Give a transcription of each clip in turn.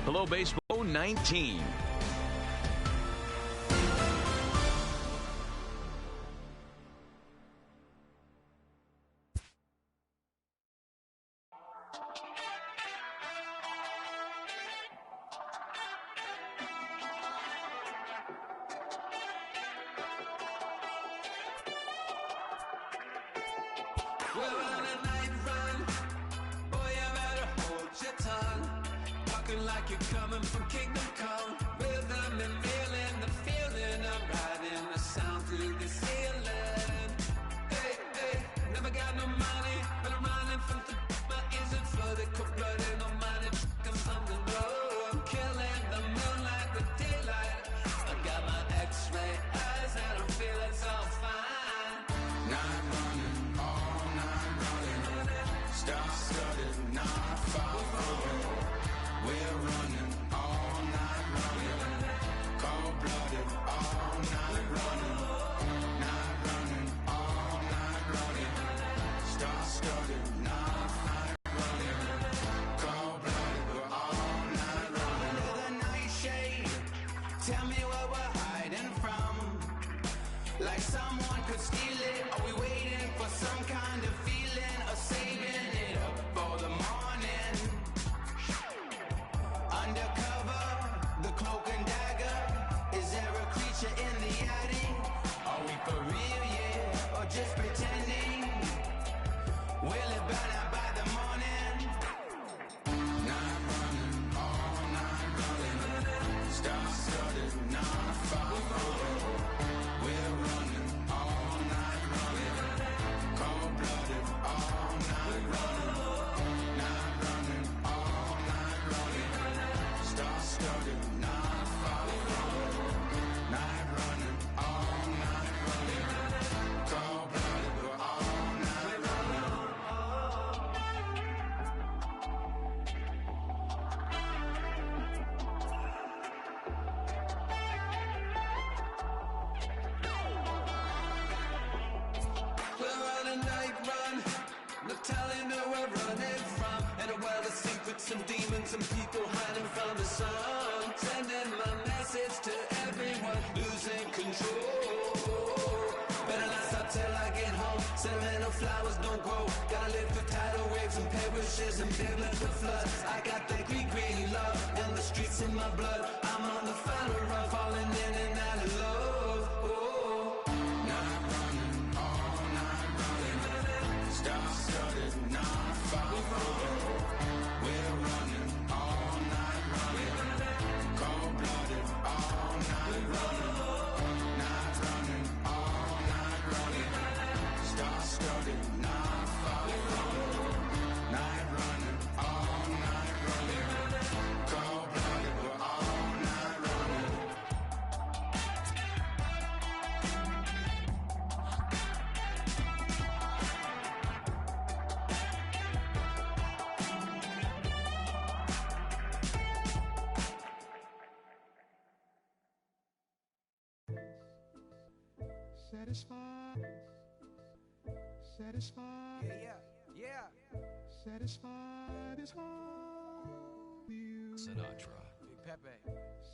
Hello, Baseball 19. We're on a night run. Boy, you better hold your tongue. Talking like you're coming from Kingdom Come. Rhythm and feeling the feeling of riding the sound through the ceiling. Hey, hey, never got no money, but I'm running from the my isn't flooded, cold-blooded, no money. I'm something low. I'm killing the moonlight with daylight. I got my X-ray eyes and I'm feeling so fine. Night running, all night running. Star-studded, not far away. We're running, all night running. Cold-blooded, all night running. Night running, all night running. Star-studded, not night running. Cold-blooded, we're all night running. Under the nightshade, tell me what we're hiding from. Like someone could steal it. Are we waiting for some kind of feeling or saving it up for the morning? Undercover, the cloak and dagger. Is there a creature in the attic? Are we for real, yeah, or just pretending? Will it burn out by the morning? Night running, all night running. Star-studded, not far away. We're running, all night running. Cold-blooded, all night running. Night running, all night running. Star-studded, not far away. Night running, all night running. Cold-blooded, we're all night running. We're on a night run, no telling where we're running from. In a world of secrets and demons and people hiding from the sun. Sending my message to everyone, losing control. Better not stop till I get home. Sentimental flowers don't grow. Gotta live through tidal waves and perishes and biblical floods. I got that green love in the streets in my blood. I'm on the final run, falling in and out of love. Oh. Night running, all night running. Star-studded, not far away. We're running, all night running. Cold-blooded, all night running. Night running, all night running. Star-studded, not far away. Night running, all night running. Cold-blooded, we're all night running. Satisfied, satisfied, Yeah. satisfied is all you. Sinatra. Big Pepe.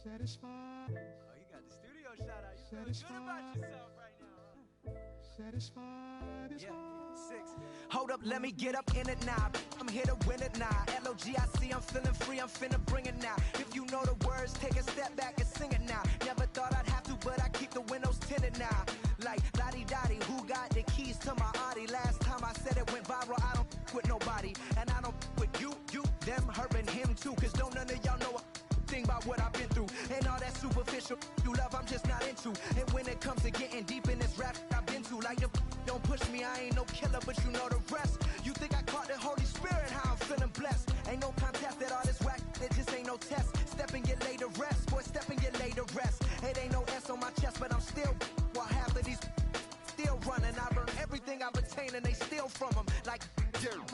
Satisfied, Oh, you got the studio shout out. You feeling good about yourself right now, huh? satisfied is Yeah. all. 6. Hold up, let me get up in it now. I'm here to win it now. LOGIC, I'm feeling free, I'm finna bring it now. If you know the words, take a step back and sing it now. Never thought I'd have to, but I keep the windows tinted now. Like lottie-dottie, who got the keys to my Audi? Last time I said it went viral, I don't with nobody. And I don't with you, them, her, and him too. Cause don't none of y'all know a thing about what I've been through. And all that superficial you love, I'm just not into. And when it comes to getting deep in this rap I've been to, like the don't push me, I ain't no killer, but you know the rest. You think I caught the Holy Spirit, how I'm feeling blessed. Ain't no contest at all this whack, it just ain't no test. Step and get laid to rest, boy, step and get laid to rest. It ain't no S on my chest, but I'm still, while half of these still running. I learned everything I've attained and they steal from them. Like,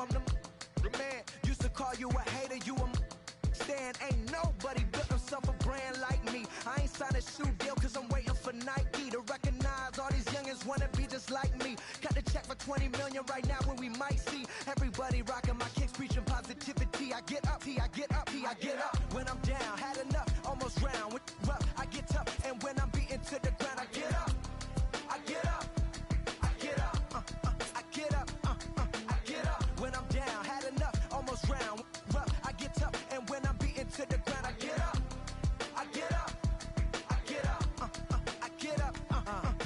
I'm the man, used to call you a hater, you a stand. Ain't nobody built himself a brand like me. I ain't signed a shoe deal cause I'm waiting for Nike to recognize all these youngins wanna be just like me. Cut the check for 20 million right now when we might see everybody rocking my kicks, preaching positivity. I get up, I get up, I get up. when I'm down, had enough, almost round. When rough, I get tough, and when I'm beaten to the ground, I get up. I get up. I get up. I get up. I get up. When I'm down, had enough, almost round. Rough, I get tough, and when I'm beaten to the ground, I get up. I get up. I get up. I get up.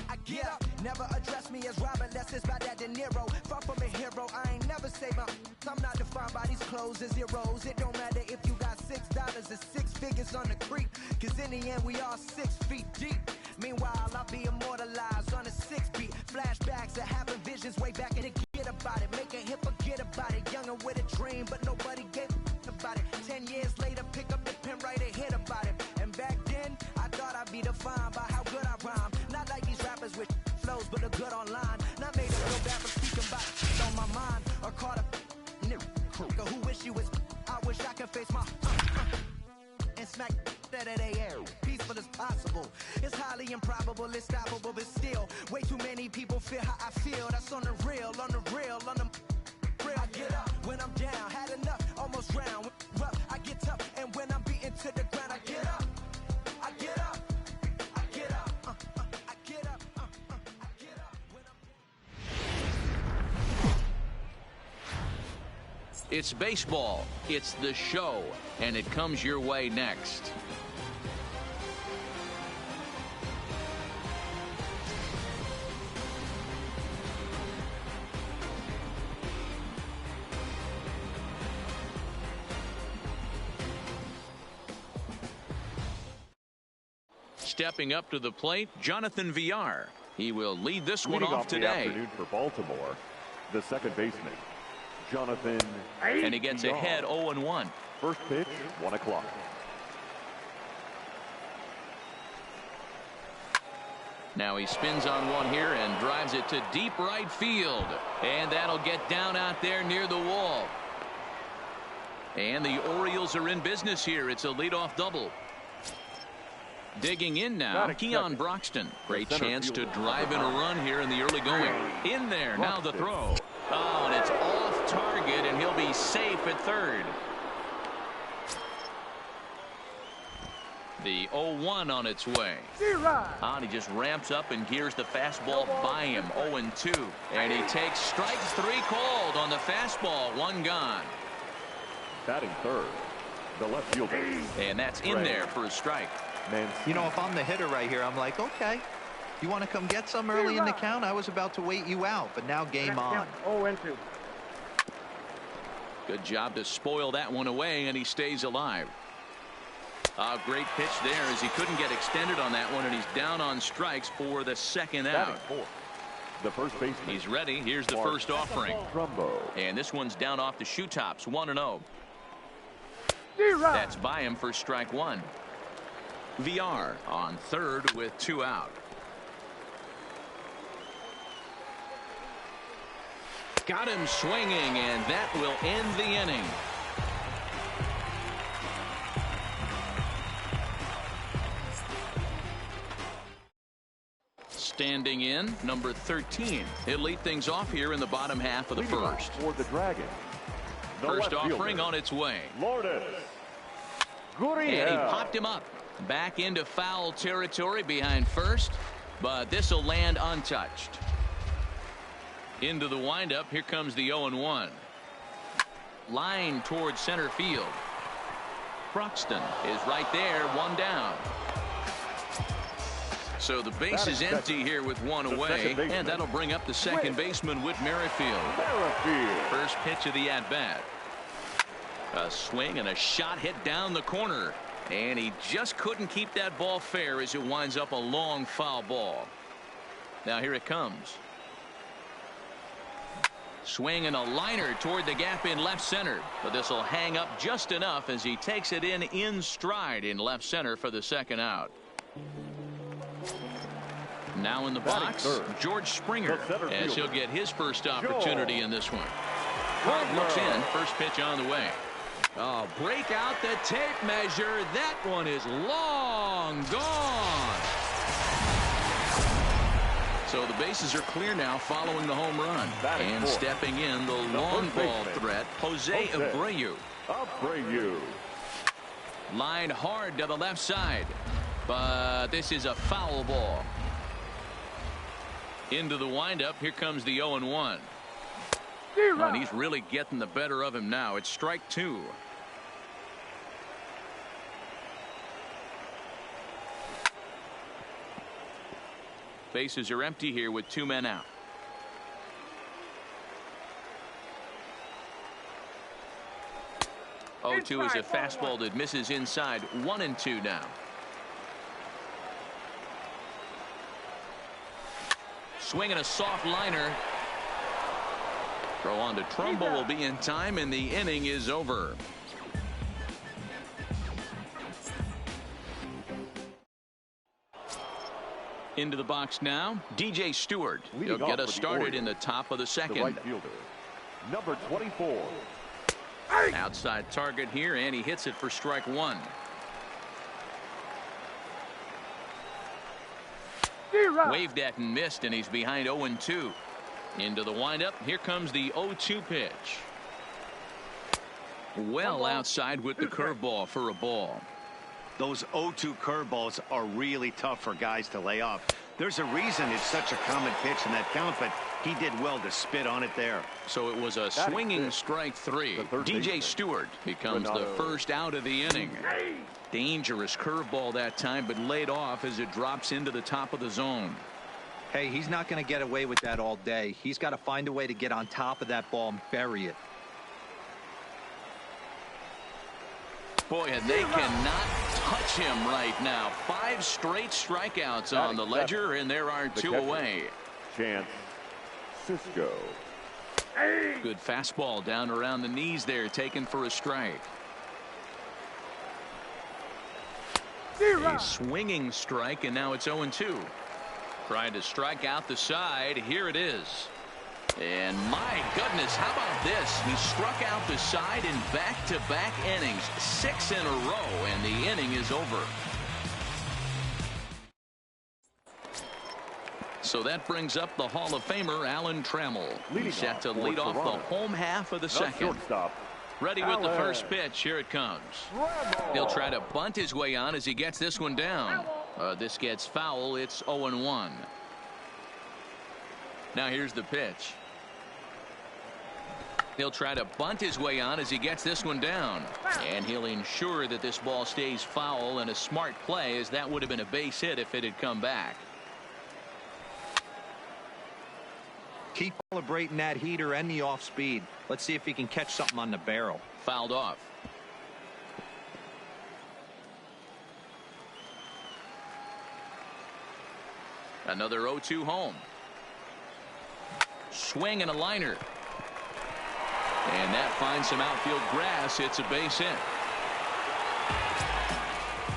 I get up. Never address me as Robert, less it's by that De Niro. Far from a hero, I ain't never say my. I'm not defined by these clothes and zeros. It don't matter if you got $6 or 6 figures on the creek, cause in the end we all 6 feet deep. Meanwhile, I'll be immortalized on a 6 beat. Flashbacks of having visions way back and to get about it. Make a hit, forget about it. Younger with a dream, but nobody gave about it. 10 years later, pick up the pen, write a hit about it. And back then, I thought I'd be defined by how good I rhyme. Not like these rappers with flows, but a good online. Not made to feel bad for speaking about on my mind. Or caught a nigga who wish you was. I wish I could face my and smack that at air. Peaceful as possible. It's highly improbable, it's stoppable, but still, way too many people feel how I feel. That's on the real, on the real, on the real. I get up when I'm down, had enough, almost round. Rough, I get tough, and when I'm beaten to the ground, I get up. I get up. I get up. I get up. I get up. When I'm It's baseball, it's the show, and it comes your way next. Stepping up to the plate, Jonathan Villar. He will lead this one off today. The afternoon for Baltimore, the second baseman, Jonathan. And he gets ahead 0-1. First pitch, 1 o'clock. Now he spins on one here and drives it to deep right field. And that'll get down out there near the wall. And the Orioles are in business here. It's a leadoff double. Digging in now, Keon Broxton. Great chance to drive in a run here in the early going. In there, now the throw. Oh, and it's off target, and he'll be safe at third. The 0-1 on its way. And he just ramps up and gears the fastball by him. 0-2. And he takes strike 3 called on the fastball. 1 gone. Batting third, the left fielder. And that's in there for a strike. You know, if I'm the hitter right here, I'm like, okay, you want to come get some early in the count? I was about to wait you out, but now game on. 0-2. Good job to spoil that one away, and he stays alive. A great pitch there as he couldn't get extended on that one, and he's down on strikes for the second out. The first baseman. He's ready. Here's the first offering. And this one's down off the shoe tops. 1-0. That's by him for strike 1. VR on third with 2 out. Got him swinging, and that will end the inning. Standing in, number 13. He'll lead things off here in the bottom half of the first. For the Dragon. First offering on its way. Lourdes Gurriel. And he popped him up. Back into foul territory behind first, but this will land untouched. Into the windup. Here comes the 0-1. Line towards center field. Broxton is right there. 1 down. So the base is empty here with 1 away, and that'll bring up the second baseman, Whit Merrifield. First pitch of the at-bat. A swing and a shot hit down the corner. And he just couldn't keep that ball fair as it winds up a long foul ball. Now here it comes. Swing and a liner toward the gap in left center. But this will hang up just enough as he takes it in stride in left center for the second out. Now in the box, George Springer, as he'll get his first opportunity in this one. Cobb looks in. First pitch on the way. Oh, break out the tape measure. That one is long gone. So the bases are clear now following the home run. And stepping in, the long ball threat, Jose Abreu. Lined hard to the left side. But this is a foul ball. Into the windup. Here comes the 0-1. And he's really getting the better of him now. It's strike two. Bases are empty here with 2 men out. Oh, 2 is a fastball that misses inside. 1-2 now. Swinging a soft liner. Throw on to Trumbo will be in time, and the inning is over. Into the box now, DJ Stewart. He'll get us started in the top of the second. The right fielder, number 24. Outside target here, and he hits it for strike one. Waved at and missed, and he's behind 0-2. Into the windup. Here comes the 0-2 pitch. Well outside with the curveball for a ball. Those 0-2 curveballs are really tough for guys to lay off. There's a reason it's such a common pitch in that count, but he did well to spit on it there. So it was a swinging strike three. DJ Stewart becomes the first out of the inning. Dangerous curveball that time, but laid off as it drops into the top of the zone. Hey, he's not going to get away with that all day. He's got to find a way to get on top of that ball and bury it. Boy, and they cannot touch him right now. 5 straight strikeouts on the ledger, and there are 2 away. Chance Cisco. Good fastball down around the knees there, taken for a strike. A swinging strike, and now it's 0-2. Trying to strike out the side. Here it is. And my goodness, how about this? He struck out the side in back-to-back innings, 6 in a row, and the inning is over. So that brings up the Hall of Famer Alan Trammell. He's set to lead off the home half of the second. Ready with the first pitch. Here it comes. He'll try to bunt his way on as he gets this one down. This gets foul. It's 0-1. Now here's the pitch. He'll try to bunt his way on as he gets this one down. And he'll ensure that this ball stays foul, and a smart play, as that would have been a base hit if it had come back. Keep calibrating that heater and the off speed. Let's see if he can catch something on the barrel. Fouled off. Another 0-2 home. Swing and a liner. And that finds some outfield grass. It's a base hit.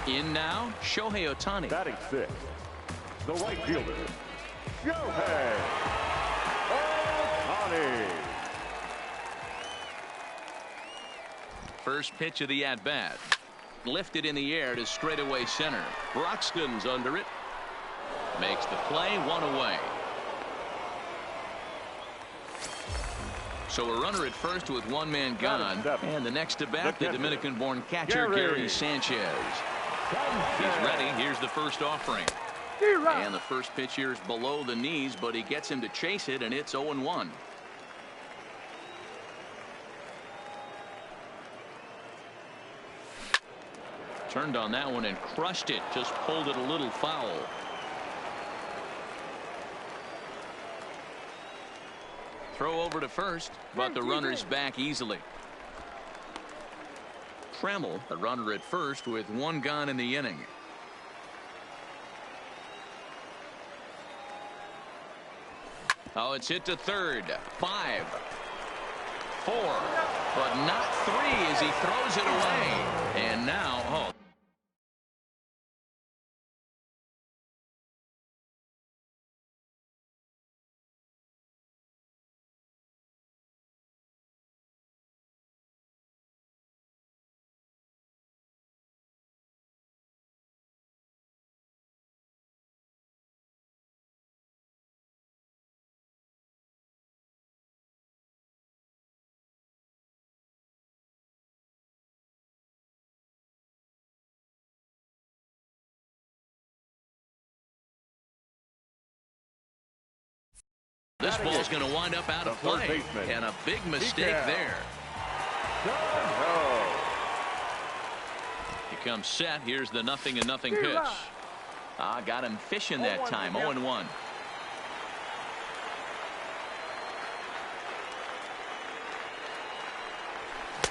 In now, Shohei Ohtani. Batting 6, the right fielder, Shohei Ohtani. First pitch of the at-bat. Lifted in the air to straightaway center. Broxton's under it. Makes the play, 1 away. So a runner at first with 1 man gone. And the next to bat, the Dominican-born catcher, Gary Sanchez. He's ready. Here's the first offering. And the first pitch here is below the knees, but he gets him to chase it, and it's 0-1. Turned on that one and crushed it. Just pulled it a little foul. Throw over to first, but the runner's back easily. Trammell, a runner at first with 1 gone in the inning. Oh, it's hit to third. 5, 4, but not 3 as he throws it away. And now, oh. This ball's going to wind up out of play, and a big mistake there. He comes set. Here's the 0-0 pitch. Got him fishing that time. 0-1.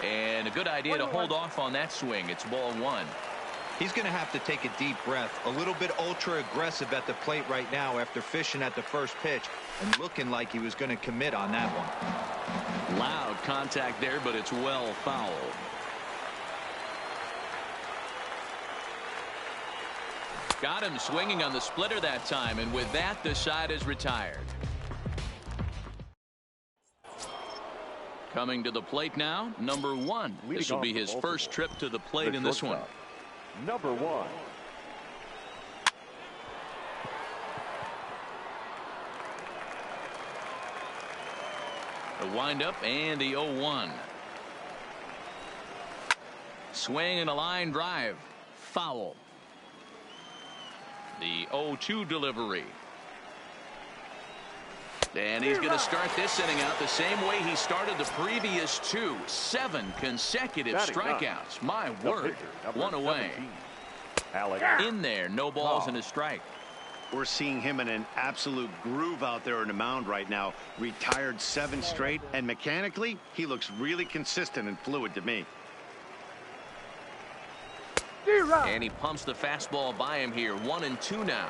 And a good idea to hold off on that swing. It's ball 1. He's going to have to take a deep breath. A little bit ultra aggressive at the plate right now after fishing at the first pitch and looking like he was going to commit on that one. Loud contact there, but it's well fouled. Got him swinging on the splitter that time, and with that, the side is retired. Coming to the plate now, number 1. This will be his first trip to the plate in this one. Number 1. The windup and the 0-1. Swing and a line drive. Foul. The 0-2 delivery. And he's going to start this inning out the same way he started the previous 2. 7 consecutive strikeouts. My word. 1 away. In there. No balls and a strike. We're seeing him in an absolute groove out there on the mound right now. Retired 7 straight, and mechanically, he looks really consistent and fluid to me. And he pumps the fastball by him here. 1-2 now.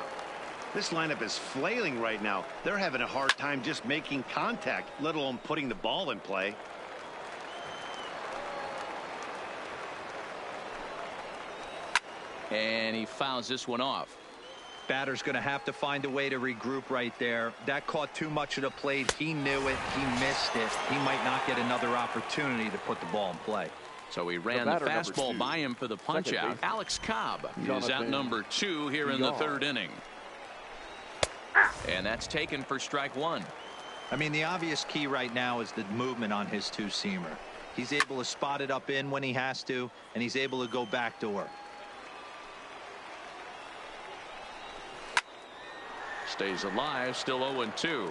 This lineup is flailing right now. They're having a hard time just making contact, let alone putting the ball in play. And he fouls this one off. Batter's going to have to find a way to regroup right there. That caught too much of the plate. He knew it. He missed it. He might not get another opportunity to put the ball in play. So he ran the fastball by him for the punch out. Alex Cobb is out number 2 here in the 3rd inning. And that's taken for strike 1. I mean, the obvious key right now is the movement on his 2-seamer. He's able to spot it up in when he has to, and he's able to go back door. Stays alive, still 0-2.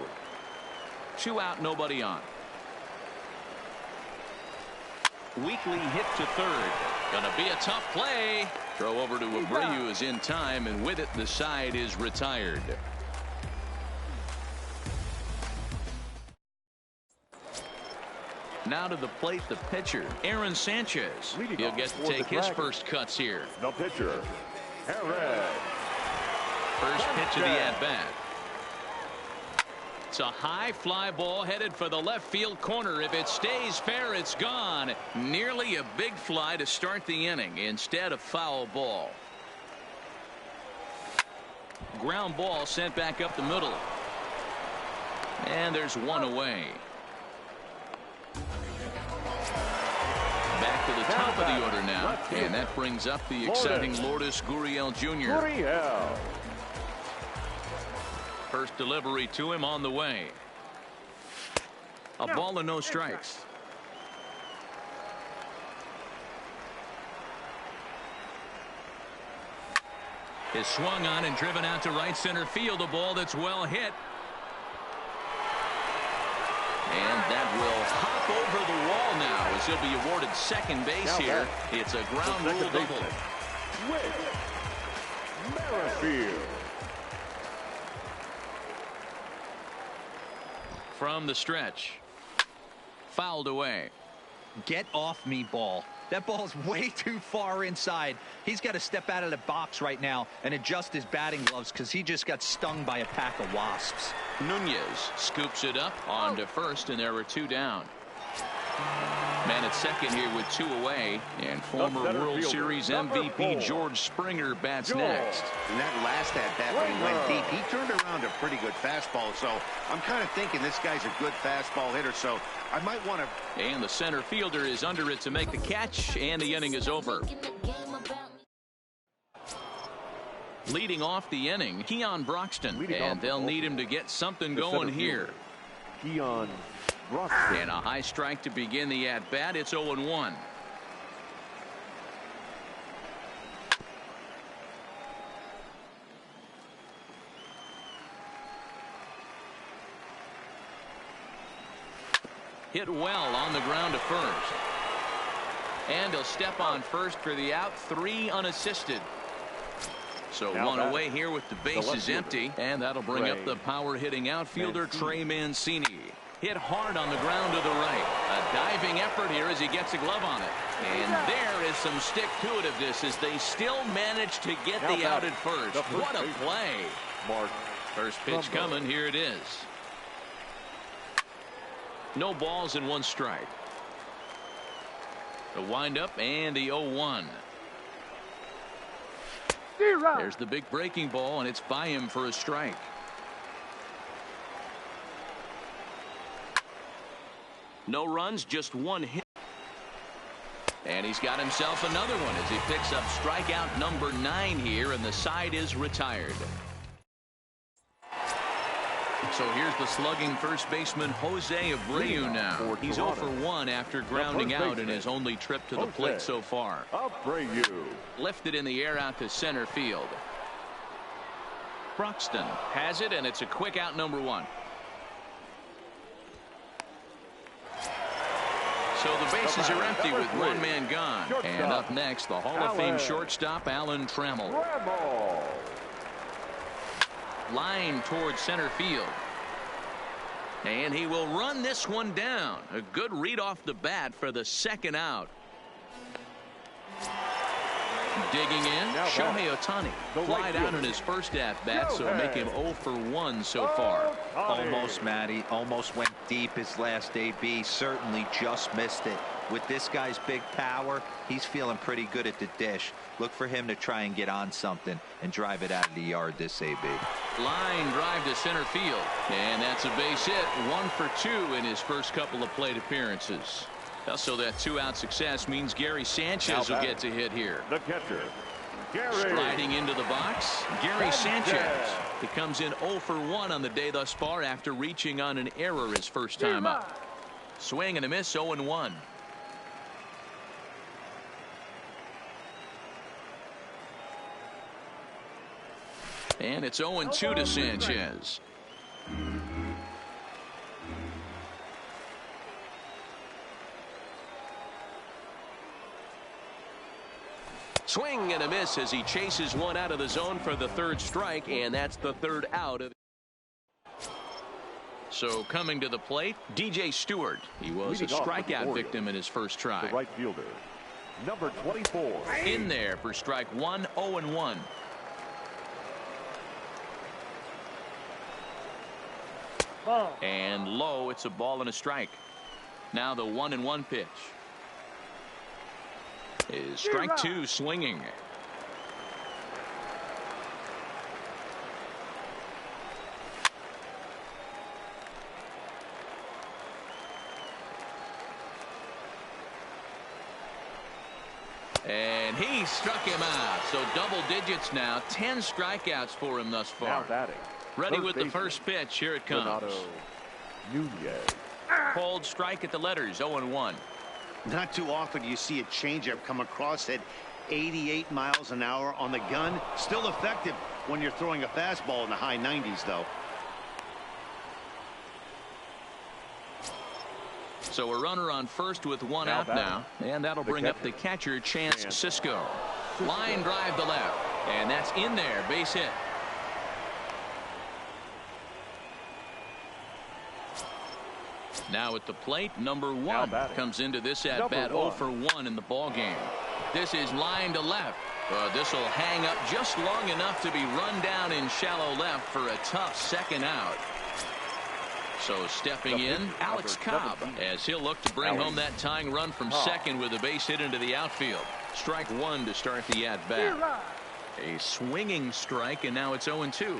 2 out, nobody on. Weekly hit to 3rd. Gonna be a tough play. Throw over to Abreu is in time, and with it, the side is retired. Now to the plate, the pitcher, Aaron Sanchez. He'll get to take his first cuts here. The pitcher, Aaron. First pitch of the at-bat. It's a high fly ball headed for the left field corner. If it stays fair, it's gone. Nearly a big fly to start the inning. Instead, a foul ball. Ground ball sent back up the middle. And there's 1 away. Back to the top of the order now. And that brings up the exciting Lourdes Gurriel Jr. First delivery to him on the way. A ball and no strikes. Is swung on and driven out to right center field. A ball that's well hit. And that will hop over the wall now as he'll be awarded second base here. It's a ground rule double. Merrifield. From the stretch. Fouled away. Get off me, ball. That ball's way too far inside. He's got to step out of the box right now and adjust his batting gloves because he just got stung by a pack of wasps. Nunez scoops it up on to first, and there were 2 down. Man at second here with 2 away, and former World Series MVP George Springer bats next. In that last at-bat when he went deep, he turned around a pretty good fastball, so I'm kind of thinking this guy's a good fastball hitter, so I might want to. And the center fielder is under it to make the catch, and the inning is over. Leading off the inning, Keon Broxton, and they'll need him to get something going here. Keon Broxton. And a high strike to begin the at-bat. It's 0-1. Hit well on the ground to first. And he'll step on first for the out. 3 unassisted. So Now 1 away here with the bases empty. And that'll bring up the power-hitting outfielder, Trey Mancini. Hit hard on the ground to the right. A diving effort here as he gets a glove on it. And there is some stick-to-itiveness as they still manage to get the out at first. What a play. First pitch coming. Here it is. No balls and 1 strike. The windup and the 0-1. There's the big breaking ball, and it's by him for a strike. No runs, just 1 hit. And he's got himself another one as he picks up strikeout number 9 here, and the side is retired. So here's the slugging first baseman Jose Abreu now. He's 0 for 1 after grounding out in his only trip to the plate so far. Abreu. Lifted in the air out to center field. Broxton has it, and it's a quick out number 1. So the bases are empty with 1 man gone. And up next, the Hall of Fame shortstop, Alan Trammell. Line towards center field. And he will run this one down. A good read off the bat for the second out. Digging in, Shohei Ohtani flied out in his first at-bat, so make him 0 for 1 so far. Almost, Matty. Almost went deep his last AB. Certainly just missed it. With this guy's big power, he's feeling pretty good at the dish. Look for him to try and get on something and drive it out of the yard this AB. Line drive to center field. And that's a base hit. 1 for 2 in his first couple of plate appearances. So that 2-out success means Gary Sanchez will get to hit here. The catcher, Gary. Sliding into the box, Gary Sanchez. He comes in 0 for 1 on the day thus far after reaching on an error his first time up. Swing and a miss, 0-1. And it's 0-2 to Sanchez. Swing and a miss as he chases one out of the zone for the 3rd strike, and that's the 3rd out of. So coming to the plate, DJ Stewart. He was a strikeout victim in his first try. The right fielder, number 24. In there for strike 1, 0-1. And low, it's a ball and a strike. Now the 1-1 pitch. Is strike 2 swinging. And he struck him out. So double digits now. 10 strikeouts for him thus far. Ready with the first pitch. Here it comes. Cold strike at the letters. 0-1. Not too often you see a changeup come across at 88 miles an hour on the gun. Still effective when you're throwing a fastball in the high 90s, though. So a runner on first with 1 out now, and that'll bring up the catcher, Chance Sisco. Line drive to left, and that's in there. Base hit. Now at the plate, number 1 comes into this at bat 0 for 1 in the ball game. This is line to left. This will hang up just long enough to be run down in shallow left for a tough second out. So stepping in, Alex Cobb, as he'll look to bring home that tying run from second with a base hit into the outfield. Strike 1 to start the at bat. A swinging strike, and now it's 0-2.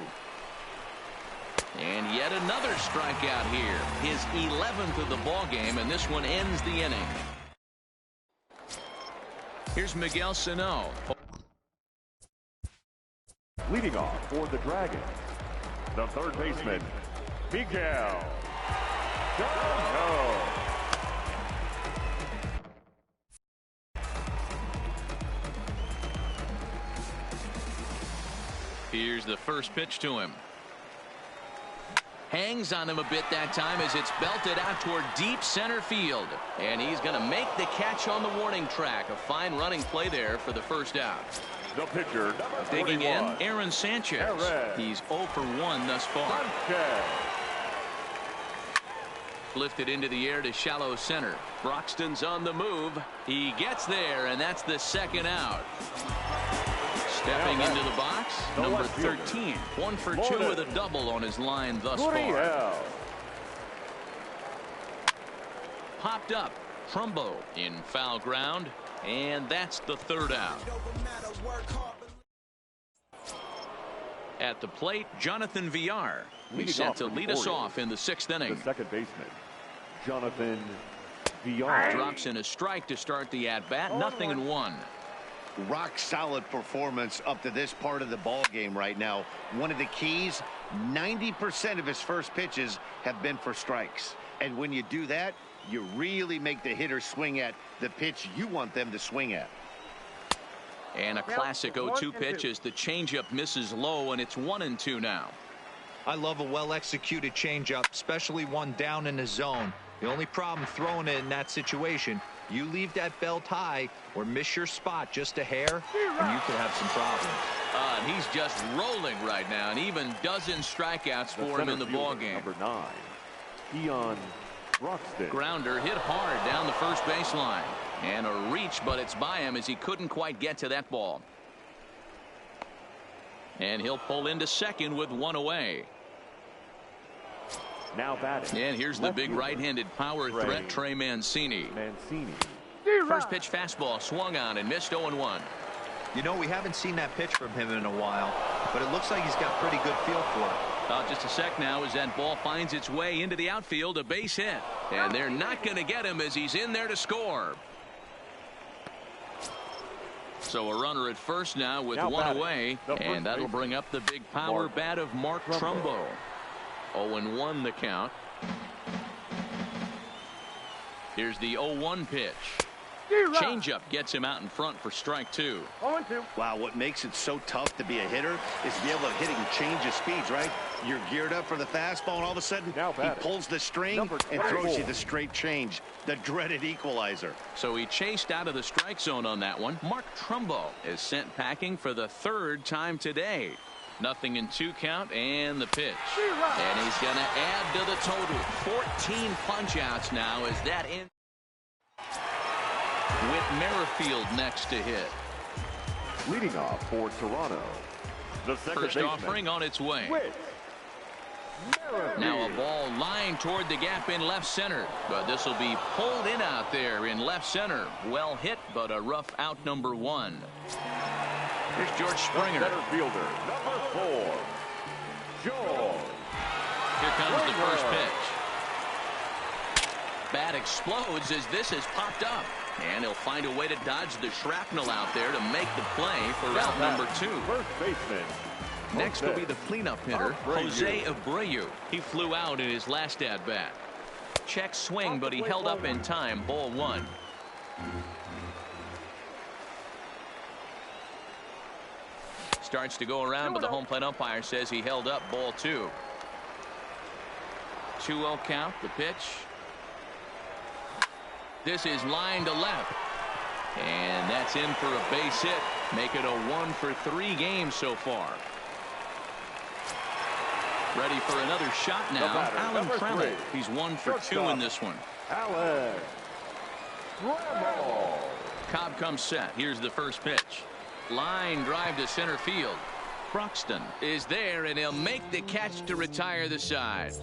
And yet another strikeout here. His 11th of the ball game, and this one ends the inning. Here's Miguel Sano. Leading off for the Dragons, the 3rd baseman, Miguel Sano. Here's the first pitch to him. Hangs on him a bit that time as it's belted out toward deep center field. And he's going to make the catch on the warning track. A fine running play there for the first out. The pitcher, digging in, Aaron Sanchez. He's 0 for 1 thus far. Lifted into the air to shallow center. Broxton's on the move. He gets there, and that's the second out. Stepping into the box, number 13. 1 for 2 with a double on his line thus far. Popped up. Trumbo in foul ground, and that's the third out. At the plate, Jonathan Villar. He's set to lead us off in the 6th inning. The second baseman, Jonathan Villar. Drops in a strike to start the at-bat. 0-1. Rock solid performance up to this part of the ball game right now. One of the keys, 90% of his first pitches have been for strikes. And when you do that, you really make the hitter swing at the pitch you want them to swing at. And a classic 0-2 pitch as the changeup misses low, and it's 1-2 now. I love a well-executed changeup, especially one down in the zone. The only problem throwing it in that situation, you leave that belt high or miss your spot just a hair, and you could have some problems. And he's just rolling right now, and even dozen strikeouts for him in the ballgame. Number 9, Keon Broxton. Grounder hit hard down the first baseline. And a reach, but it's by him as he couldn't quite get to that ball. And he'll pull into second with 1 away. Now batting. And here's the big right-handed power threat, Trey Mancini. First pitch fastball swung on and missed 0-1. You know, we haven't seen that pitch from him in a while, but it looks like he's got pretty good feel for it. Just a sec now as that ball finds its way into the outfield, a base hit. And they're not going to get him as he's in there to score. So a runner at first now with 1 away, and that'll bring up the big power bat of Mark Trumbo. 0-1 the count. Here's the 0-1 pitch. Changeup gets him out in front for strike 2. 0-2. Wow, what makes it so tough to be a hitter is to be able to hit and change his speeds, right? You're geared up for the fastball, and all of a sudden he pulls the string and throws you the straight change, the dreaded equalizer. So he chased out of the strike zone on that one. Mark Trumbo is sent packing for the 3rd time today. 0-2 count, and the pitch. And he's going to add to the total. 14 punch-outs now as that in. With Merrifield next to hit. Leading off for Toronto, the second First offering on its way. Now a ball lined toward the gap in left center, but this will be pulled in out there in left center. Well hit, but a rough out, number 1. Here's George Springer. Center fielder, number 4, George. Here comes the first pitch. Bat explodes as this is popped up. And he'll find a way to dodge the shrapnel out there to make the play for out number 2. First baseman. Next will be the cleanup hitter, Jose Abreu. He flew out in his last at-bat. Check swing, but he held up in time. Ball 1. Starts to go around, but the home plate umpire says he held up. Ball 2. 2-0 count. The pitch. This is line to left. And that's in for a base hit. Make it a 1 for 3 games so far. Ready for another shot now. Alan Trammell. He's 1 for 2 in this one. Alan Trammell. Cobb comes set. Here's the first pitch. Line drive to center field. Broxton is there, and he'll make the catch to retire the side.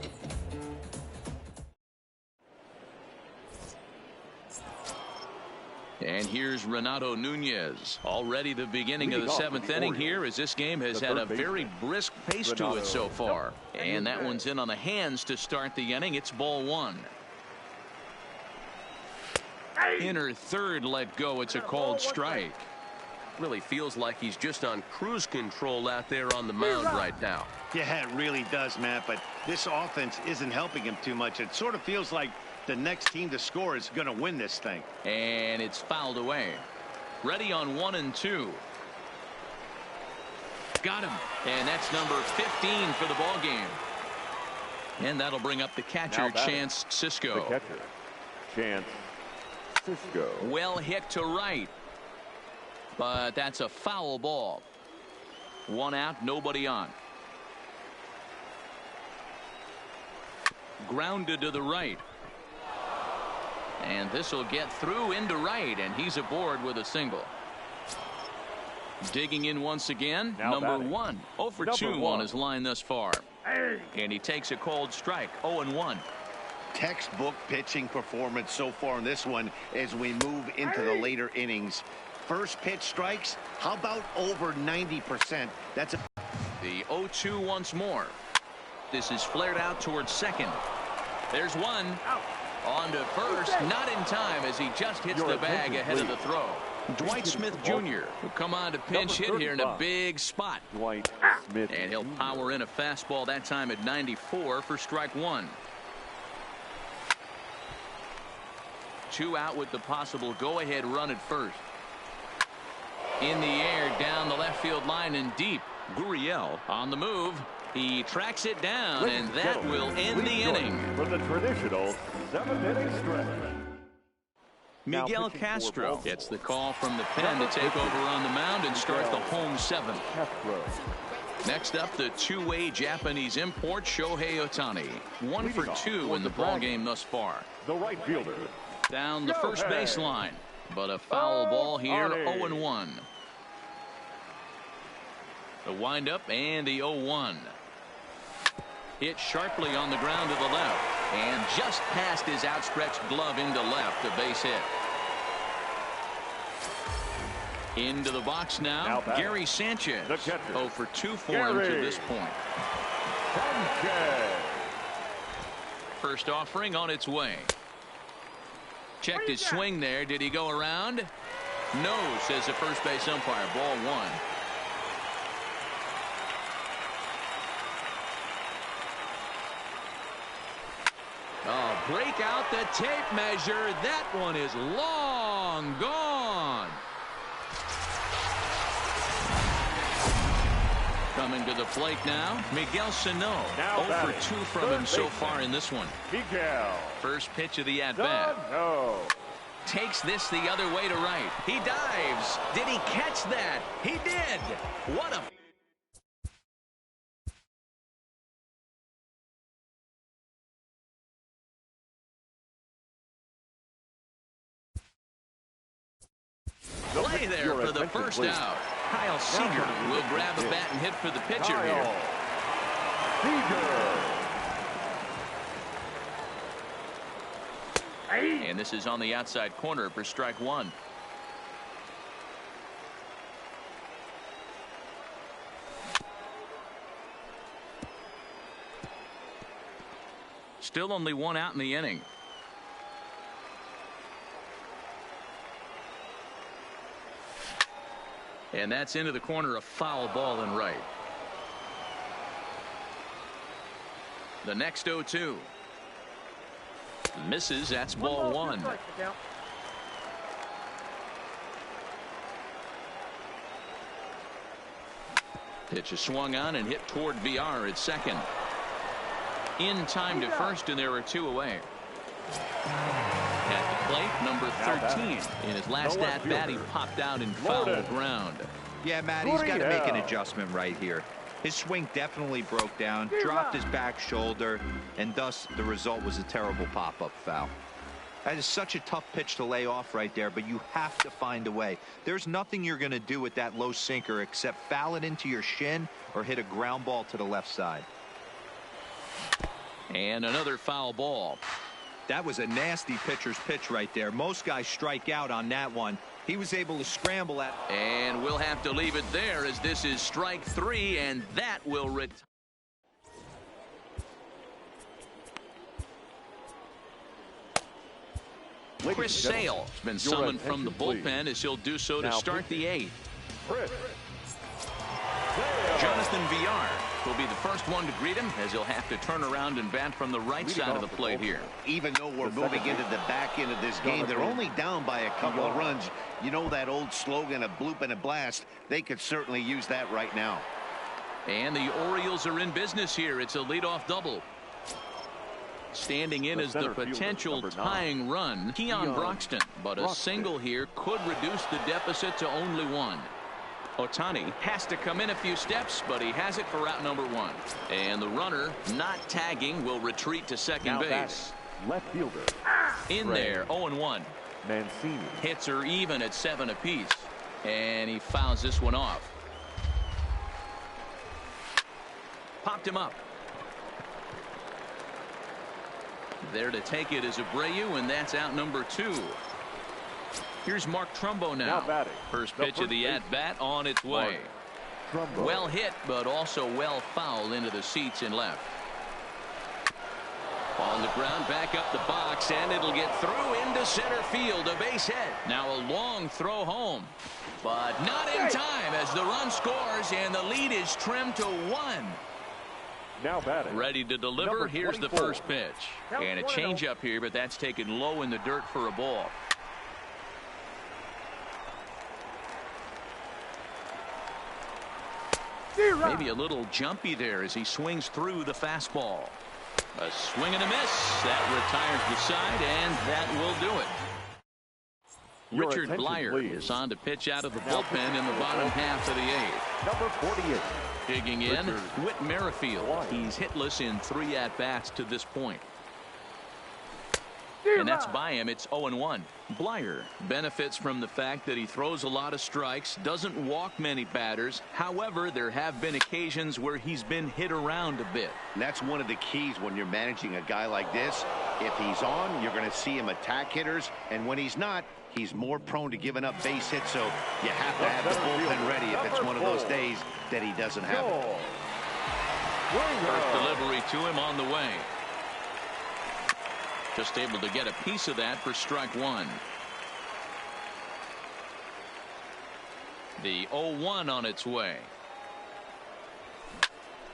And here's Renato Nunez. Already the beginning of the 7th inning here, as this game has had a very brisk pace to it so far. And that one's in on the hands to start the inning. It's ball 1. Inner third let go. It's a called strike. Really feels like he's just on cruise control out there on the mound right now. Yeah, it really does, Matt, but this offense isn't helping him too much. It sort of feels like the next team to score is going to win this thing. And it's fouled away. Ready on 1 and 2. Got him. And that's number 15 for the ball game. And that'll bring up the catcher, Chance Sisco. The catcher, Chance Sisco. Well hit to right. But that's a foul ball. 1 out, nobody on. Grounded to the right. And this will get through into right, and he's aboard with a single. Digging in once again, number 1. 0 for 2 on his line thus far. And he takes a cold strike, 0-1. Textbook pitching performance so far in this one as we move into the later innings. First pitch strikes, how about over 90%? That's a... The 0-2 once more. This is flared out towards second. There's one. On to first, not in time as he just hits the bag ahead of the throw. Dwight Smith Jr. will come on to pinch hit here in a big spot. Dwight Smith. And he'll power in a fastball that time at 94 for strike 1. 2 out with the possible go-ahead run at first. In the air down the left field line and deep. Gurriel on the move. He tracks it down, and that will end the inning. For the traditional 7th-inning stretch. Miguel Castro gets the call from the pen to take over on the mound and start the home 7th. Next up, the two-way Japanese import Shohei Ohtani. 1 for 2 in the ballgame thus far. The right fielder. Down the first baseline, but a foul ball here, 0-1. The windup and the 0-1. Hit sharply on the ground to the left, and just past his outstretched glove into left, a base hit. Into the box now Gary Sanchez. 0 for 2 for him to this point. Sanchez. First offering on its way. Checked his swing there. Did he go around? No, says the first base umpire. Ball 1. Oh, break out the tape measure. That one is long gone. Coming to the plate now, Miguel Sano. 0 for 2 from him so far in this one. Miguel. First pitch of the at-bat. Takes this the other way to right. He dives. Did he catch that? He did. What a... play there for the first out. Kyle Seager will grab a bat and hit for the pitcher here. And this is on the outside corner for strike 1. Still only 1 out in the inning. And that's into the corner, a foul ball and right. The next 0-2. Misses. That's ball 1. Pitch is swung on and hit toward VR at second. In time to first, and there are 2 away. At the plate, number 13. In his last at-bat, he popped out and fouled ground. Yeah, Matt, he's got to make an adjustment right here. His swing definitely broke down, dropped his back shoulder, and thus the result was a terrible pop-up foul. That is such a tough pitch to lay off right there, but you have to find a way. There's nothing you're going to do with that low sinker except foul it into your shin or hit a ground ball to the left side. And another foul ball. That was a nasty pitcher's pitch right there. Most guys strike out on that one. He was able to scramble at. And we'll have to leave it there as this is strike 3, and that will retire. Chris Sale has been summoned from the bullpen as he'll do so to start the 8th. Jonathan Villar will be the first one to greet him as he'll have to turn around and bat from the right side of the plate here. Even though we're moving into the back end of this game, they're only down by a couple of runs. You know that old slogan, a bloop and a blast. They could certainly use that right now. And the Orioles are in business here. It's a leadoff double. Standing in is the potential tying run, Keon Broxton, but a single here could reduce the deficit to only 1. Ohtani has to come in a few steps, but he has it for route number 1. And the runner not tagging will retreat to second base. Left fielder. In there, 0-1. Mancini. Hits are even at 7 apiece. And he fouls this one off. Popped him up. There to take it is Abreu, and that's out number 2. Here's Mark Trumbo now. First pitch of the at-bat on its way. Well hit, but also well fouled into the seats and left. On the ground, back up the box, and it'll get through into center field. A base hit. Now a long throw home, but not in time as the run scores, and the lead is trimmed to 1. Now batting. Ready to deliver. Here's the first pitch. And a changeup here, but that's taken low in the dirt for a ball. Maybe a little jumpy there as he swings through the fastball. A swing and a miss. That retires the side, and that will do it. Richard Blyer is on to pitch out of the bullpen in the bottom half of the 8th. Number 48. Digging in, Whit Merrifield. He's hitless in 3 at-bats to this point. And that's by him. It's 0-1. Blyer benefits from the fact that he throws a lot of strikes, doesn't walk many batters. However, there have been occasions where he's been hit around a bit. And that's one of the keys when you're managing a guy like this. If he's on, you're going to see him attack hitters. And when he's not, he's more prone to giving up base hits. So you have to have the bullpen ready if it's one of those days that he doesn't have it. First delivery to him on the way. Just able to get a piece of that for strike 1. The 0-1 on its way.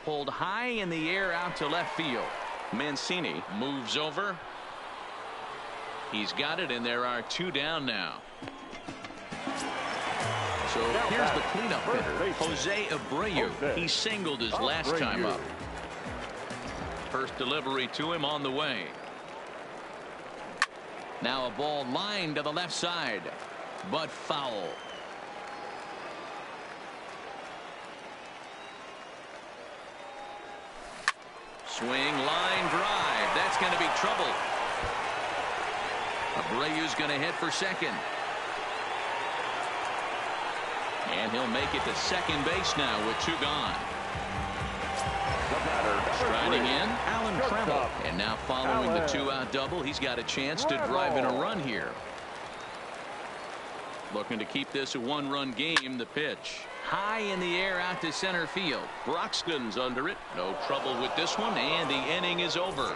Pulled high in the air out to left field. Mancini moves over. He's got it, and there are 2 down now. So here's the cleanup hitter, Jose Abreu. He singled his last time up. First delivery to him on the way. Now a ball lined to the left side, but foul. Swing, line drive. That's going to be trouble. Abreu's going to hit for second. And he'll make it to second base now with 2 gone. Striding in, Alan Trammell. And now following the 2-out double, he's got a chance to drive in a run here. Looking to keep this a 1-run game. The pitch. High in the air out to center field. Broxton's under it. No trouble with this one, and the inning is over.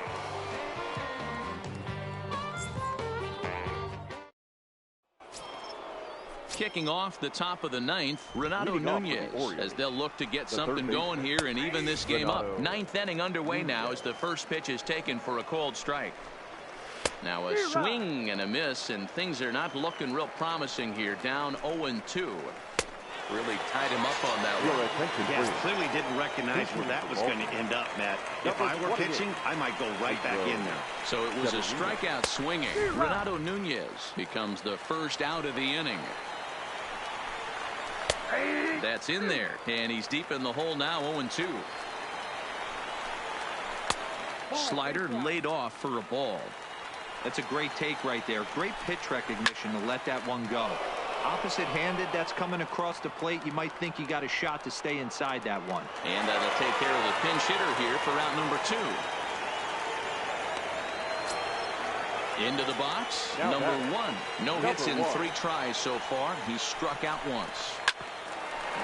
Kicking off the top of the 9th, Renato Nunez, as they'll look to get something going here and even this game up. 9th inning underway now as the first pitch is taken for a called strike. Now a swing and a miss, and things are not looking real promising here. Down 0-2. Really tied him up on that one. Yes, clearly didn't recognize where that was going to end up, Matt. If I were pitching, I might go right back in there. So it was a strikeout swinging. Renato Nunez becomes the first out of the inning. That's in there, and he's deep in the hole now. 0-2. Slider laid off for a ball. That's a great take right there. Great pitch recognition to let that one go. Opposite-handed, that's coming across the plate. You might think you got a shot to stay inside that one. And that'll take care of the pinch hitter here for out number 2. Into the box, number 1. No hits in 3 tries so far. He's struck out once.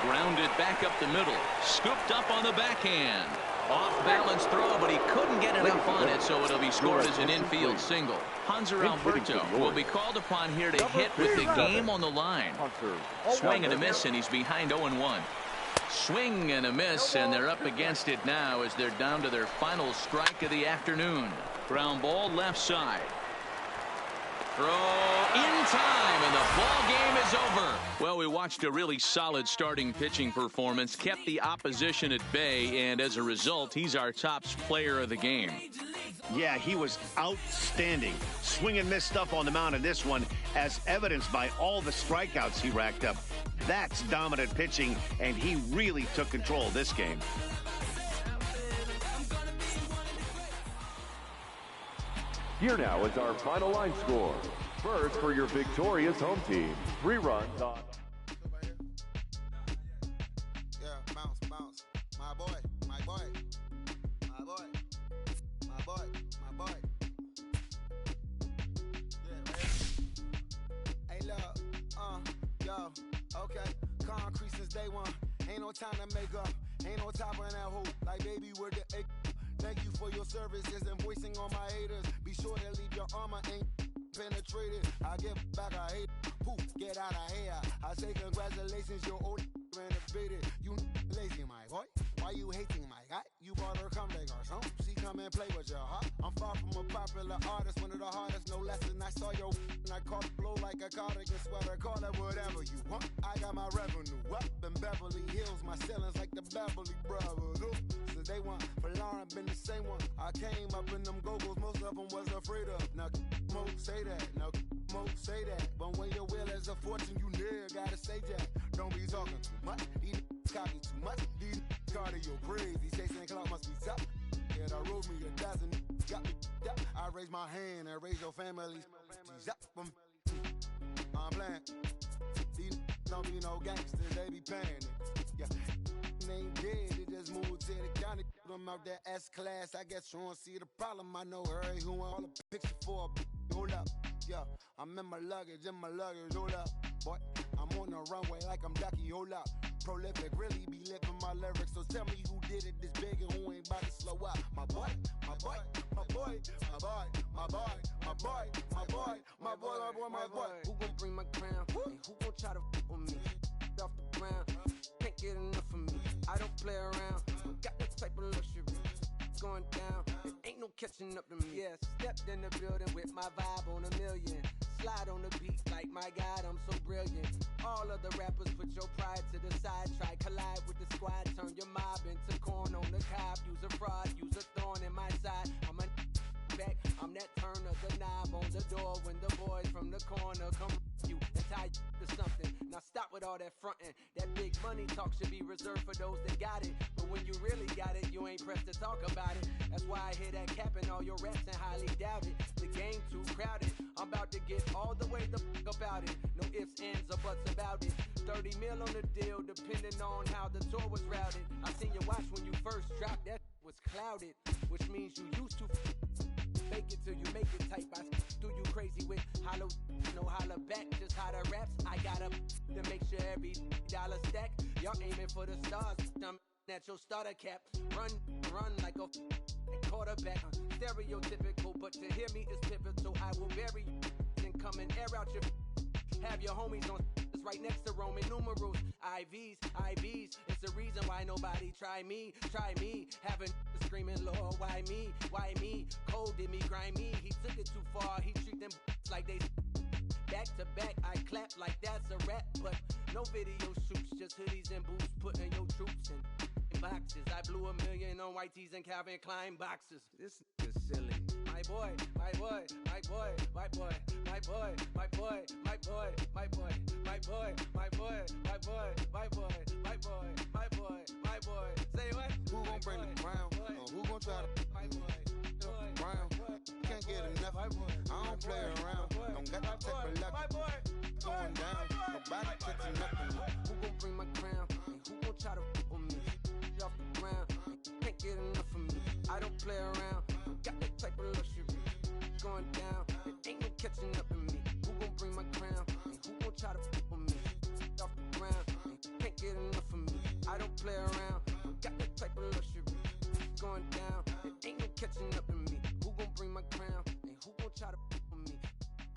Grounded back up the middle. Scooped up on the backhand. Off-balance throw, but he couldn't get enough on it, so it'll be scored as an infield single. Hanser Alberto will be called upon here to hit with the game on the line. Swing and a miss, and he's behind 0-1. Swing and a miss, and they're up against it now as they're down to their final strike of the afternoon. Ground ball left side. Throw in time, and the ball game is over. Well, we watched a really solid starting pitching performance, kept the opposition at bay, and as a result, he's our top player of the game. Yeah, he was outstanding. Swing and miss stuff on the mound in this one, as evidenced by all the strikeouts he racked up. That's dominant pitching, and he really took control of this game. Here now is our final line score. First, for your victorious home team, 3 runs on... Yeah, bounce, bounce. My boy, my boy, my boy, my boy, my boy. Yeah, right. Hey, look, yo, okay. Concrete since day one. Ain't no time to make up. Ain't no top on that hoe. Like, baby, where the egg. Thank you for your services and voicing on my haters. Be sure to leave your armor ain't penetrated. I give back, I hate. Poof, get out of here. I say congratulations, your old renovated. You lazy, my boy. Why you hating, my guy? You brought her come back or something. She come and play with your heart. I'm far from a popular artist, one of the hardest, no less than I saw your and I caught blow like a cardigan sweater. Call it whatever you want. I got my revenue up in Beverly Hills. My ceilings like the Beverly Brothers. Since day one, for Lauren been the same one. I came up in them go-go's, most of them was afraid of. Now, Mo say that. Now, Mo say that. But when your will is a fortune, you never gotta say that. Don't be talking too much. These copy too much. These cardio crazy. Chasing clout must be tough. Yeah, I wrote me a dozen. Got me up. I raise my hand and raise your family. I'm playing. These don't be no gangsters. They be paying it. Yeah. They ain't dead. They just moved to the county. Them out that S-class. I guess you don't see the problem. I know her. Who want all the picture for a hold up. Yeah, I'm in my luggage, hold up. Boy, I'm on the runway like I'm Ducky, hold up. Prolific, really be living my lyrics. So tell me who did it this big and who ain't about to slow up. My boy, my boy, my boy, my boy, my boy, my boy, my boy, my boy, my boy, my boy. Who gon' bring my crown? And who gon' try to f with me? Off the ground, can't get enough of me. I don't play around, got that type of luxury. Going down, there ain't no catching up to me. Yeah, stepped in the building with my vibe on a million. Slide on the beat like my God, I'm so brilliant. All of the rappers put your pride to the side. Try collide with the squad, turn your mob into corn on the cob. Use a fraud, use a thorn in my side. I'm a back, I'm that turn of the knob on the door when the boys from the corner come you and tie you to something. Now stop with all that frontin'. That big money talk should be reserved for those that got it. But when you really got it, you ain't pressed to talk about it. That's why I hear that cap in all your raps and highly doubt it. The game too crowded. I'm about to get all the way the fuck about it. No ifs, ands, or buts about it. 30 mil on the deal, depending on how the tour was routed. I seen your watch when you first dropped, that was clouded, which means you used to fake it till you make it type. I do you crazy with hollow, no holler back, just how the raps. I got up to make sure every dollar stack. Y'all aiming for the stars, I'm at your starter cap. Run like a quarterback. Stereotypical, but to hear me is pivotal. I will bury you and come and air out your. Have your homies on right next to Roman numerals. IVs, it's the reason why nobody try me. Having screaming, Lord, why me? Cold did me, grimy. He took it too far, he treat them like they back to back. I clap like that's a rap, but no video shoots, just hoodies and boots, putting your troops in boxes. I blew $1 million on white tees and Calvin Klein boxes. This is silly. My boy, my boy, my boy, my boy, my boy, my boy, my boy, my boy, my boy, my boy, my boy, my boy, my boy, my boy, my boy. Say what? Who gon' bring the crown? Who gon' try to my boy, crown? Can't get enough. I don't play around. Don't got to take a luck. Going down. Nobody catching nothing. Who gon' bring my crown? And who gon' try to f with me? Off the ground. Can't get enough of me. I don't play around. Got that type of luxury. Going down, there ain't no catching up in me. Who gon' bring my crown? And who gon' try to f with me? Off the ground, can't get enough of me. I don't play around. Got that type of luxury. Going down, there ain't no catching up in me. Who gon' bring my crown? And who gon' try to f with me?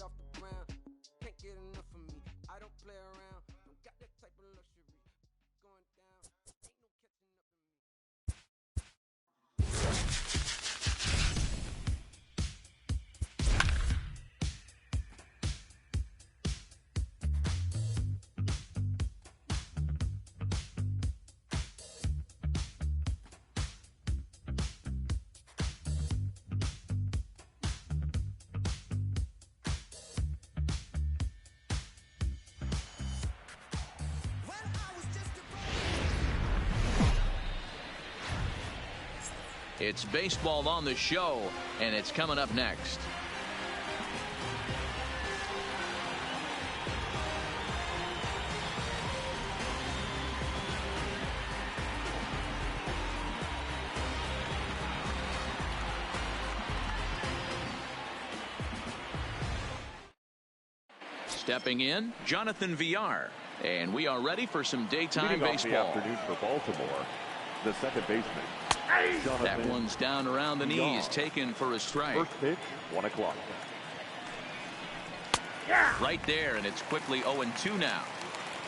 Off the ground, can't get enough of me. I don't play around. Got that type of luxury. Going down, ain't no catching up in me. It's baseball on the show, and it's coming up next. Stepping in, Jonathan Villar. And we are ready for some daytime baseball. The afternoon for Baltimore, the second baseman. That one's down around the knees, taken for a strike. First pitch, 1 o'clock. Right there, and it's quickly 0-2 now.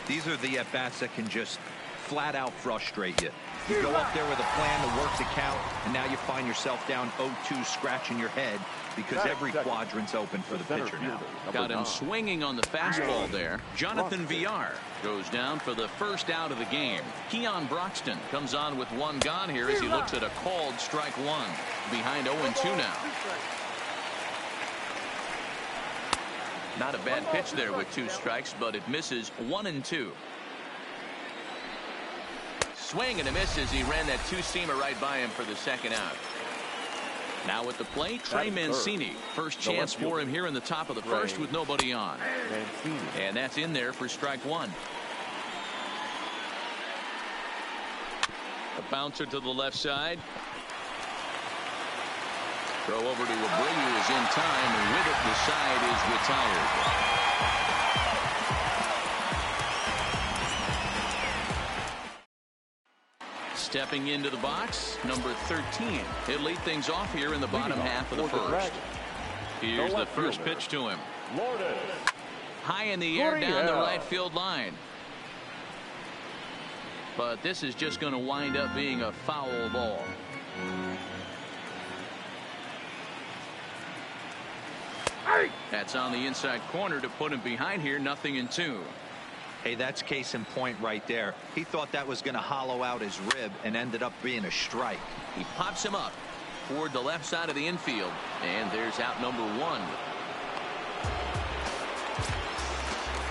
These are the at-bats that can just flat out frustrate you. You go up there with a plan to work the count, and now you find yourself down 0-2 scratching your head because every quadrant's open for the pitcher now. Got him swinging on the fastball there. Jonathan Villar goes down for the first out of the game. Keon Broxton comes on with one gone here as he looks at a called strike one. Behind 0-2 now. Not a bad pitch there with 2 strikes, but it misses 1-2. Swing and a miss as he ran that 2-seamer right by him for the second out. Now at the plate, Trey Mancini. First chance for him here in the top of the first with nobody on. And that's in there for strike one. A bouncer to the left side. Throw over to Abreu is in time, and with it, the side is retired. Stepping into the box, number 13. He'll lead things off here in the bottom half of the first. Here's the first pitch to him. High in the air down the right field line. But this is just going to wind up being a foul ball. That's on the inside corner to put him behind here. 0-2. Hey, that's case in point right there. He thought that was going to hollow out his rib and ended up being a strike. He pops him up toward the left side of the infield, and there's out number 1.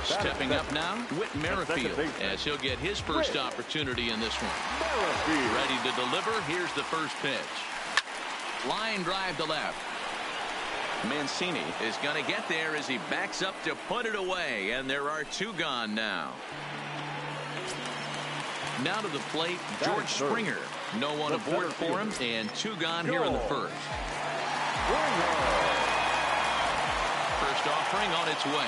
Stepping up now, Whit Merrifield, as he'll get his first opportunity in this one. Ready to deliver. Here's the first pitch. Line drive to left. Mancini is going to get there as he backs up to put it away, and there are 2 gone now. Now to the plate, George Springer. No one aboard for him, and 2 gone here in the first. First offering on its way.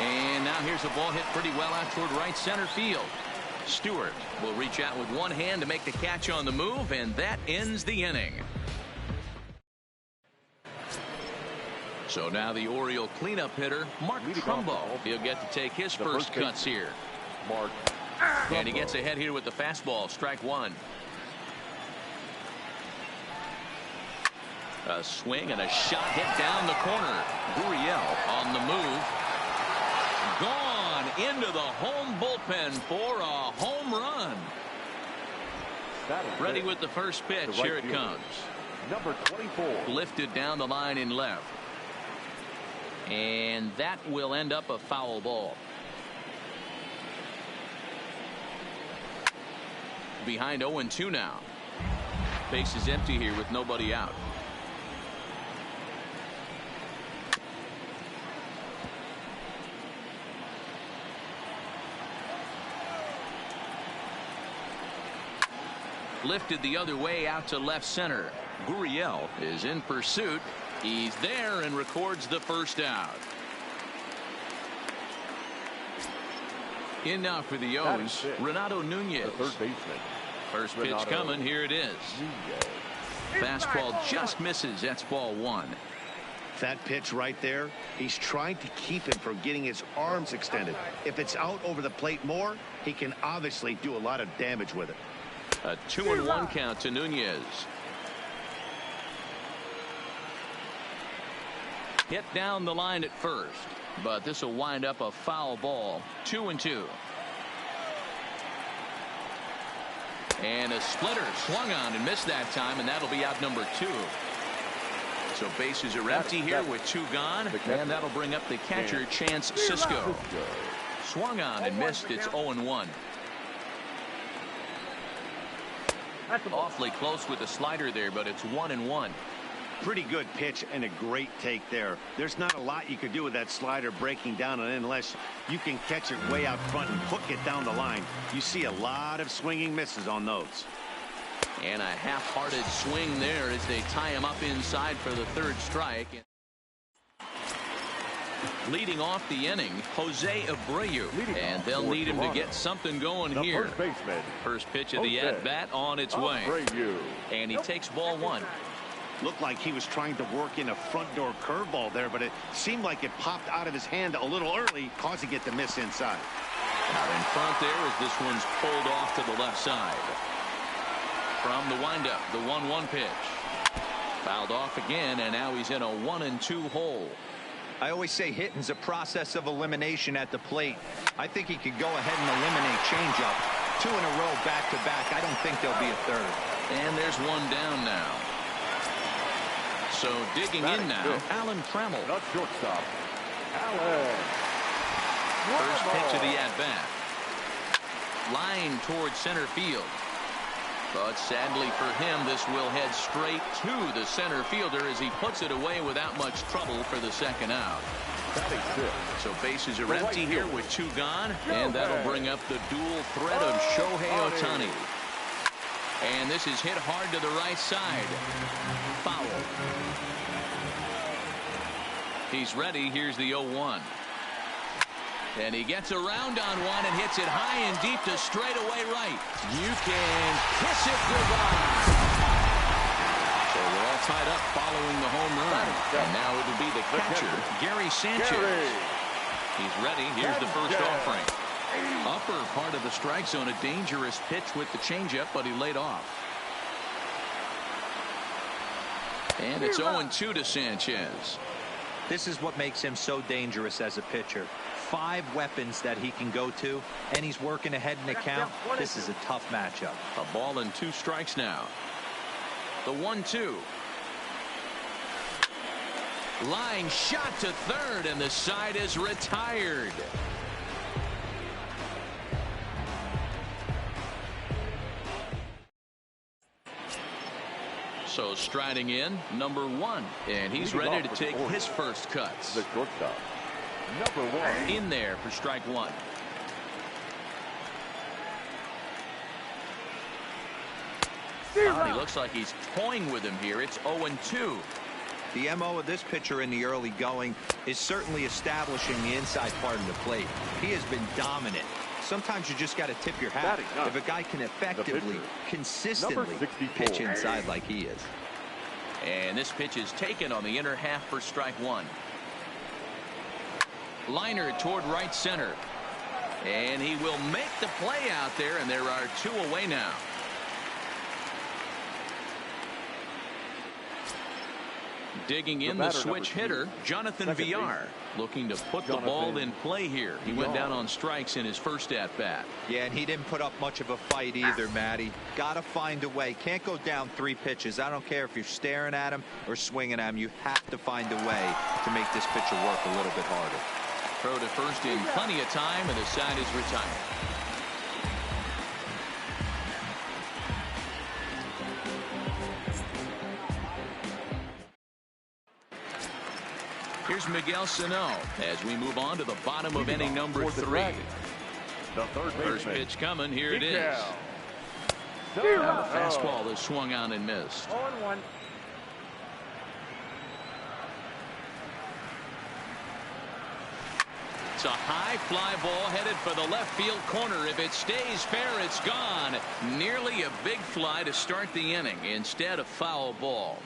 And now here's a ball hit pretty well out toward right center field. Stewart will reach out with one hand to make the catch on the move, and that ends the inning. So now the Oriole cleanup hitter, Mark Trumbo. He'll get to take his first cuts here. And he gets ahead here with the fastball, strike 1. A swing and a shot hit down the corner. Gurriel on the move. Gone into the home bullpen for a home run. Ready with the first pitch. Here it comes. Number 24. Lifted down the line in left. And that will end up a foul ball. Behind 0-2 now. Base is empty here with nobody out. Lifted the other way out to left center. Gurriel is in pursuit. He's there and records the first out. In now for the O's, Renato Nunez. The third baseman. First pitch coming. Here it is. Fastball just misses. That's ball 1. That pitch right there, he's trying to keep him from getting his arms extended. If it's out over the plate more, he can obviously do a lot of damage with it. A 2-1 count to Nunez. Hit down the line at first, but this will wind up a foul ball. 2-2. And a splitter swung on and missed that time, and that'll be out number 2. So bases are empty here with 2 gone, and that'll bring up the catcher, Chance Sisco. Swung on and missed. It's 0-1. Awfully close with the slider there, but it's 1-1. Pretty good pitch and a great take there. There's not a lot you could do with that slider breaking down unless you can catch it way out front and hook it down the line. You see a lot of swinging misses on those. And a half-hearted swing there as they tie him up inside for the third strike. Leading off the inning, Jose Abreu, and they'll need him to get something going here. First pitch of the at-bat on its way. And he takes ball one. Looked like he was trying to work in a front door curveball there, but it seemed like it popped out of his hand a little early, causing it to miss inside. Out in front there as this one's pulled off to the left side. From the windup, the 1-1 pitch. Fouled off again, and now he's in a 1-2 hole. I always say hitting's a process of elimination at the plate. I think he could go ahead and eliminate changeup. 2 in a row back-to-back. I don't think there'll be a third. And there's one down now. So digging in now, Alan Trammell. Not shortstop, Alan. First pitch of the at-bat. Line towards center field. But sadly for him, this will head straight to the center fielder as he puts it away without much trouble for the second out. So bases are empty here with 2 gone, and that'll bring up the dual threat of Shohei Ohtani. And this is hit hard to the right side. Foul. He's ready. Here's the 0-1. And he gets around on one and hits it high and deep to straightaway right. You can kiss it goodbye. So we're all tied up following the home run. And now it'll be the catcher, Gary Sanchez. He's ready. Here's the first offering. Upper part of the strike zone, a dangerous pitch with the changeup, but he laid off. And it's 0-2 to Sanchez. This is what makes him so dangerous as a pitcher. 5 weapons that he can go to, and he's working ahead in the count. This is a tough matchup. A ball and 2 strikes now. The 1-2. Line shot to third, and the side is retired. So striding in, number 1, and he's ready to take his first cuts. The shortstop, number 1. In there for strike 1. He looks like he's toying with him here. It's 0-2. The MO of this pitcher in the early going is certainly establishing the inside part of the plate. He has been dominant. Sometimes you just got to tip your hat if a guy can effectively, consistently pitch inside like he is. And this pitch is taken on the inner half for strike 1. Liner toward right center. And he will make the play out there, and there are 2 away now. Digging in the switch hitter, Jonathan Villar, looking to put the ball in play here. He went down on strikes in his first at-bat. Yeah, and he didn't put up much of a fight either, Matty. Got to find a way. Can't go down 3 pitches. I don't care if you're staring at him or swinging at him. You have to find a way to make this pitcher work a little bit harder. Throw to first in plenty of time, and the side is retired. Here's Miguel Sano as we move on to the bottom of inning number 3. The first pitch coming. Here it is. Now the fastball is swung on and missed. 0-1. It's a high fly ball headed for the left field corner. If it stays fair, it's gone. Nearly a big fly to start the inning. Instead, a foul ball.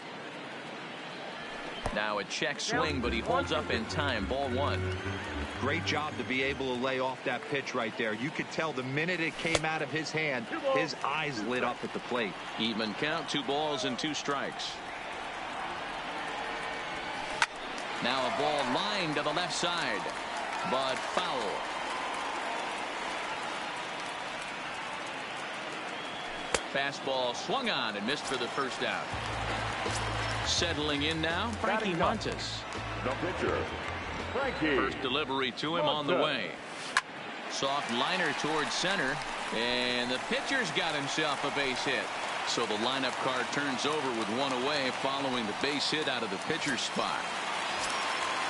Now a check swing, but he holds up in time. Ball 1. Great job to be able to lay off that pitch right there. You could tell the minute it came out of his hand, his eyes lit up at the plate. Even count, 2 balls and 2 strikes. Now a ball lined to the left side, but foul. Fastball swung on and missed for the first out. Settling in now, Frankie Montes. The pitcher, Frankie. First delivery to him on the way. Soft liner towards center, and the pitcher's got himself a base hit. So the lineup card turns over with one away following the base hit out of the pitcher's spot.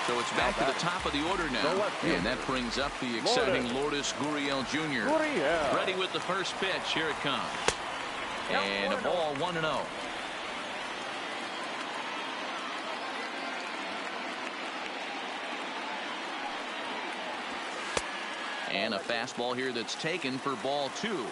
So it's back to the top of the order now. And that brings up the exciting Lourdes Gurriel Jr. Ready with the first pitch. Here it comes. And a ball 1-0. And a fastball here that's taken for ball 2.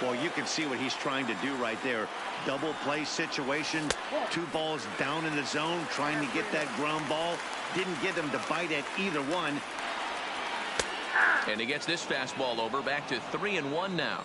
Well, you can see what he's trying to do right there. Double play situation. 2 balls down in the zone, trying to get that ground ball. Didn't get him to bite at either one. And he gets this fastball over. Back to 3-1 now.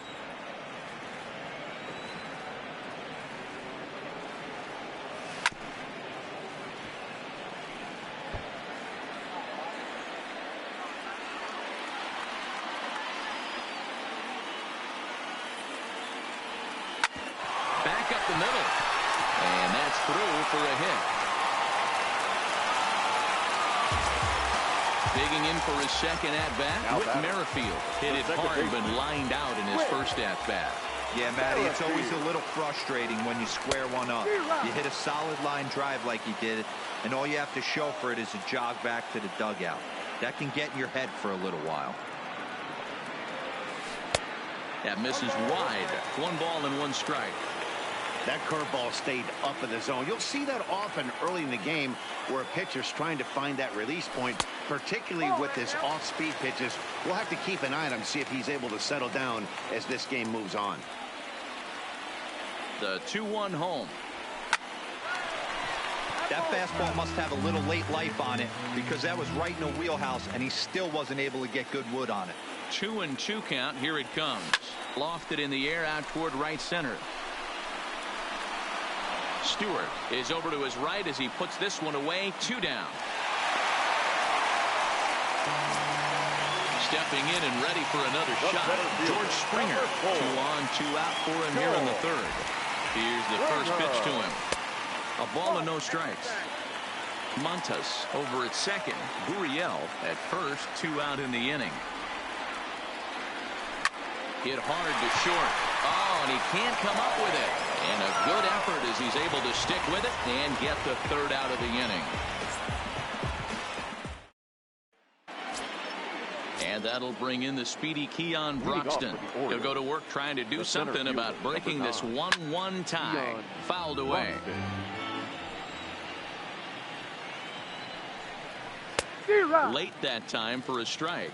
Back up the middle. And that's through for a hit. Digging in for his second at-bat, Whit Merrifield. Hit it hard, but lined out in his first at-bat. Yeah, Matty, it's always a little frustrating when you square one up. You hit a solid line drive like he did, and all you have to show for it is a jog back to the dugout. That can get in your head for a little while. That misses wide. 1 ball and 1 strike. That curveball stayed up in the zone. You'll see that often early in the game where a pitcher's trying to find that release point, particularly with his off-speed pitches. We'll have to keep an eye on him, see if he's able to settle down as this game moves on. The 2-1 home. That fastball must have a little late life on it because that was right in the wheelhouse, and he still wasn't able to get good wood on it. 2-2 count. Here it comes. Lofted in the air out toward right center. Stewart is over to his right as he puts this one away. 2 down. Stepping in and ready for another shot. George Springer. 2 on, 2 out for him here in the 3rd. Here's the first pitch to him. A ball and no strikes. Montas over at second. Gurriel at first. 2 out in the inning. Hit hard to short. Oh, and he can't come up with it. And a good effort as he's able to stick with it and get the 3rd out of the inning. And that'll bring in the speedy Keon Broxton. He'll go to work trying to do something about breaking this 1-1 tie. Fouled away. Late that time for a strike.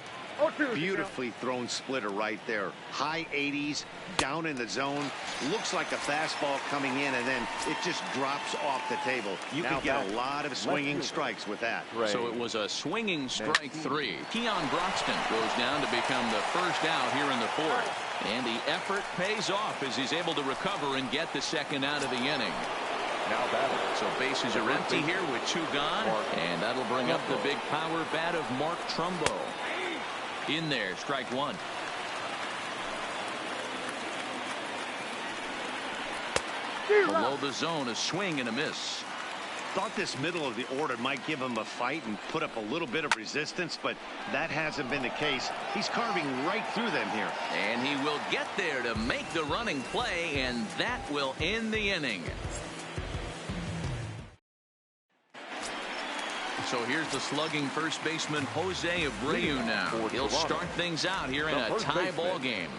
Beautifully thrown splitter right there. High 80s, down in the zone. Looks like a fastball coming in, and then it just drops off the table. You can get a lot of swinging strikes with that. So it was a swinging strike 3. Keon Broxton goes down to become the first out here in the 4th. And the effort pays off as he's able to recover and get the 2nd out of the inning. So bases are empty here with 2 gone. And that'll bring up the big power bat of Mark Trumbo. In there, strike 1. Below the zone, a swing and a miss. Thought this middle of the order might give him a fight and put up a little bit of resistance, but that hasn't been the case. He's carving right through them here. And he will get there to make the running play, and that will end the inning. So here's the slugging first baseman Jose Abreu now. He'll start things out here in a tie ball game.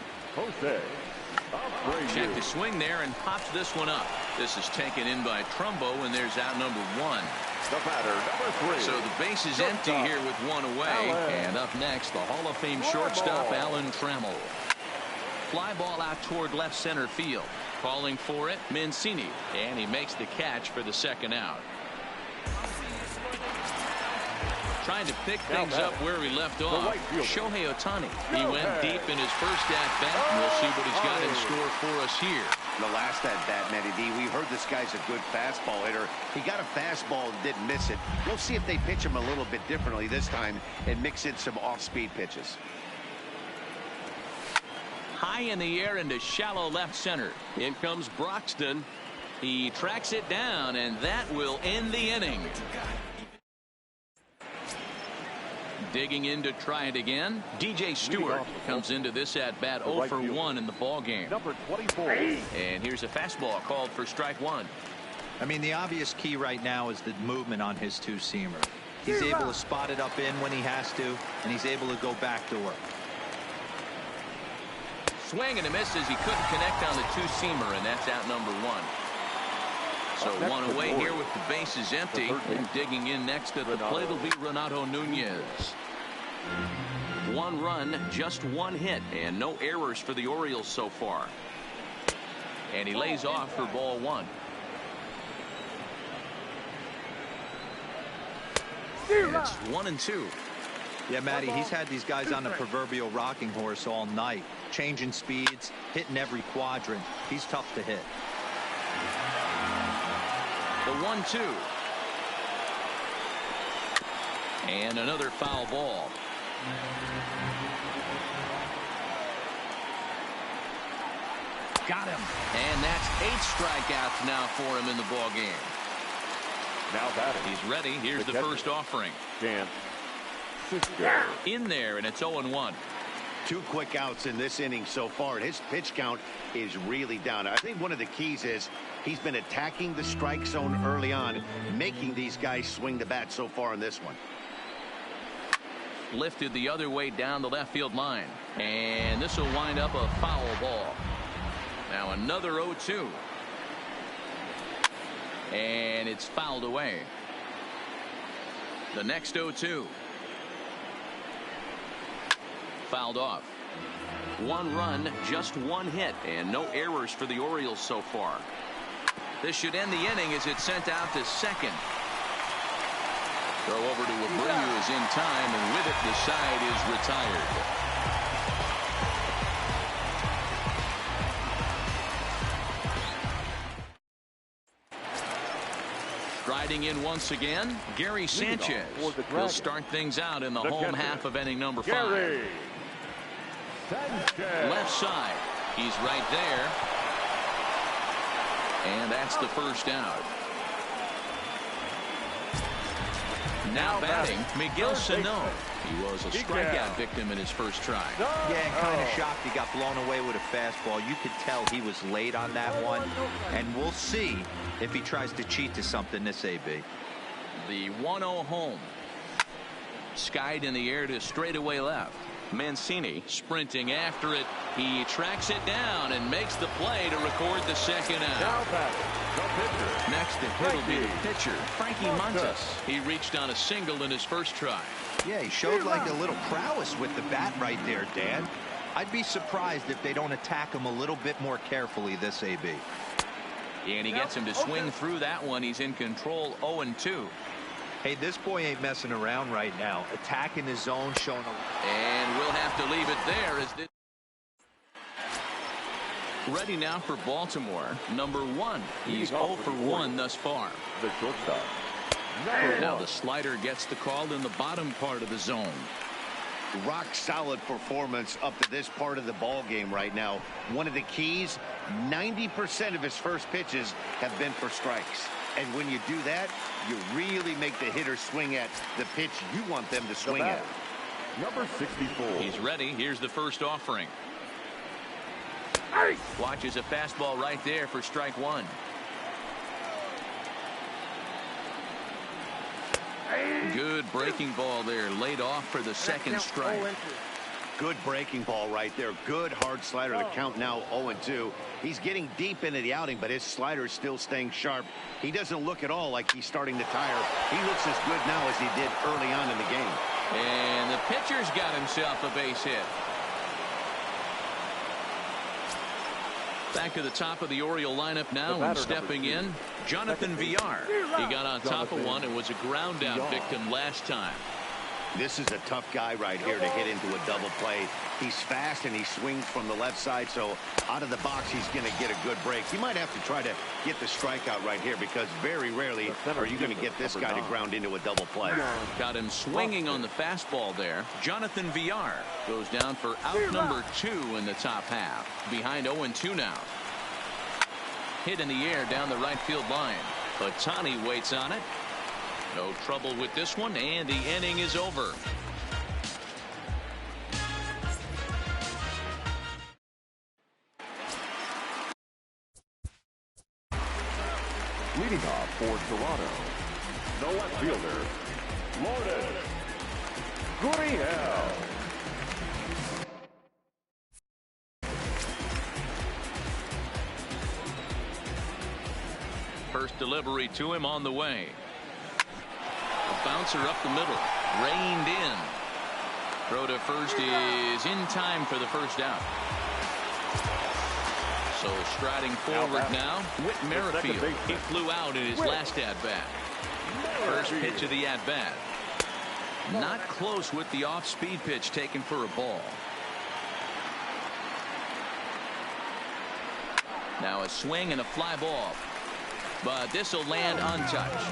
Check the swing there and pops this one up. This is taken in by Trumbo, and there's out number 1. The batter, number 3. So the base is empty here with 1 away. And up next, the Hall of Fame shortstop Alan Trammell. Fly ball out toward left center field. Calling for it, Mancini. And he makes the catch for the 2nd out. Trying to pick things up where he left off. Shohei Ohtani. He went deep in his first at-bat. We'll see what he's got in store for us here. The last at-bat, Matty D, we heard this guy's a good fastball hitter. He got a fastball and didn't miss it. We'll see if they pitch him a little bit differently this time and mix in some off-speed pitches. High in the air into shallow left center. In comes Broxton. He tracks it down, and that will end the inning. Digging in to try it again. DJ Stewart comes into this at bat 0 for 1 in the ball game. Number 24. And here's a fastball called for strike one. I mean, the obvious key right now is the movement on his two-seamer. He's able to spot it up in when he has to, and he's able to go backdoor. Swing and a miss as he couldn't connect on the two-seamer, and that's out number one. So one away here with the bases empty. And digging in next at the plate will be Renato Nunez. 1 run, just 1 hit, and no errors for the Orioles so far. And he lays off for ball 1. And it's 1-2. Yeah, Matty, he's had these guys on the proverbial rocking horse all night, changing speeds, hitting every quadrant. He's tough to hit. The 1-2. And another foul ball. Got him. And that's 8 strikeouts now for him in the ball game. Now batting. He's ready. Here's the first offering. In there, and it's 0-1. 2 quick outs in this inning so far, and his pitch count is really down. I think one of the keys is he's been attacking the strike zone early on, making these guys swing the bat so far in this one. Lifted the other way down the left field line, and this will wind up a foul ball. Now another 0-2. And it's fouled away. The next 0-2. Fouled off. 1 run, just 1 hit, and no errors for the Orioles so far. This should end the inning as it's sent out to second. Throw over to Abreu is in time, and with it the side is retired. Striding in once again, Gary Sanchez. He'll start things out in the home half of inning number 5. Left side. He's right there. And that's the first out. Now batting, Miguel Sano. He was a strikeout victim in his first try. Yeah, kind of shocked he got blown away with a fastball. You could tell he was late on that one. And we'll see if he tries to cheat to something this AB. The 1-0 home. Skied in the air to straightaway left. Mancini sprinting after it. He tracks it down and makes the play to record the second out. Next to hit will be the pitcher, Frankie Montas. He reached on a single in his first try. Yeah, he showed like a little prowess with the bat right there, Dan. I'd be surprised if they don't attack him a little bit more carefully this AB. And he gets him to swing through that one. He's in control. 0-2. Hey, this boy ain't messing around right now. Attacking his zone, showing a... And we'll have to leave it there as this... Ready now for Baltimore. Number 1. He's 0 for 1 thus far. The shortstop. Now the slider gets the call in the bottom part of the zone. Rock solid performance up to this part of the ball game right now. One of the keys, 90% of his first pitches have been for strikes. And when you do that, you really make the hitter swing at the pitch you want them to swing at. Number 64. He's ready. Here's the first offering. Watches a fastball right there for strike 1. Good breaking ball there, laid off for the second strike. Good breaking ball right there. Good hard slider. The count now 0-2. He's getting deep into the outing, but his slider is still staying sharp. He doesn't look at all like he's starting to tire. He looks as good now as he did early on in the game. And the pitcher's got himself a base hit. Back to the top of the Oriole lineup now, and stepping in, Jonathan Villar. He got on top of one and was a ground out victim last time. This is a tough guy right here to hit into a double play. He's fast and he swings from the left side, so out of the box he's going to get a good break. He might have to try to get the strikeout right here because very rarely are you going to get this guy to ground into a double play. Got him swinging on the fastball there. Jonathan Villar goes down for out number 2 in the top half. Behind 0-2 now. Hit in the air down the right field line. Ohtani waits on it. No trouble with this one, and the inning is over. Leading off for Toronto, the left fielder, Lourdes Gurriel. First delivery to him on the way. A bouncer up the middle, reined in. Throw to first is in time for the first out. So striding forward now, Whit Merrifield. He flew out in his last at-bat. First pitch of the at-bat. Not close with the off-speed pitch taken for a ball. Now a swing and a fly ball. But this will land untouched.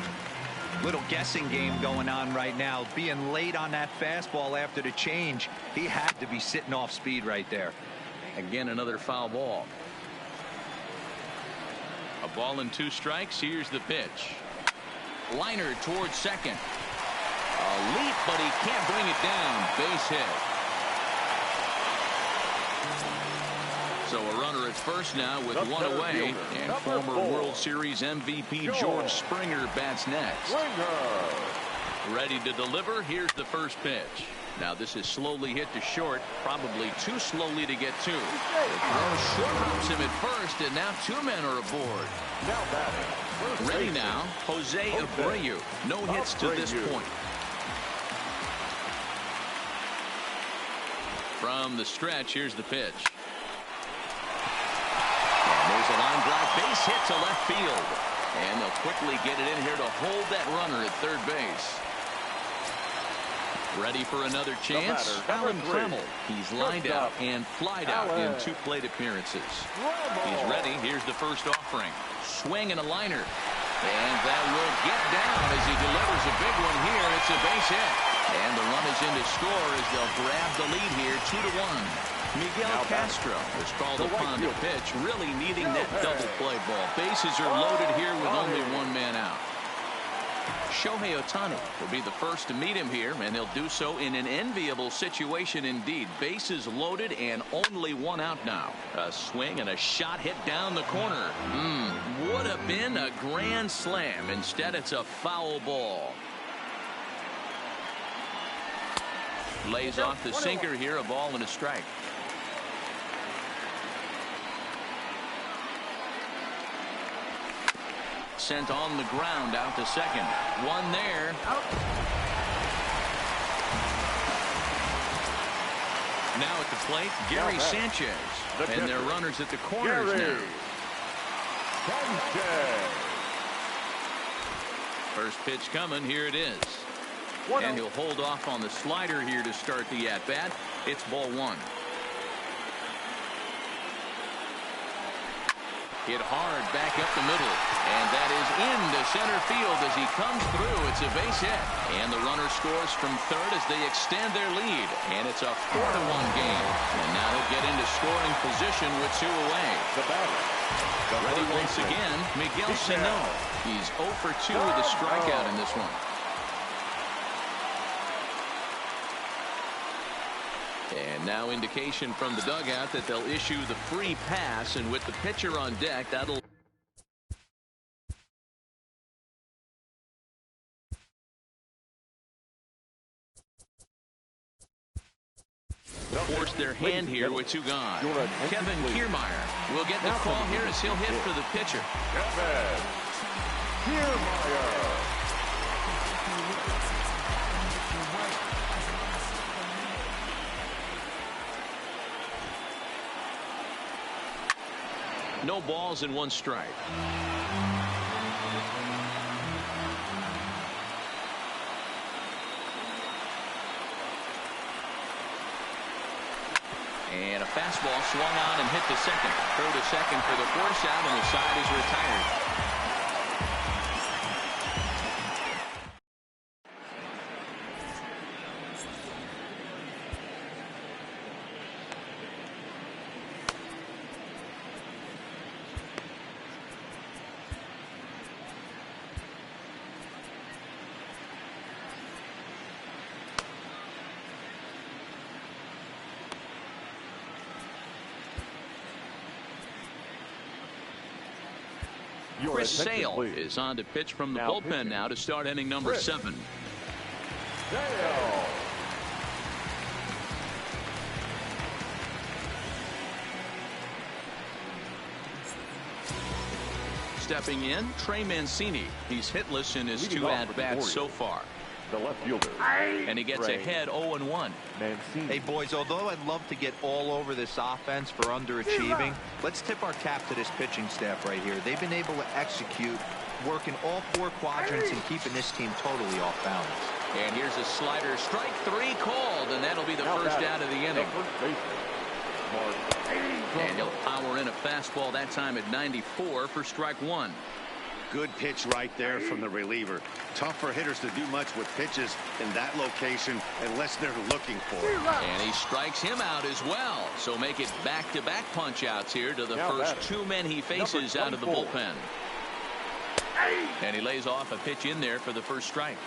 Little guessing game going on right now. Being late on that fastball after the change. He had to be sitting off speed right there. Again, another foul ball. A ball and 2 strikes. Here's the pitch. Liner towards second. A leap, but he can't bring it down. Base hit. So a runner at first now with one away. And former World Series MVP George Springer bats next. Ready to deliver. Here's the first pitch. Now this is slowly hit to short. Probably too slowly to get to. The throw short hops him at first, and now 2 men are aboard. Ready now, Jose Abreu. No hits to this point. From the stretch, here's the pitch. And there's a line drive base hit to left field. And they'll quickly get it in here to hold that runner at third base. Ready for another chance. Alan Trammell. He's lined out and flied out in 2 plate appearances. He's ready. Here's the first offering. Swing and a liner. And that will get down as he delivers a big one here. It's a base hit. And the run is in to score as they'll grab the lead here 2-1. Miguel Castro was called upon to pitch, really needing that double play ball. Bases are loaded here with only 1 man out. Shohei Ohtani will be the first to meet him here, and he'll do so in an enviable situation indeed. Bases loaded and only 1 out now. A swing and a shot hit down the corner. Would have been a grand slam. Instead, it's a foul ball. Lays off the sinker here, a ball and a strike. Sent on the ground out to second. 1 there. Out. Now at the plate, Gary Sanchez. And their runners at the corners now. First pitch coming. Here it is. And he'll hold off on the slider here to start the at-bat. It's ball 1. Hit hard back up the middle. And that is into center field as he comes through. It's a base hit. And the runner scores from third as they extend their lead. And it's a 4-1 game. And now he'll get into scoring position with 2 away. Ready once again, Miguel Sano. He's 0 for 2 with a strikeout in this one. And now indication from the dugout that they'll issue the free pass, and with the pitcher on deck, that'll force their hand here with 2 gone. Kevin Kiermaier will get the call here as he'll hit for the pitcher. Kevin Kiermaier. No balls and 1 strike. And a fastball swung on and hit to second. Throw to second for the force out, and the side is retired. Chris Sale is on to pitch from the bullpen now to start inning number 7. Sale. Stepping in, Trey Mancini. He's hitless in his 2 at-bats so far. The left fielder. And he gets ahead 0-1. Mancini. Hey, boys, although I'd love to get all over this offense for underachieving, let's tip our cap to this pitching staff right here. They've been able to execute, working all 4 quadrants and keeping this team totally off balance. And here's a slider, strike 3 called, and that'll be the first out of the inning. And he'll power in a fastball that time at 94 for strike 1. Good pitch right there from the reliever. Tough for hitters to do much with pitches in that location unless they're looking for it. And he strikes him out as well. So make it back-to-back punch-outs here to the first 2 men he faces out of the bullpen. And he lays off a pitch in there for the first strike.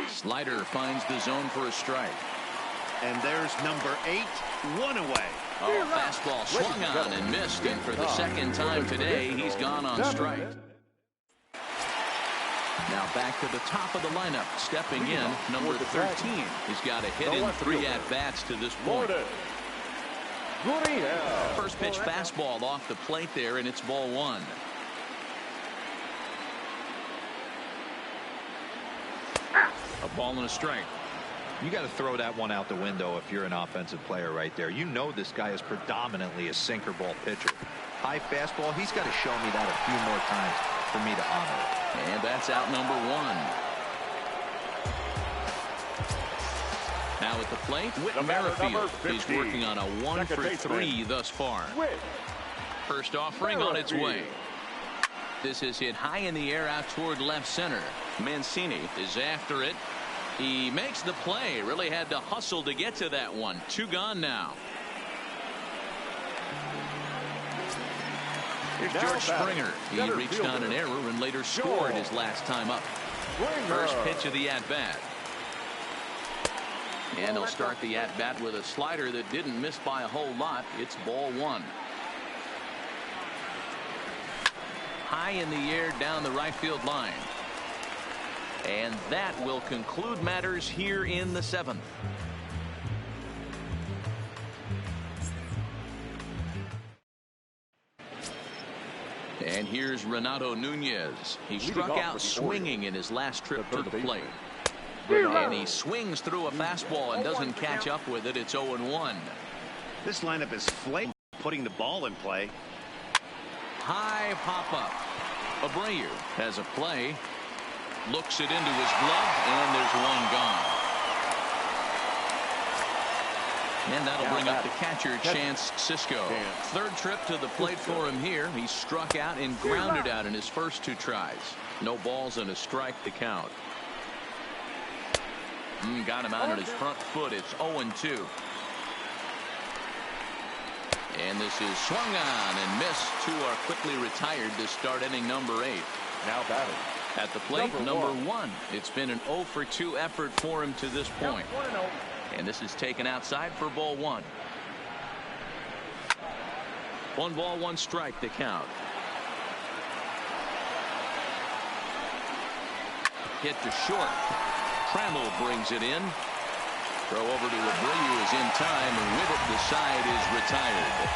Slider finds the zone for a strike. And there's number 8, 1 away. Oh, fastball swung on and missed, and for the second time today, he's gone on strike. Now back to the top of the lineup, stepping in, number 13. He's got a hit in 3 at-bats to this point. First pitch fastball off the plate there, and it's ball 1. A ball and a strike. You got to throw that one out the window if you're an offensive player right there. You know this guy is predominantly a sinker ball pitcher. High fastball, he's got to show me that a few more times for me to honor it. And that's out number 1. Now at the plate, Whit Merrifield. He's working on a 1 for 3 thus far. First offering on its way. This is hit high in the air out toward left center. Mancini is after it. He makes the play. Really had to hustle to get to that one. 2 gone now. Here's George Springer. He reached on an error and later scored his last time up. First pitch of the at-bat. And he'll start the at-bat with a slider that didn't miss by a whole lot. It's ball 1. High in the air down the right field line. And that will conclude matters here in the 7th. And here's Renato Nunez. He struck out swinging in his last trip to the plate. And he swings through a fastball and doesn't catch up with it. It's 0-1. This lineup is flaky, putting the ball in play. High pop-up. Abreu has a play. Looks it into his glove, and there's 1 gone. And that'll bring up the catcher, Chance Sisco. Third trip to the plate for him here. He struck out and grounded out in his first 2 tries. No balls and a strike to count. Got him out on his front foot. It's 0-2. And this is swung on and missed. 2 are quickly retired to start inning number 8. Now batting. At the plate, number 1. It's been an 0 for 2 effort for him to this point. And this is taken outside for ball 1. 1 ball, 1 strike to count. Hit to short. Trammell brings it in. Throw over to Abreu is in time, and with it, the side is retired.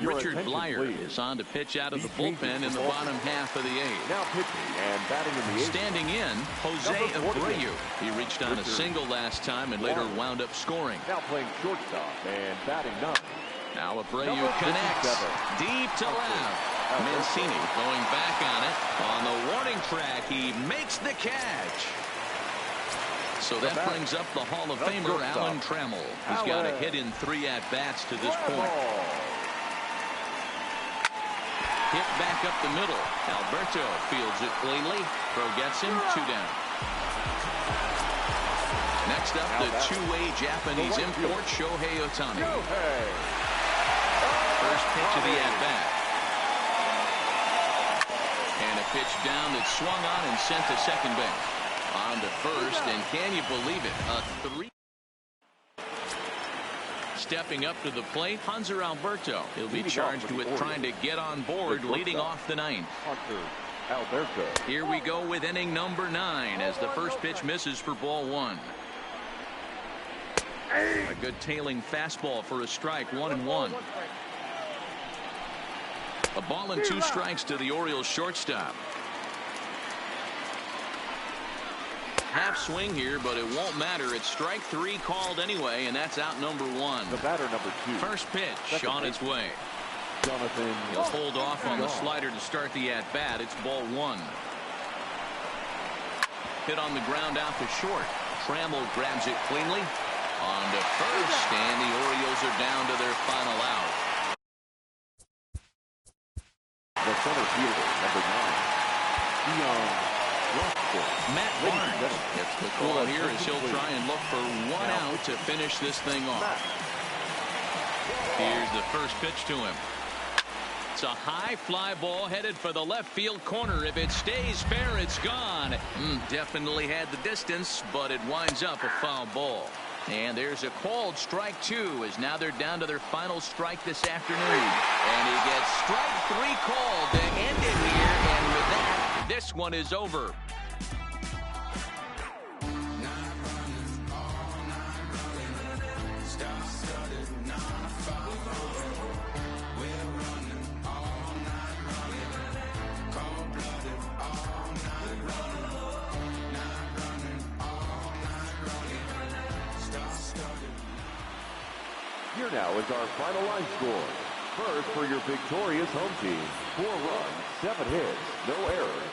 Richard Blyer is on to pitch out of the bullpen in the bottom half of the 8th. Now pitching and batting in the 8th. Standing in, Jose Abreu. He reached on a single last time and later wound up scoring. Now playing shortstop and batting 9. Now Abreu connects deep to left. Mancini going back on it. On the warning track, he makes the catch. So that brings up the Hall of Famer Alan Trammell. He's got a hit in 3 at-bats to this point. Hit back up the middle. Alberto fields it cleanly. Throw gets him. 2 down. Next up, the 2-way Japanese import, Shohei Ohtani. First pitch of the at-bat. And a pitch down that swung on and sent to second base. On to first, and can you believe it? A 3. Stepping up to the plate, Hanser Alberto. He'll be charged with trying to get on board, leading off the ninth. Alberto. Here we go with inning number 9 as the first pitch misses for ball 1. A good tailing fastball for a strike, 1-1. A ball and 2 strikes to the Orioles shortstop. Half swing here, but it won't matter. It's strike 3 called anyway, and that's out number 1. The batter number 2. First pitch on its way. Jonathan. He'll hold off on the slider to start the at bat. It's ball 1. Hit on the ground out to short. Trammell grabs it cleanly on to first, and the Orioles are down to their final out. The center fielder, number 9. Matt Barnes gets the call here as he'll try and look for 1 out to finish this thing off. Here's the first pitch to him. It's a high fly ball headed for the left field corner. If it stays fair, it's gone. Definitely had the distance, but it winds up a foul ball. And there's a called strike 2 as now they're down to their final strike this afternoon. And he gets strike 3 called to end it here. And with that, this one is over. Here now is our final line score. First for your victorious home team. 4 runs, 7 hits, no errors.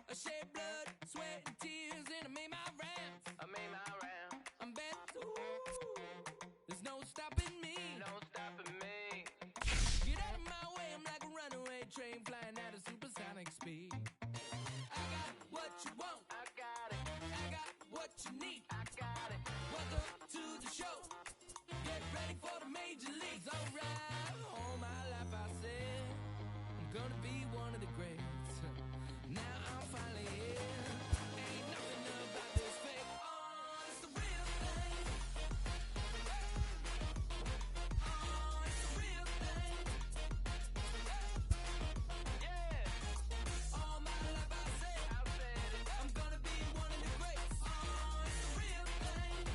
I shed blood, sweat, and tears, and I made my rounds. I'm back to there's no stopping me. Get out of my way, I'm like a runaway train flying at a supersonic speed. I got what you want, I got what you need, I got it. Welcome to the show. Get ready for the major leagues. Alright, all my life I said I'm gonna be one of the greats. Now I'm finally here. Ain't nothing about this fake. Oh, it's the real thing. Oh, it's the real thing. Yeah. All my life I said I'm gonna be one of the greats. Oh, it's the real thing.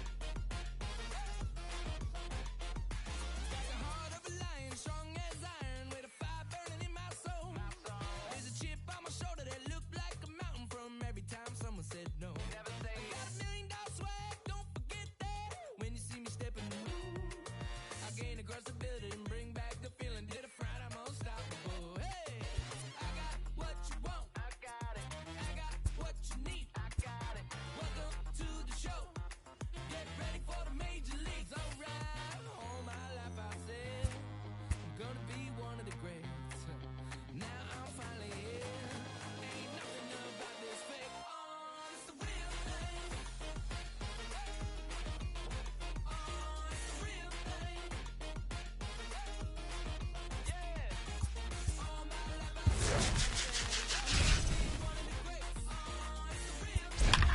Got the heart of a lion, strong as iron, with a fire burning in my soul. There's a chip on my shoulder that looked like a mountain from every time someone said no. Never say I got $1 million swag, don't forget that. When you see me stepping through, I gain across the building and bring back the feeling. Hit a fright, I'm unstoppable. Hey, I got what you want, I got it. I got what you need, I got it. Welcome to the show. Get ready for the major leagues. Alright, all my life I said I'm gonna be one of the greats. Now I'm finally here. Ain't nothing about this fake. Oh, it's the real thing. Oh, it's the real thing. Yeah. All my life I said I'm gonna be one of the greats. Oh, it's the real thing.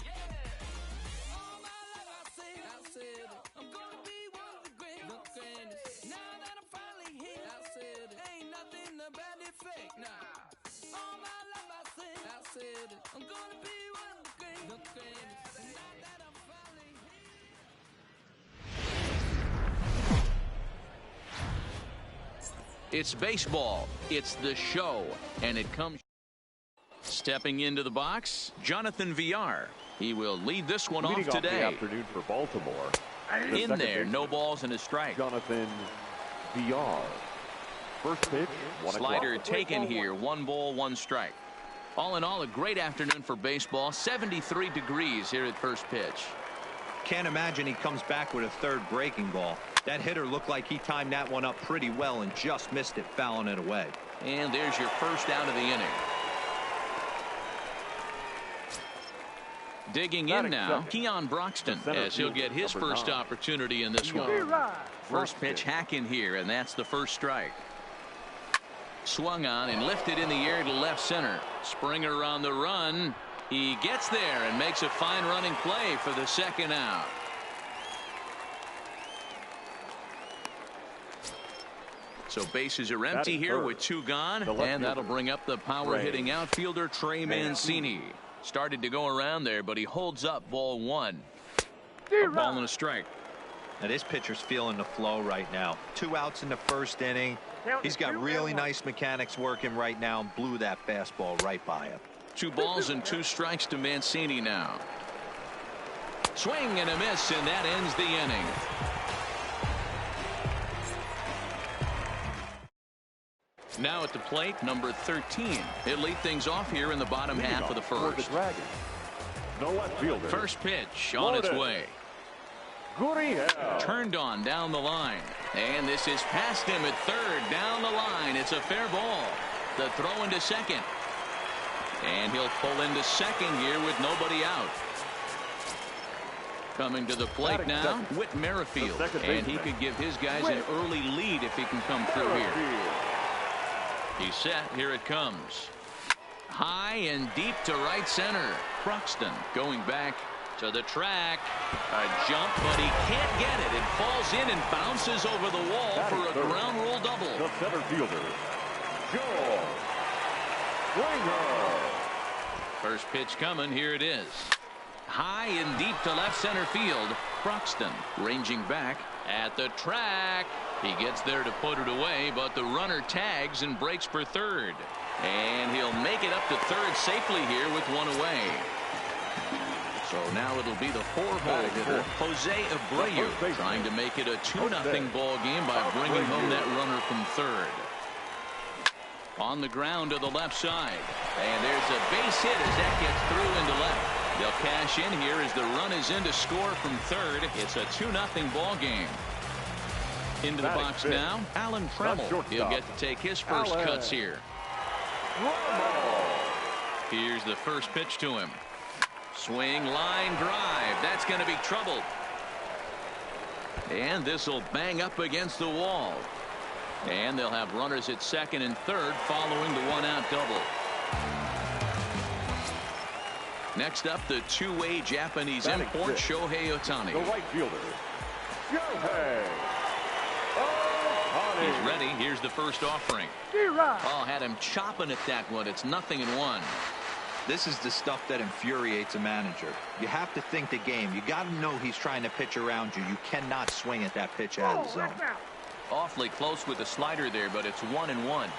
Yeah. All my life I said I'm gonna be one of the greatest. Now that I'm finally here, I said ain't nothing about it fake. Nah. All my life I said I'm gonna be one of the greatest. And now that I'm finally here. It's baseball. It's the show. And it comes stepping into the box, Jonathan Villar. He will lead this one Leading off off the today. afternoon for Baltimore. The In second there, baseman, no balls and a strike. Jonathan Villar. First pitch, 1 Slider o'clock. taken here. 1 ball, 1 strike. All in all, a great afternoon for baseball. 73 degrees here at first pitch. Can't imagine he comes back with a third breaking ball. That hitter looked like he timed that one up pretty well and just missed it, fouling it away. And there's your first out of the inning. Digging in now, Keon Broxton, as he'll get his first opportunity in this one. First pitch hack in here, and that's the first strike. Swung on and lifted in the air to left center. Springer on the run. He gets there and makes a fine running play for the second out. So bases are empty here with 2 gone, and that'll bring up the power-hitting outfielder Trey Mancini. Started to go around there, but he holds up ball 1. A ball and a strike. Now this pitcher's feeling the flow right now. 2 outs in the first inning. He's got really nice mechanics working right now and blew that fastball right by him. 2 balls and 2 strikes to Mancini now. Swing and a miss, and that ends the inning. Now at the plate, number 13. He'll lead things off here in the bottom half of the first. First pitch on its way. Turned on down the line. And this is past him at third. Down the line. It's a fair ball. The throw into second. And he'll pull into second here with nobody out. Coming to the plate now, Whit Merrifield. And he could give his guys an early lead if he can come through here. He's set. Here it comes. High and deep to right center. Croxton going back to the track. A jump, but he can't get it. It falls in and bounces over the wall for a ground rule double. The center fielder, Joe Springer. First pitch coming. Here it is. High and deep to left center field. Croxton ranging back at the track. He gets there to put it away, but the runner tags and breaks for third. And he'll make it up to third safely here with 1 away. So now it'll be the 4-hole hitter, Jose Abreu, trying to make it a 2-0 ball game by bringing home that runner from third. On the ground to the left side. And there's a base hit as that gets through into left. They'll cash in here as the run is in to score from third. It's a 2-0 ball game. Into the box now, Alan Trammell. He'll get to take his first cuts here. Here's the first pitch to him. Swing, line drive. That's going to be trouble. And this will bang up against the wall. And they'll have runners at second and third following the 1-out double. Next up, the 2-way Japanese import, Shohei Ohtani. The right fielder, Shohei Ohtani. He's ready. Here's the first offering. Oh, had him chopping at that one. It's 0-1. This is the stuff that infuriates a manager. You have to think the game. You got to know he's trying to pitch around you. You cannot swing at that pitch out of the zone. Awfully close with the slider there, but it's 1-1.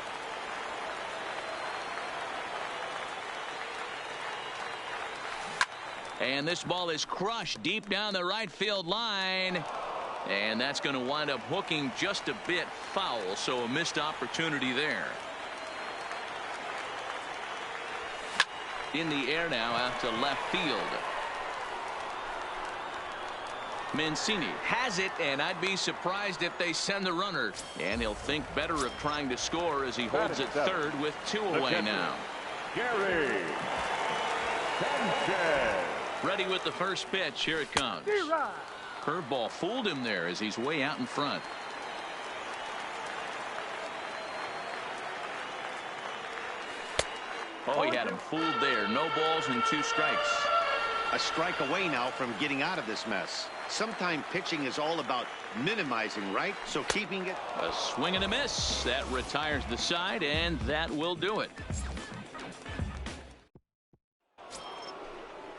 And this ball is crushed deep down the right field line. And that's going to wind up hooking just a bit foul, so a missed opportunity there. In the air now out to left field. Mancini has it, and I'd be surprised if they send the runner. And he'll think better of trying to score as he holds it third with 2 away now. Gary Sanchez. Ready with the first pitch. Here it comes. Curveball fooled him there as he's way out in front. Oh, he had him fooled there. No balls and 2 strikes. A strike away now from getting out of this mess. Sometimes pitching is all about minimizing, right? So keeping it. A swing and a miss. That retires the side, and that will do it.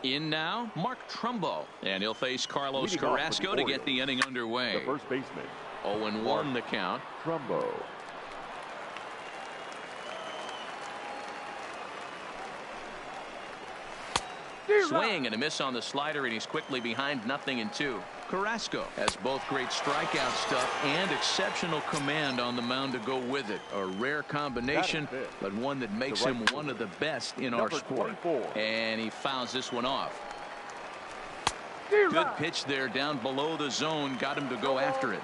In now, Mark Trumbo. And he'll face Carlos Carrasco to get the inning underway. The first baseman. 0-1 the count. Trumbo. Swing and a miss on the slider, and he's quickly behind 0-2. Carrasco has both great strikeout stuff and exceptional command on the mound to go with it. A rare combination, but one that makes him one of the best in our sport. And he fouls this one off. Good pitch there down below the zone. Got him to go after it.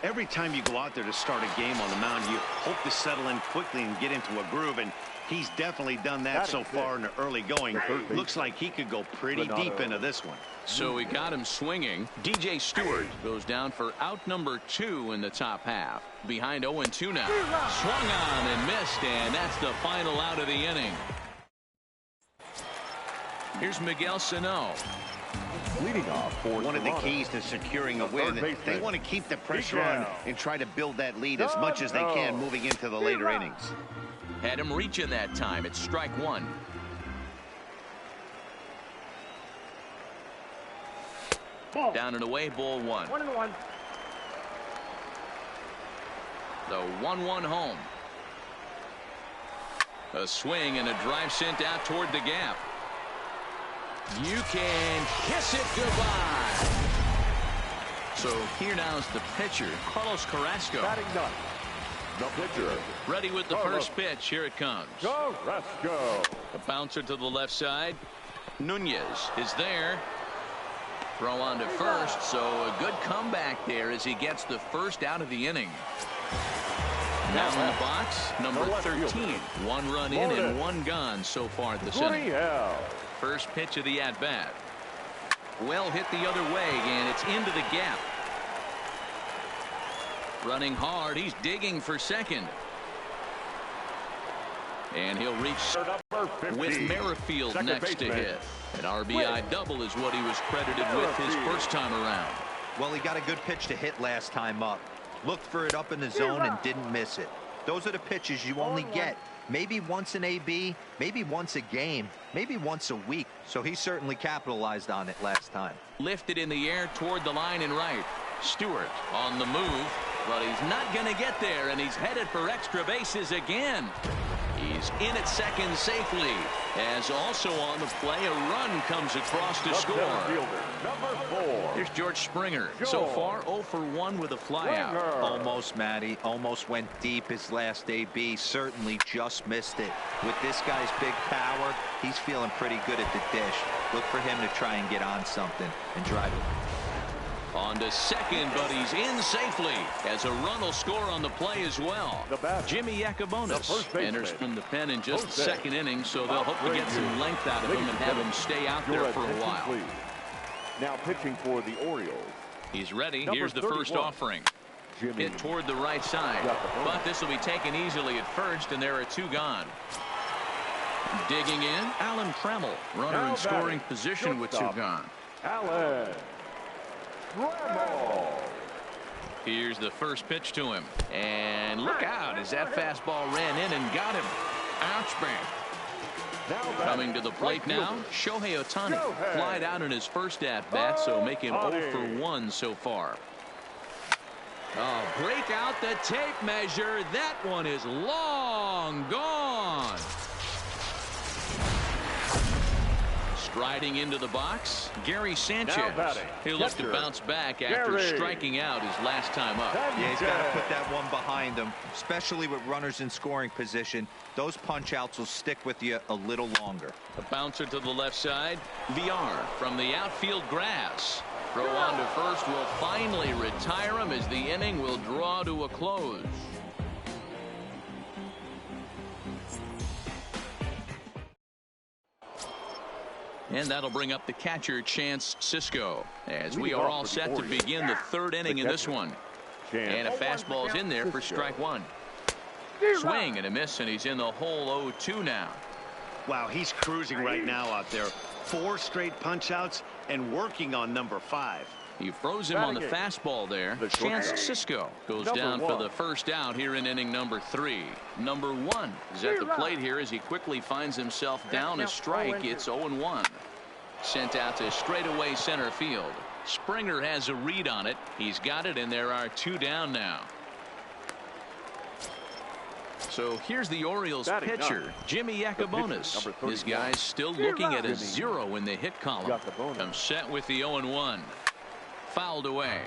Every time you go out there to start a game on the mound, you hope to settle in quickly and get into a groove, and he's definitely done that so far in the early going. Looks like he could go pretty deep into this one. So we got him swinging. DJ Stewart goes down for out number 2 in the top half. Behind 0-2 now. Swung on and missed, and that's the final out of the inning. Here's Miguel Sano. Leading off for one of the keys to securing a win. They want to keep the pressure on and try to build that lead as much as they can moving into the later innings. Had him reaching that time. It's strike one. Ball. Down and away, ball one. 1-1. The 1-1 home. A swing and a drive sent out toward the gap. You can kiss it goodbye. So here now is the pitcher, Carlos Carrasco. Batting ninth, the pitcher. Ready with the first pitch. Here it comes. Carrasco. A bouncer to the left side. Nunez is there. Throw on to first, so a good comeback there as he gets the first out of the inning. Now in the box, number 13. One run in and one gone so far this inning. First pitch of the at-bat. Well hit the other way, and it's into the gap. Running hard, he's digging for second. And he'll reach with Merrifield next to hit. An RBI double is what he was credited with his first time around. Well, he got a good pitch to hit last time up. Looked for it up in the zone and didn't miss it. Those are the pitches you only get maybe once in AB, maybe once a game, maybe once a week. So he certainly capitalized on it last time. Lifted in the air toward the line and right. Stewart on the move, but he's not going to get there, and he's headed for extra bases again. He's in at second safely, as also on the play a run comes across to score. Number 4. Here's George Springer. So far 0 for 1 with a flyout. Almost, Matty. Almost went deep his last AB. Certainly just missed it. With this guy's big power, he's feeling pretty good at the dish. Look for him to try and get on something and drive it. On to second, but he's in safely as a run will score on the play as well. Jimmy Yacobonis enters from the pen in just the second inning, so they'll hope to get some length out of him and have him stay out there for a while. Now pitching for the Orioles. He's ready. Here's the first offering. Hit toward the right side, but this will be taken easily at first, and there are two gone. Digging in, Alan Trammell, runner in scoring position with two gone. Alan. Here's the first pitch to him, and look out as that fastball ran in and got him. Ouch, bang. Coming to the plate now, Shohei Ohtani flied out in his first at-bat, so make him 0 for 1 so far. Oh, break out the tape measure. That one is long gone. Striding into the box, Gary Sanchez. He'll look to bounce back after striking out his last time up. Yeah, he's got to put that one behind him, especially with runners in scoring position. Those punch-outs will stick with you a little longer. A bouncer to the left side. VR from the outfield grass. Throw on to first will finally retire him as the inning will draw to a close. And that'll bring up the catcher, Chance Sisco, as we are all set to begin the third inning in this one. And a fastball's in there for strike one. Swing and a miss, and he's in the hole 0-2 now. Wow, he's cruising right now out there. 4 straight punch-outs and working on number 5. He froze him on the fastball there. Chance Sisco goes down for the first out here in inning number 3. Number 1 is at the plate here as he quickly finds himself down a strike. It's 0-1. Sent out to straightaway center field. Springer has a read on it. He's got it, and there are 2 down now. So here's the Orioles pitcher, Jimmy Yacobonis. His guy's still looking at a 0 in the hit column. Comes set with the 0-1. Fouled away.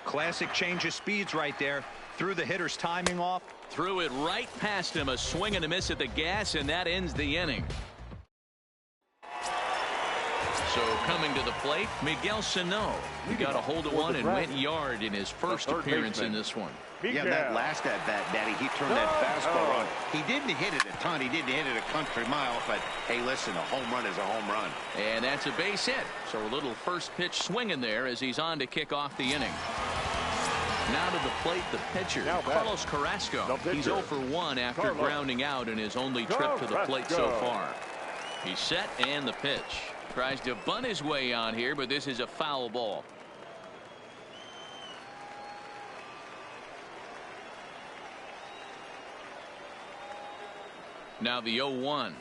Classic change of speeds right there. Threw the hitter's timing off. Threw it right past him. A swing and a miss at the gas, and that ends the inning. So coming to the plate, Miguel Sano. He got a hold of one and went yard in his first appearance in this one. Yeah, that last at-bat, Daddy, he turned that fastball on. He didn't hit it a ton. He didn't hit it a country mile, but hey, listen, a home run is a home run. And that's a base hit. So a little first pitch swinging there as he's on to kick off the inning. Now to the plate, the pitcher, Carlos Carrasco. He's 0 for 1 after grounding out in his only trip to the plate so far. He's set, and the pitch. Tries to bunt his way on here, but this is a foul ball. Now the 0-1.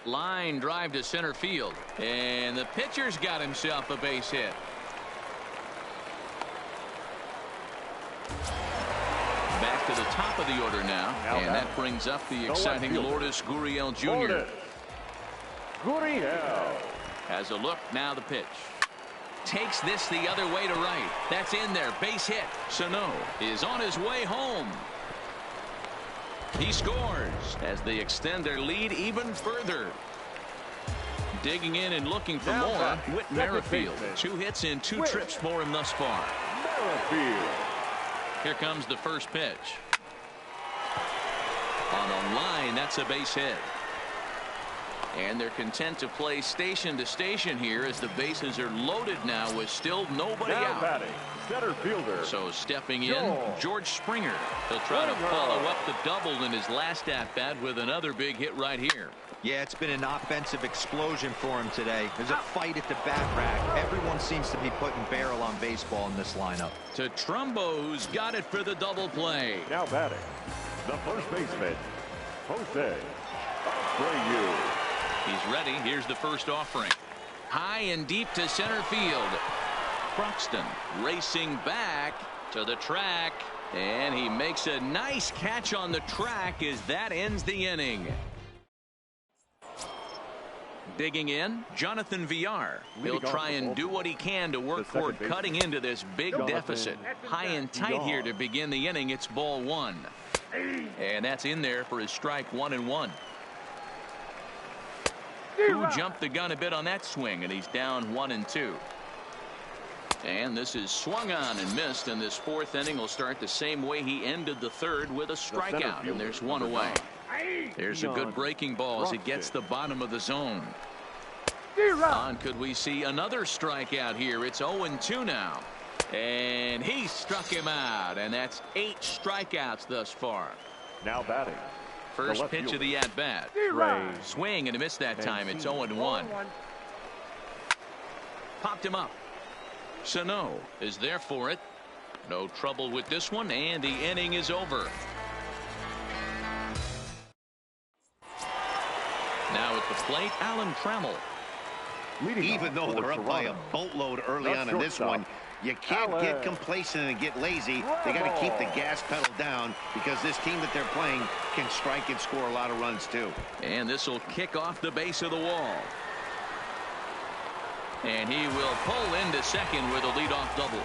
Line drive to center field. And the pitcher's got himself a base hit. Back to the top of the order now. And that brings up the exciting Lourdes Gurriel Jr. Gurriel has a look. Now the pitch. Takes this the other way to right. That's in there. Base hit. Sano is on his way home. He scores as they extend their lead even further. Digging in and looking for more, Whit Merrifield. 2 hits in 2 trips for him thus far. Merrifield. Here comes the first pitch. On the line, that's a base hit. And they're content to play station to station here as the bases are loaded now with still nobody out. Batting, center fielder. So stepping in, George Springer. He'll try to follow up the double in his last at-bat with another big hit right here. Yeah, it's been an offensive explosion for him today. There's a fight at the bat rack. Everyone seems to be putting barrel on baseball in this lineup. To Trumbo, who's got it for the double play. Now batting, the first baseman, Jose Abreu. He's ready. Here's the first offering. High and deep to center field. Croxton racing back to the track. And he makes a nice catch on the track as that ends the inning. Digging in, Jonathan Villar. He'll try and do what he can to work toward cutting into this big deficit. High and tight here to begin the inning. It's ball 1. And that's in there for his strike 1-1. Who jumped the gun a bit on that swing, and he's down 1-2. And this is swung on and missed, and this 4th inning will start the same way he ended the 3rd with a strikeout, and there's 1 away. There's a good breaking ball as it gets the bottom of the zone. On could we see another strikeout here? It's 0-2 now. And he struck him out, and that's 8 strikeouts thus far. Now batting. First pitch of the at-bat. Swing and a miss that time. It's 0-1. Popped him up. Sano is there for it. No trouble with this one, and the inning is over. Now at the plate, Alan Trammell. Even though they're up by a boatload early on in this one, you can't get complacent and get lazy. They got to keep the gas pedal down because this team that they're playing can strike and score a lot of runs too. And this will kick off the base of the wall. And he will pull into second with a leadoff double.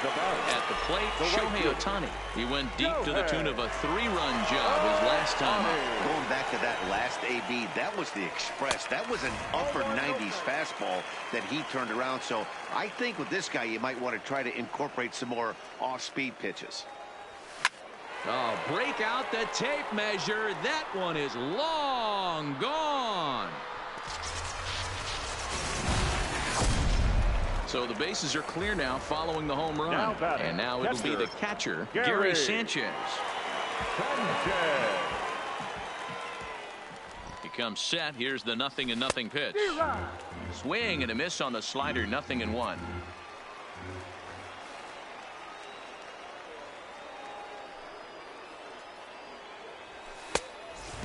At the plate, Shohei Ohtani. He went deep to the tune of a 3-run job his last time up. Going back to that last AB, that was the express. That was an upper 90s fastball that he turned around. So I think with this guy, you might want to try to incorporate some more off-speed pitches. Oh, break out the tape measure. That one is long gone. So the bases are clear now following the home run. And now it'll be the catcher, Gary Sanchez. He comes set. Here's the 0-0 pitch. Swing and a miss on the slider. 0-1.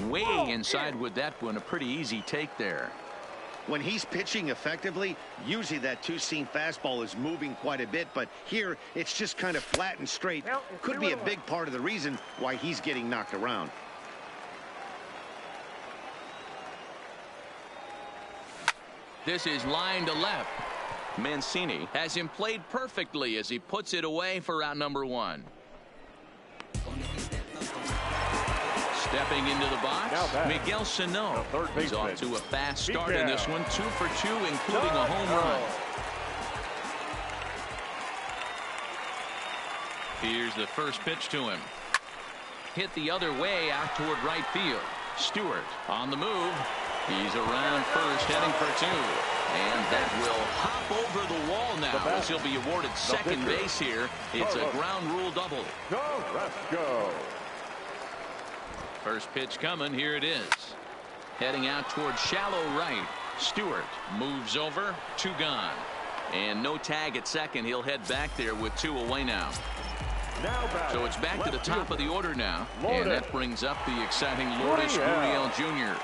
Way inside with that one. A pretty easy take there. When he's pitching effectively, usually that 2-seam fastball is moving quite a bit, but here it's just kind of flat and straight. Could be a big part of the reason why he's getting knocked around. This is line to left. Mancini has him played perfectly as he puts it away for out number 1. Stepping into the box, Miguel Sano. He's off to a fast start in this one. 2 for 2, including a home run. Here's the first pitch to him. Hit the other way out toward right field. Stewart on the move. He's around first, heading for 2. And that will hop over the wall now as he'll be awarded second base here. It's a ground rule double. Let's go. First pitch coming. Here it is. Heading out towards shallow right. Stewart moves over. 2 gone. And no tag at second. He'll head back there with 2 away now. So it's back to the top of the order now. And that brings up the exciting Lourdes Gurriel Jr.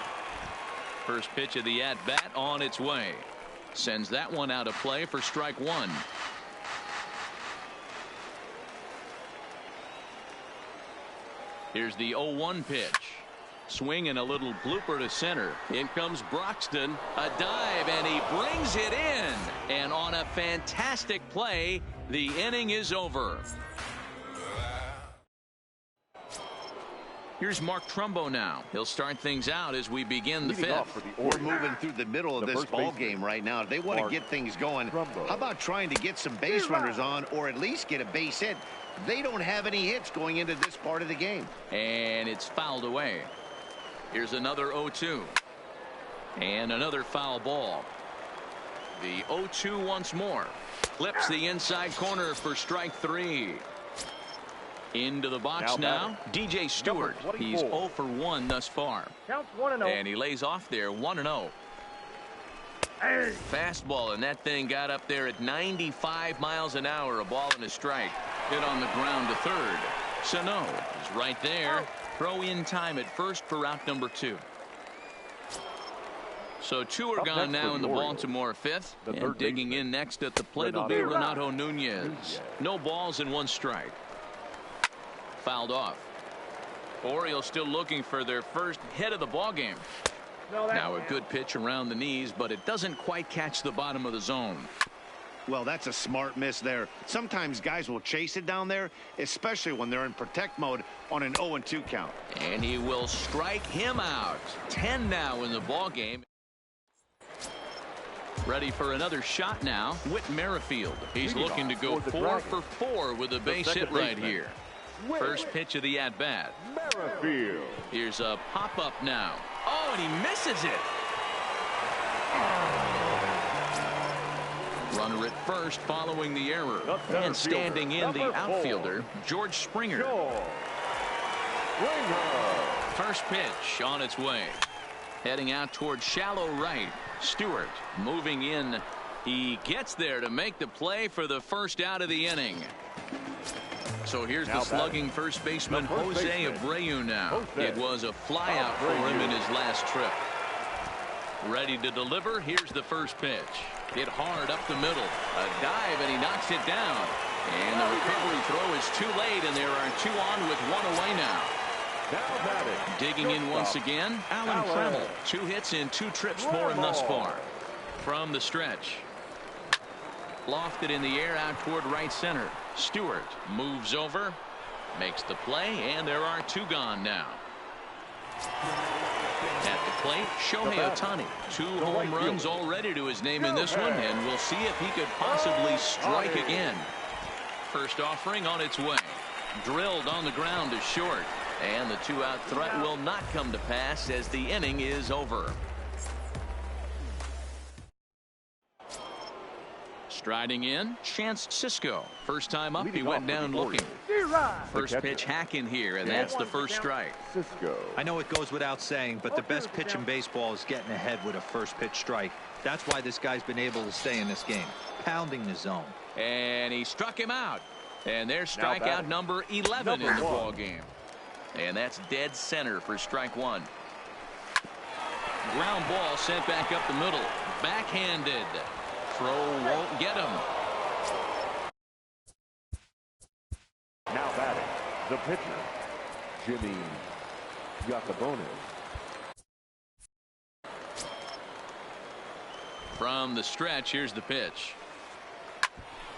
First pitch of the at-bat on its way. Sends that one out of play for strike 1. Here's the 0-1 pitch. Swing and a little blooper to center. In comes Broxton. A dive, and he brings it in. And on a fantastic play, the inning is over. Here's Mark Trumbo now. He'll start things out as we begin the 5th. We're moving through the middle of this ball game right now. If they want to get things going, how about trying to get some base runners on or at least get a base hit? They don't have any hits going into this part of the game. And it's fouled away. Here's another 0-2. And another foul ball. The 0-2 once more. Clips the inside corner for strike 3. Into the box now. DJ Stewart. He's 0 for 1 thus far. Counts 1-0. And he lays off there 1-0. Fastball, and that thing got up there at 95 miles an hour. A ball and a strike. Hit on the ground to third. Sano is right there. Throw in time at first for out number 2. So 2 are gone now in the Baltimore 5th. And digging in next at the plate will be Renato Nunez. No balls and 1 strike. Fouled off. Orioles still looking for their first hit of the ball game. Now a good pitch around the knees, but it doesn't quite catch the bottom of the zone. Well, that's a smart miss there. Sometimes guys will chase it down there, especially when they're in protect mode on an 0-2 count. And he will strike him out. 10 now in the ball game. Ready for another shot now. Whit Merrifield. He's looking to go 4 for 4 with a base hit right here. First pitch of the at-bat. Merrifield. Here's a pop-up now. Oh, and he misses it. Runner at first following the error. And standing in the outfielder, George Springer. First pitch on its way. Heading out towards shallow right. Stewart moving in. He gets there to make the play for the first out of the inning. So here's the slugging first baseman Jose Abreu now. It was a flyout for him in his last trip. Ready to deliver. Here's the first pitch. Hit hard up the middle. A dive, and he knocks it down. And the recovery throw is too late, and there are 2 on with 1 away now. Digging in once again, Alan Trammell. 2 hits in 2 trips for him thus far. From the stretch. Lofted in the air out toward right center. Stewart moves over, makes the play, and there are 2 gone now. At the plate, Shohei Ohtani. 2 home runs already to his name in this one, and we'll see if he could possibly strike again. First offering on its way. Drilled on the ground to short, and the 2-out threat will not come to pass as the inning is over. Striding in, Chance Sisco. First time up, he went down looking. First pitch hack in here, and that's the first strike. I know it goes without saying, but the best pitch in baseball is getting ahead with a first pitch strike. That's why this guy's been able to stay in this game, pounding the zone. And he struck him out. And there's strikeout number 11 in the ball game. And that's dead center for strike 1. Ground ball sent back up the middle. Backhanded. Throw won't get him. Now batting, the pitcher, Jimmy Giacobone. From the stretch, here's the pitch.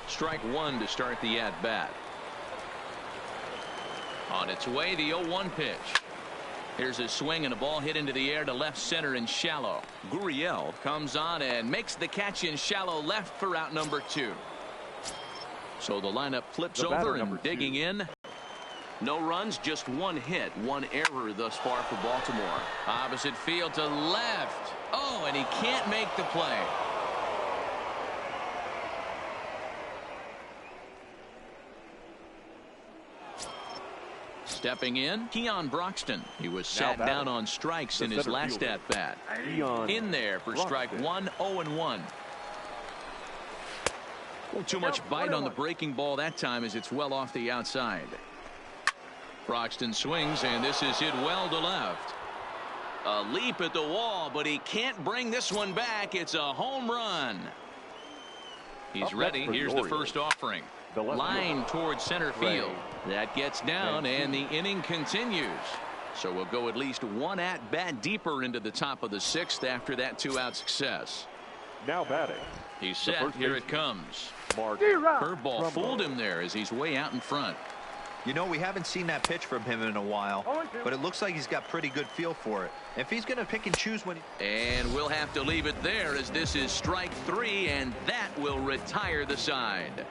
Strike 1 to start the at-bat. On its way, the 0-1 pitch. Here's a swing and a ball hit into the air to left center in shallow. Gurriel comes on and makes the catch in shallow left for out number 2. So the lineup flips over and digging in. No runs, just 1 hit, 1 error thus far for Baltimore. Opposite field to left. Oh, and he can't make the play. Stepping in, Keon Broxton. He was sat down on strikes in his last at-bat. In there for strike 1, 0-1. Too much bite on the breaking ball that time as it's well off the outside. Broxton swings, and this is hit well to left. A leap at the wall, but he can't bring this one back. It's a home run. He's ready. Here's the first offering. Line towards center field. That gets down, and the inning continues. So we'll go at least one at-bat deeper into the top of the 6th after that 2-out success. Now batting. He's set. Here it comes. Curveball fooled him there as he's way out in front. You know, we haven't seen that pitch from him in a while, but it looks like he's got pretty good feel for it. If he's going to pick and choose when And we'll have to leave it there as this is strike 3, and that will retire the side.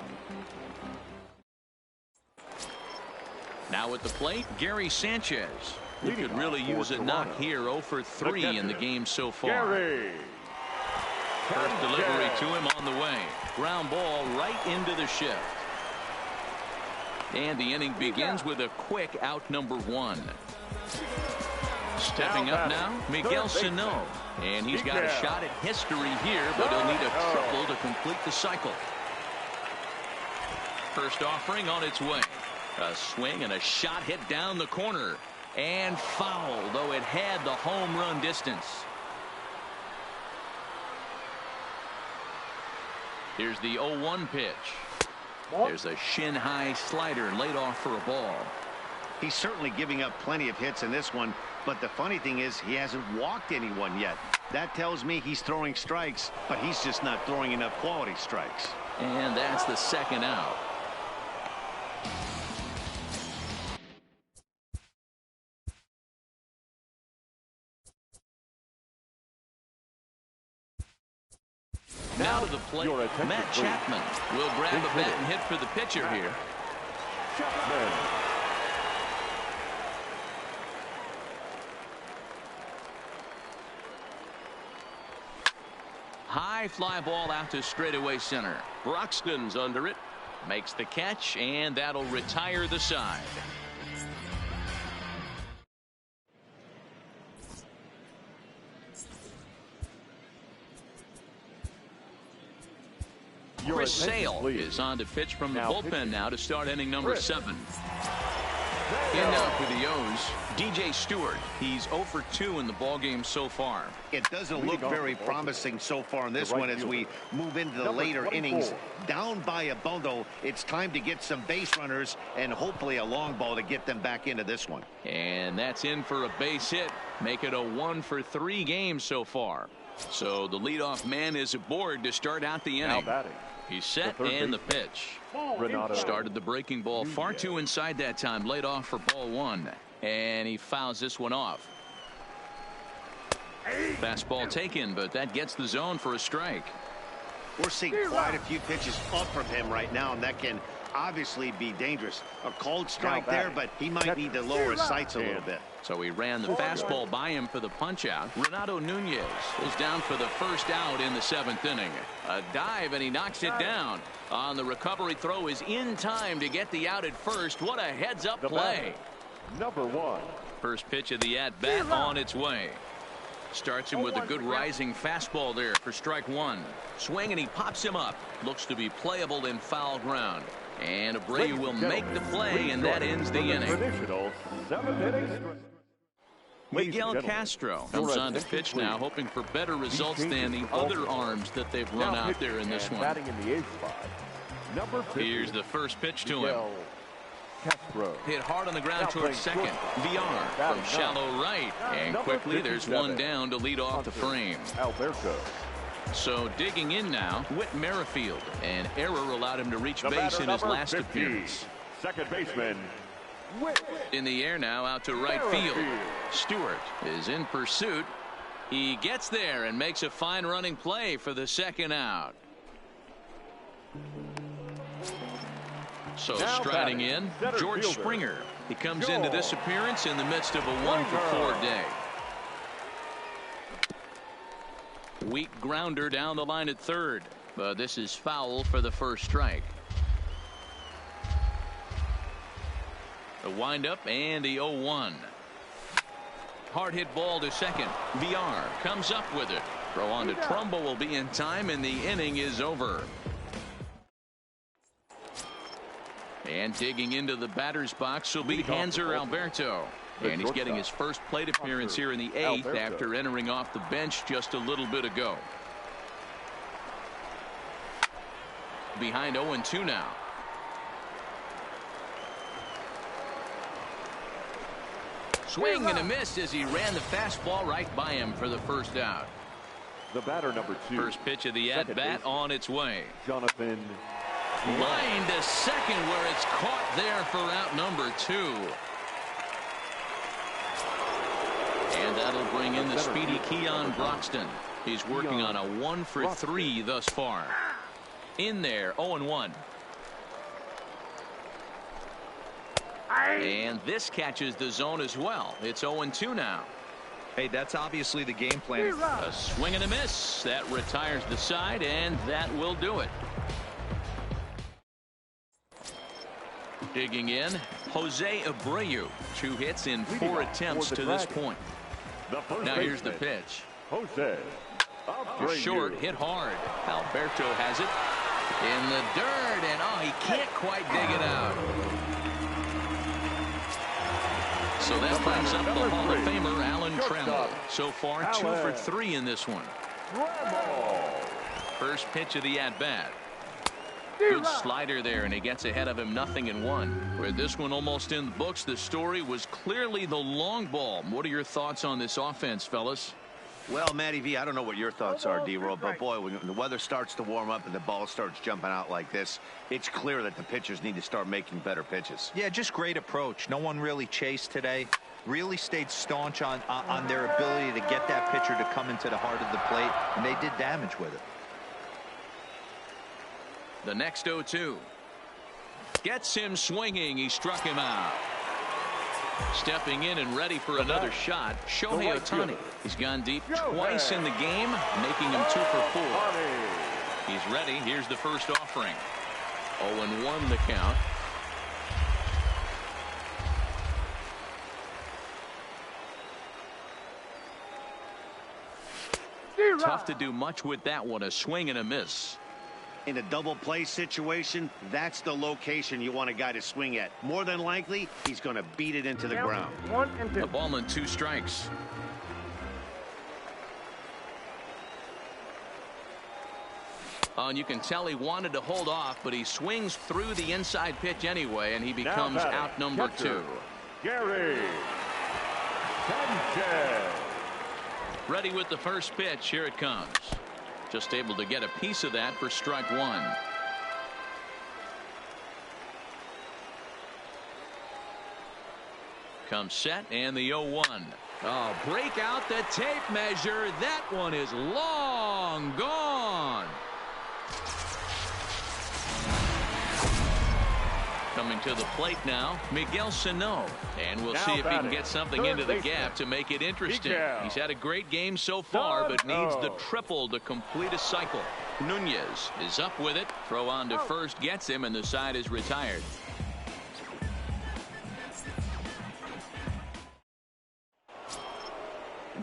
Now at the plate, Gary Sanchez. He could really use a knock here. 0 for 3 in the game so far. First delivery to him on the way. Ground ball right into the shift. And the inning begins with a quick out number 1. Stepping up now, Miguel Sano. And he's got a shot at history here, but he'll need a triple to complete the cycle. First offering on its way. A swing and a shot hit down the corner. And foul, though it had the home run distance. Here's the 0-1 pitch. There's a shin-high slider laid off for a ball. He's certainly giving up plenty of hits in this one, but the funny thing is he hasn't walked anyone yet. That tells me he's throwing strikes, but he's just not throwing enough quality strikes. And that's the 2nd out. Now to the plate, Matt Chapman will grab a bat and hit for the pitcher here. High fly ball out to straightaway center. Broxton's under it, makes the catch, and that'll retire the side. Chris Sale is on to pitch from the bullpen now to start inning number 7. In now for the O's, DJ Stewart. He's 0 for 2 in the ballgame so far. It doesn't look very promising so far in this one as we move into the later innings. Down by a bundle, it's time to get some base runners and hopefully a long ball to get them back into this one. And that's in for a base hit. Make it a 1 for 3 game so far. So the leadoff man is aboard to start out the inning. He's set and the pitch. Started the breaking ball far too inside that time. Laid off for ball 1. And he fouls this one off. Fastball taken, but that gets the zone for a strike. We're seeing quite a few pitches up from him right now, and that can obviously be dangerous. A cold strike there, but he might need to lower his sights a little bit. So he ran the fastball by him for the punch out. Renato Nunez is down for the first out in the 7th inning. A dive and he knocks it down. On the recovery throw is in time to get the out at first. What a heads up play. Number 1. First pitch of the at bat on its way. Starts him with a good rising fastball there for strike 1. Swing and he pops him up. Looks to be playable in foul ground. And Abreu will make the play, and that ends the inning. Miguel Castro comes on to pitch now, hoping for better results than the other arms that they've run out there in this one. Here's the first pitch to him. Hit hard on the ground towards second. VR from shallow right. And quickly there's one down to lead off the frame. So digging in now, Whit Merrifield. An error allowed him to reach base in his last appearance. Second baseman. In the air now out to right field. Stewart is in pursuit. He gets there and makes a fine running play for the 2nd out. So striding in, George Springer. He comes into this appearance in the midst of a 1 for 4 day. Weak grounder down the line at third, but this is foul for the first strike. The windup and the 0-1. Hard hit ball to second. VR comes up with it. Throw on to Trumbo will be in time, and the inning is over. And digging into the batter's box will be Hanser Alberto. And he's getting his first plate appearance here in the 8th after entering off the bench just a little bit ago. Behind 0-2 now. Swing and a miss as he ran the fastball right by him for the first out. The batter, number 2. First pitch of the at-bat on its way. Jonathan. Line to second where it's caught there for out number 2. And that'll bring in the speedy Keon Broxton. He's working on a 1-for-3 thus far. In there, 0-1. And this catches the zone as well. It's 0-2 now. Hey, that's obviously the game plan. A swing and a miss. That retires the side, and that will do it. Digging in, Jose Abreu. 2 hits in 4 attempts to this point. Now here's the pitch. Jose Abreu. Short, hit hard. Alberto has it in the dirt, and he can't quite dig it out. So that brings up the Hall of Famer Alan Trammell. So far, 2 for 3 in this one. First pitch of the at-bat. Good slider there, and he gets ahead of him 0-1. With this one almost in the books, the story was clearly the long ball. What are your thoughts on this offense, fellas? Well, Matty V, I don't know what your thoughts are, D-Roll, but boy, when the weather starts to warm up and the ball starts jumping out like this, it's clear that the pitchers need to start making better pitches. Yeah, just great approach. No one really chased today. Really stayed staunch on their ability to get that pitcher to come into the heart of the plate, and they did damage with it. The next 0-2. Gets him swinging. He struck him out. Stepping in and ready for another shot, Shohei Ohtani. He's gone deep twice in the game, making him 2 for 4. He's ready. Here's the first offering. 0-1 the count. Tough to do much with that one. A swing and a miss. In a double play situation, that's the location you want a guy to swing at. More than likely, he's going to beat it into the ground. 1-2. A ball and 2 strikes. And you can tell he wanted to hold off, but he swings through the inside pitch anyway, and he becomes out number 2. Gary Sanchez. Ready with the first pitch. Here it comes. Just able to get a piece of that for strike 1. Comes set and the 0-1. Oh, break out the tape measure. That one is long gone. Coming to the plate now, Miguel Sano. And we'll see if he can get something into the gap to make it interesting. He's had a great game so far, but needs the triple to complete a cycle. Nunez is up with it. Throw on to first gets him, and the side is retired.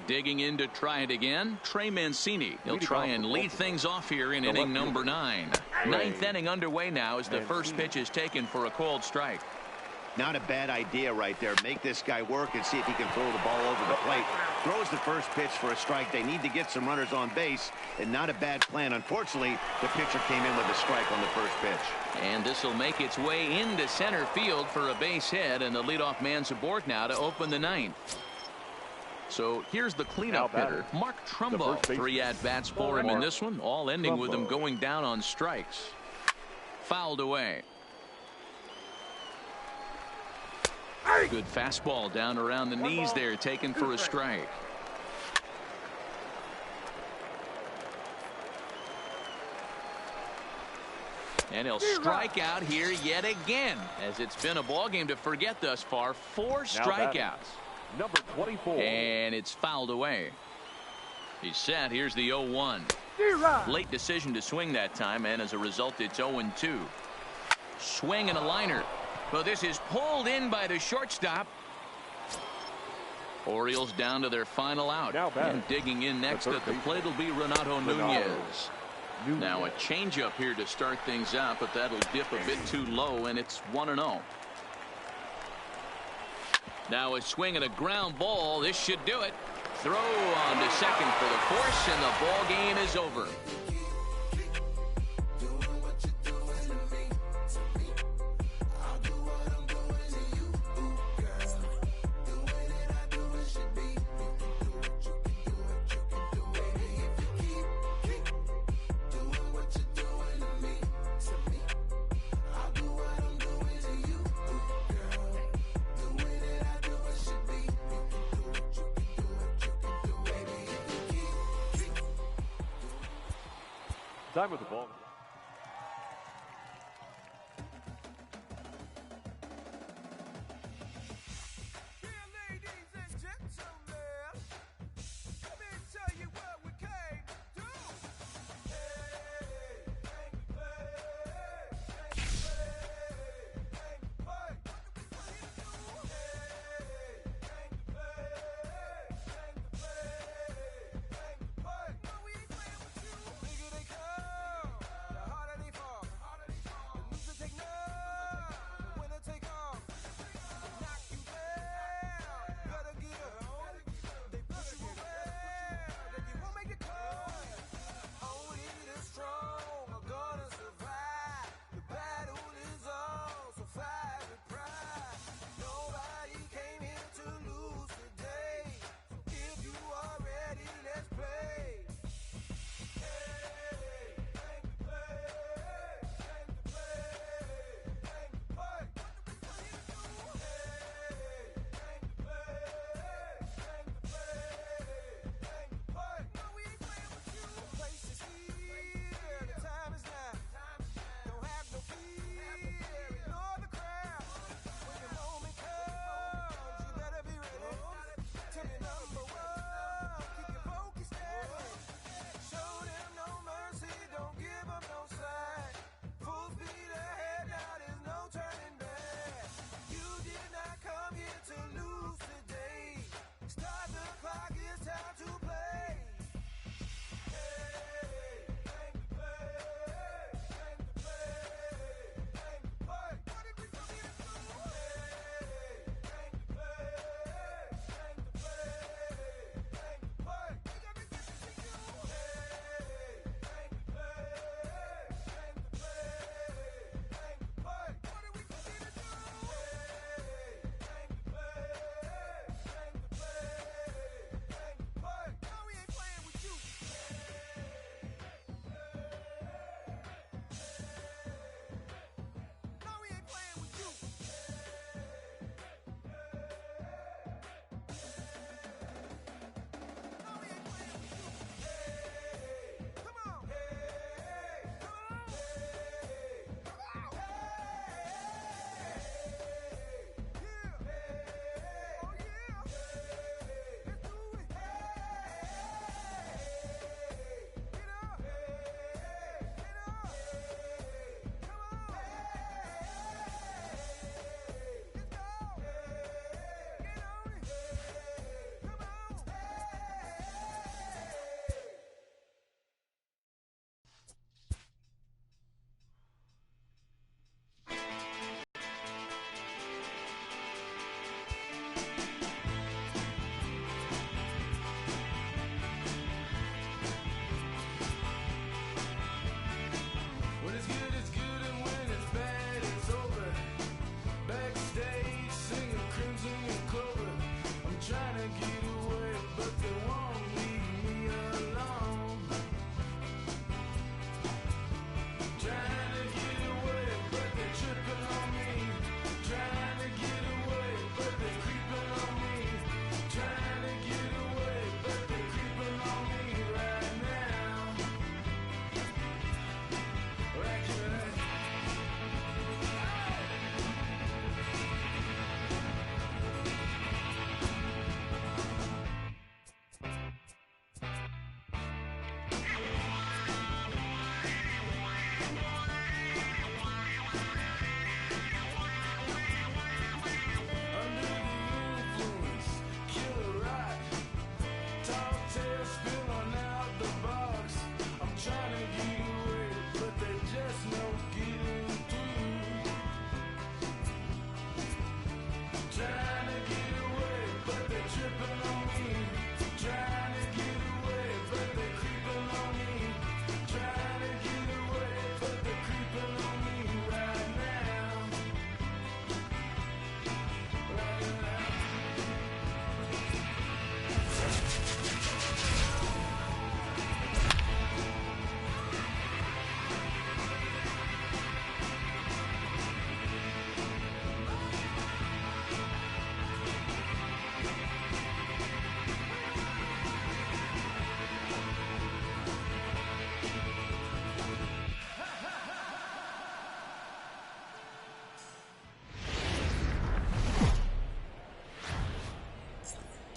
Digging in to try it again, Trey Mancini. He'll try and lead things off here in inning number 9. 9th inning underway now as the first pitch is taken for a called strike. Not a bad idea right there. Make this guy work and see if he can throw the ball over the plate. Throws the first pitch for a strike. They need to get some runners on base, and not a bad plan. Unfortunately, the pitcher came in with a strike on the first pitch. And this will make its way into center field for a base hit, and the leadoff man's aboard now to open the 9th. So here's the cleanup hitter, Mark Trumbo. 3 at-bats for him in this one, all ending with him going down on strikes. Fouled away. Good fastball down around the knees there, taken for a strike. And he'll strike out here yet again, as it's been a ball game to forget thus far. 4 strikeouts. Number 24. And it's fouled away. He's set. Here's the 0-1. Late decision to swing that time, and as a result, it's 0-2. Swing and a liner. Well, this is pulled in by the shortstop. Orioles down to their final out. And digging in next at the plate will be Renato Nunez. Now a changeup here to start things out, but that'll dip a bit too low, and it's 1-0. Now a swing and a ground ball. This should do it. Throw on to second for the force, and the ball game is over. Time with the ball.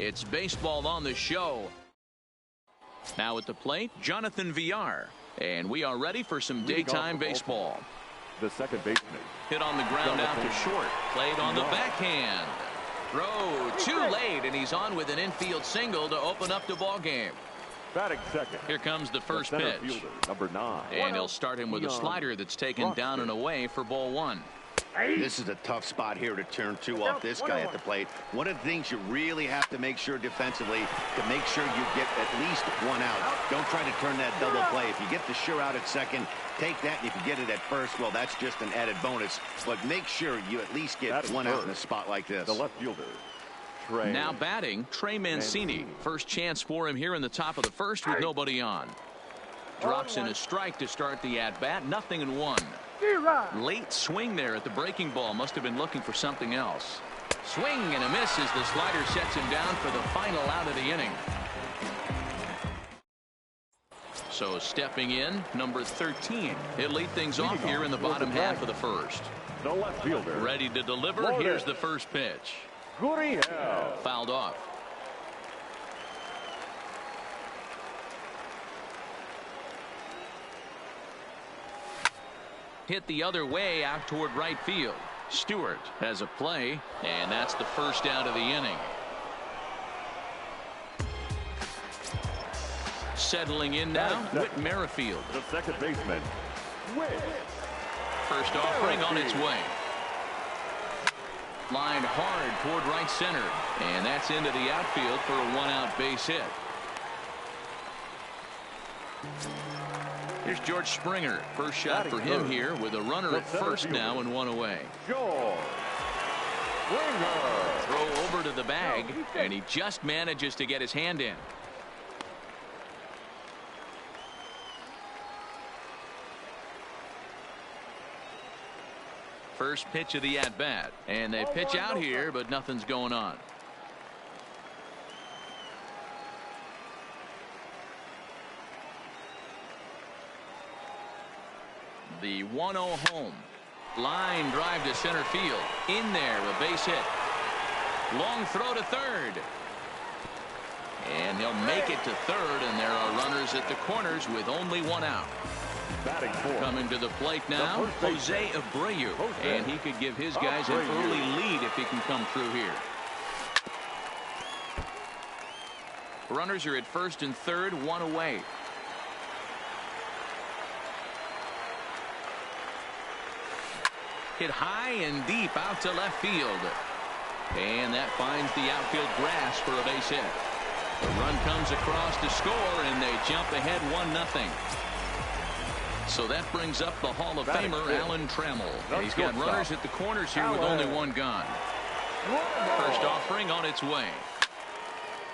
It's baseball on the show. Now at the plate, Jonathan Villar. And we are ready for some daytime baseball. The second baseman. Hit on the ground out to short. Played on the backhand. Throw too late, and he's on with an infield single to open up the ball game. Batting second. Here comes the first pitch. Fielder, number 9. And he'll start him with a slider that's taken down and away for ball 1. This is a tough spot here to turn 2 off this guy at the plate. One of the things you really have to make sure defensively to make sure you get at least 1 out. Don't try to turn that double play. If you get the sure out at second, take that. And if you get it at first, well, that's just an added bonus. But make sure you at least get 1 out in a spot like this. The left fielder. Now batting, Trey Mancini. First chance for him here in the top of the first with nobody on. Drops in a strike to start the at-bat. 0-1. Late swing there at the breaking ball. Must have been looking for something else. Swing and a miss as the slider sets him down for the final out of the inning. So stepping in, number 13. He'll lead things off here in the bottom half of the first. The left fielder. Ready to deliver. Here's the first pitch. Fouled off. Hit the other way out toward right field. Stewart has a play, and that's the first out of the inning. Settling in now, Whit Merrifield. The second baseman. First offering on its way. Lined hard toward right center, and that's into the outfield for a 1-out base hit. Here's George Springer. First shot for him here with a runner at first now and 1 away. Throw over to the bag, and he just manages to get his hand in. First pitch of the at-bat, and they pitch out here, but nothing's going on. The 1-0 home. Line drive to center field. In there, a base hit. Long throw to third. And he'll make it to third, and there are runners at the corners with only 1 out. Coming to the plate now, Jose Abreu. And he could give his guys an early lead if he can come through here. Runners are at first and third, 1 away. Hit high and deep out to left field. And that finds the outfield grass for a base hit. The run comes across to score, and they jump ahead 1-0. So that brings up the Hall of Famer Alan Trammell. And he's got runners at the corners here with only 1 gone. First offering on its way.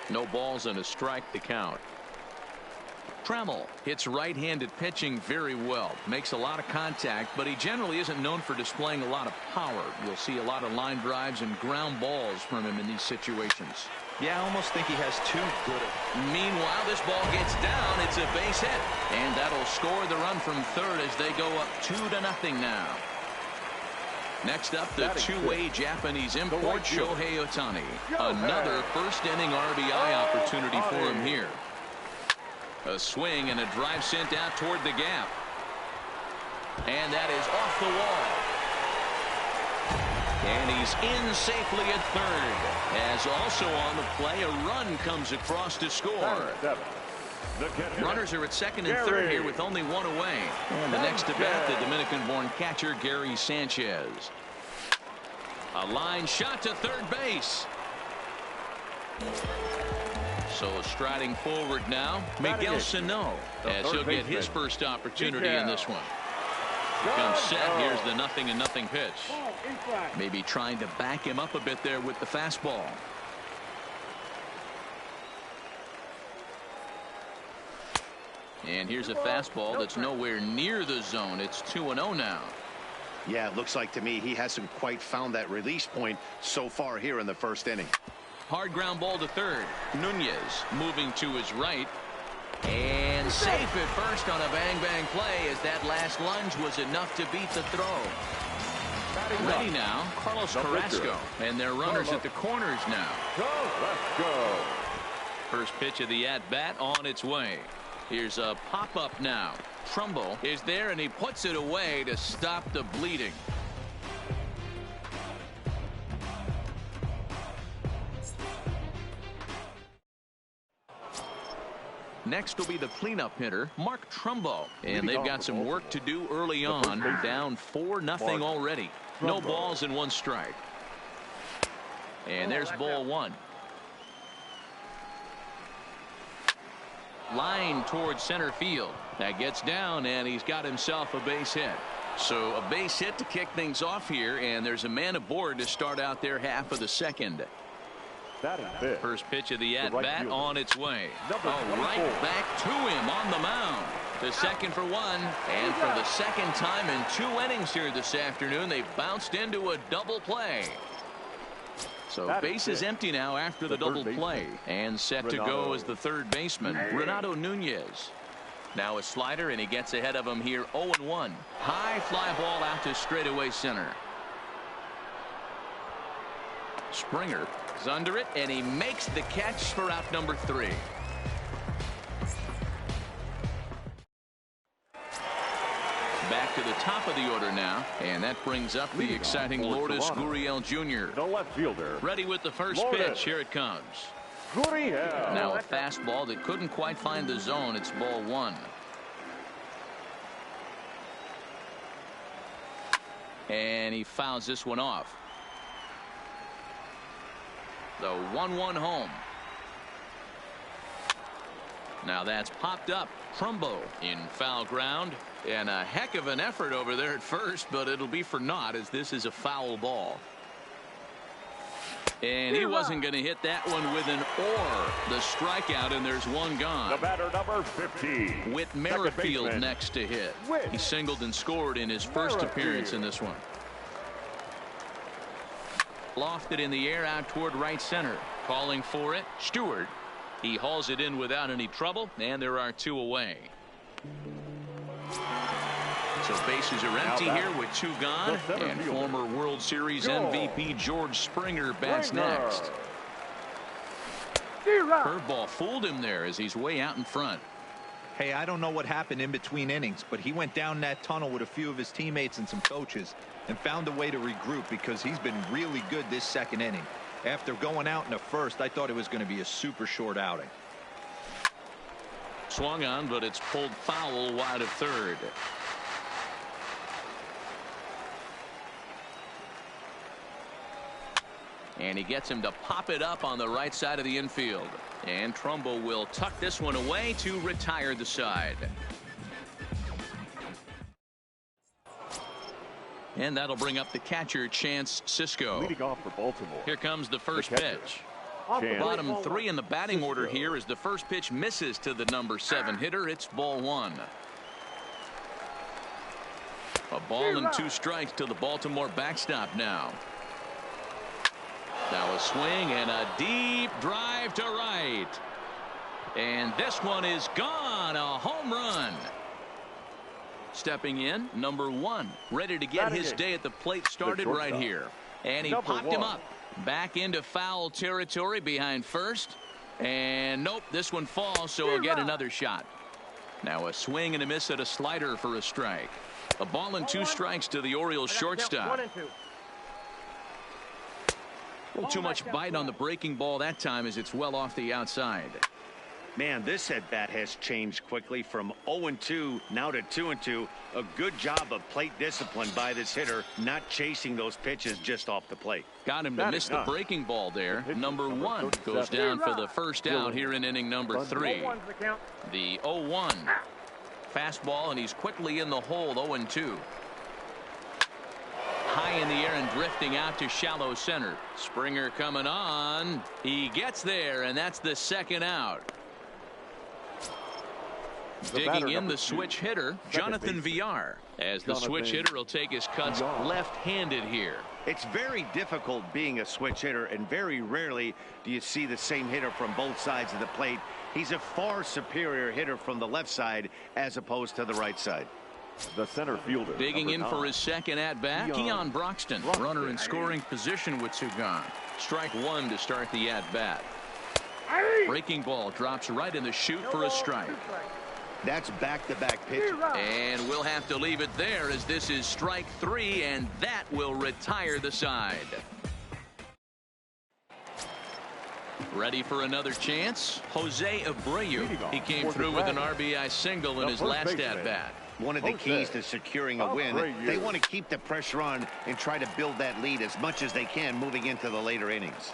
No balls and a strike to count. Trammell hits right-handed pitching very well. Makes a lot of contact, but he generally isn't known for displaying a lot of power. You'll see a lot of line drives and ground balls from him in these situations. Yeah, I almost think he has too good of it. Meanwhile, this ball gets down. It's a base hit. And that'll score the run from third as they go up 2-0 now. Next up, the two-way Japanese import, Shohei Ohtani. Another first-inning RBI opportunity for him here. A swing and a drive sent out toward the gap. And that is off the wall. And he's in safely at third. As also on the play, a run comes across to score. Runners are at second and third here with only 1 away. And the next to bat, the Dominican-born catcher, Gary Sanchez. A line shot to third base. So striding forward now, Miguel Sano, as he'll get his first opportunity in this one. Comes set. Here's the 0-0 pitch. Maybe trying to back him up a bit there with the fastball. And here's a fastball that's nowhere near the zone. It's 2-0 now. Yeah, it looks like to me he hasn't quite found that release point so far here in the first inning. Hard ground ball to third. Nunez moving to his right. And safe at first on a bang-bang play as that last lunge was enough to beat the throw. Ready now, Carlos Carrasco. And their runners at the corners now. Let's go. First pitch of the at-bat on its way. Here's a pop-up now. Trumbo is there, and he puts it away to stop the bleeding. Next will be the cleanup hitter, Mark Trumbo. And they've got some work to do early on. Down 4-0 already. No balls and 1 strike. And there's ball 1. Line towards center field. That gets down, and he's got himself a base hit. So a base hit to kick things off here, and there's a man aboard to start out their half of the second. First pitch of the at-bat on its way. Right back to him on the mound. The second for 1, and for the second time in 2 innings here this afternoon, they bounced into a double play. So base is empty now after the double play, and set to go as the third baseman, Renato Nunez. Now a slider, and he gets ahead of him here. 0-1. High fly ball out to straightaway center. Springer is under it, and he makes the catch for out number 3. Back to the top of the order now, and that brings up the exciting Lourdes Gurriel Jr. The left fielder. Ready with the first pitch. Here it comes. Gurriel. Now a fastball that couldn't quite find the zone. It's ball 1. And he fouls this one off. The 1-1 home. Now that's popped up. Trumbo in foul ground, and a heck of an effort over there at first, but it'll be for naught as this is a foul ball. And he wasn't going to hit that one with an or. The strikeout, and there's 1 gone. The batter number 15. Whit Merrifield next to hit. He singled and scored in his first appearance in this one. Lofted in the air out toward right center. Calling for it, Stewart. He hauls it in without any trouble, and there are 2 away. So bases are empty here with 2 gone, and former World Series MVP George Springer bats next. Curveball fooled him there as he's way out in front. Hey, I don't know what happened in between innings, but he went down that tunnel with a few of his teammates and some coaches and found a way to regroup because he's been really good this second inning. After going out in the first, I thought it was going to be a super short outing. Swung on, but it's pulled foul wide of third. And he gets him to pop it up on the right side of the infield. And Trumbo will tuck this one away to retire the side. And that'll bring up the catcher, Chance Sisco. Leading off for Baltimore. Here comes the first pitch. Bottom 3 in the batting order here as the first pitch misses to the number 7 hitter. It's ball 1. A ball and 2 strikes to the Baltimore backstop now. Now a swing and a deep drive to right. And this one is gone. A home run. Stepping in, number 1, ready to get his day at the plate started right here. And he popped him up. Back into foul territory behind first. And nope, this one falls, so he'll get another shot. Now a swing and a miss at a slider for a strike. A ball and 2 strikes to the Orioles shortstop. A little too much bite on the breaking ball that time as it's well off the outside. Man, this at bat has changed quickly from 0-2 now to 2-2. A good job of plate discipline by this hitter, not chasing those pitches just off the plate. Got him to miss the breaking ball there. Number 1 goes down for the first out here in inning number 3. The 0-1 fastball, and he's quickly in the hole. 0-2. High in the air and drifting out to shallow center. Springer coming on. He gets there, and that's the second out. Digging in the switch hitter, Jonathan Villar, as the switch hitter will take his cuts left-handed here. It's very difficult being a switch hitter, and very rarely do you see the same hitter from both sides of the plate. He's a far superior hitter from the left side as opposed to the right side. The center fielder. Digging in for his second at-bat, Keon Broxton. Runner in scoring position with two gone. Strike one to start the at-bat. Breaking ball drops right in the chute for a strike. That's back-to-back pitch. And we'll have to leave it there as this is strike three, and that will retire the side. Ready for another chance? Jose Abreu. He came through with an RBI single in his last at-bat. One of the keys to securing a win, they want to keep the pressure on and try to build that lead as much as they can moving into the later innings.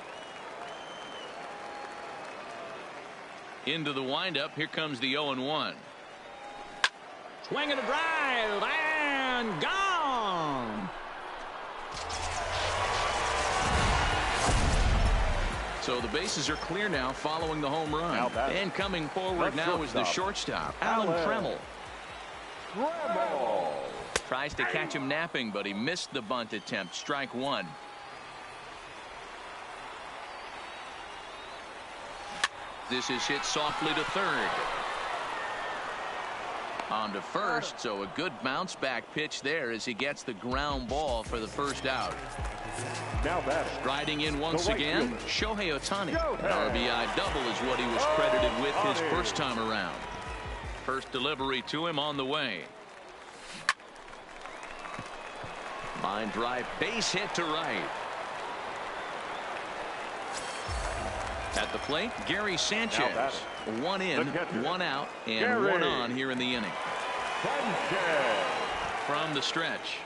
Into the windup, here comes the 0-1. Swing and a drive, and gone. So the bases are clear now following the home run. And coming forward now is the shortstop, Alan Trammell. Tries to catch him napping, but he missed the bunt attempt. Strike one. This is hit softly to third. On to first, so a good bounce back pitch there as he gets the ground ball for the first out. Now batting. Striding in once again, Shohei Ohtani. An RBI double is what he was credited with his first time around. First delivery to him on the way. Line drive, base hit to right. At the plate, Gary Sanchez. One in, one out, and one on here in the inning. From the stretch.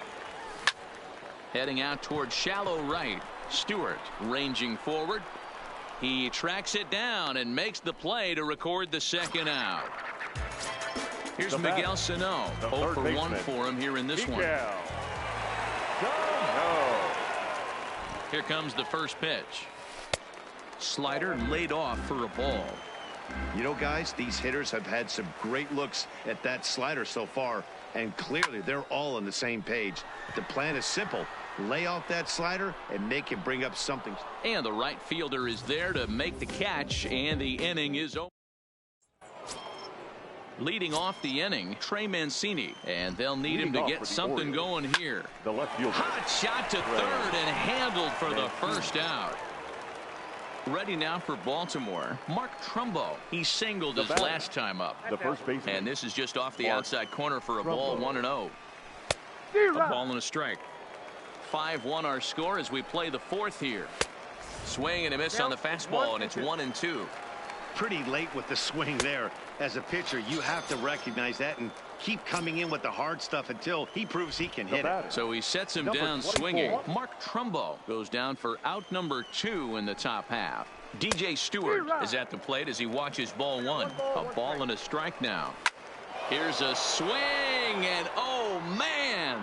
Heading out towards shallow right. Stewart ranging forward. He tracks it down and makes the play to record the second out. Here's Miguel Sano. 0 for 1 for him here in this one. Here comes the first pitch. Slider laid off for a ball. You know, guys, these hitters have had some great looks at that slider so far, and clearly they're all on the same page. The plan is simple. Lay off that slider and make him bring up something. And the right fielder is there to make the catch, and the inning is over. Leading off the inning, Trey Mancini, and they'll need him to get something going here. The left fielder. Hot shot to third and handled for the first out. Ready now for Baltimore, Mark Trumbo. He singled his last time up. The first baseman. And this is just off the outside corner for a ball, 1-0. A ball and a strike. 5-1 our score as we play the fourth here. Swing and a miss on the fastball, and it's 1-2. Pretty late with the swing there. As a pitcher, you have to recognize that and keep coming in with the hard stuff until he proves he can hit it. So he sets him down swinging. Mark Trumbo goes down for out number 2 in the top half. DJ Stewart is at the plate as he watches ball 1. A ball and a strike now. Here's a swing, and oh man,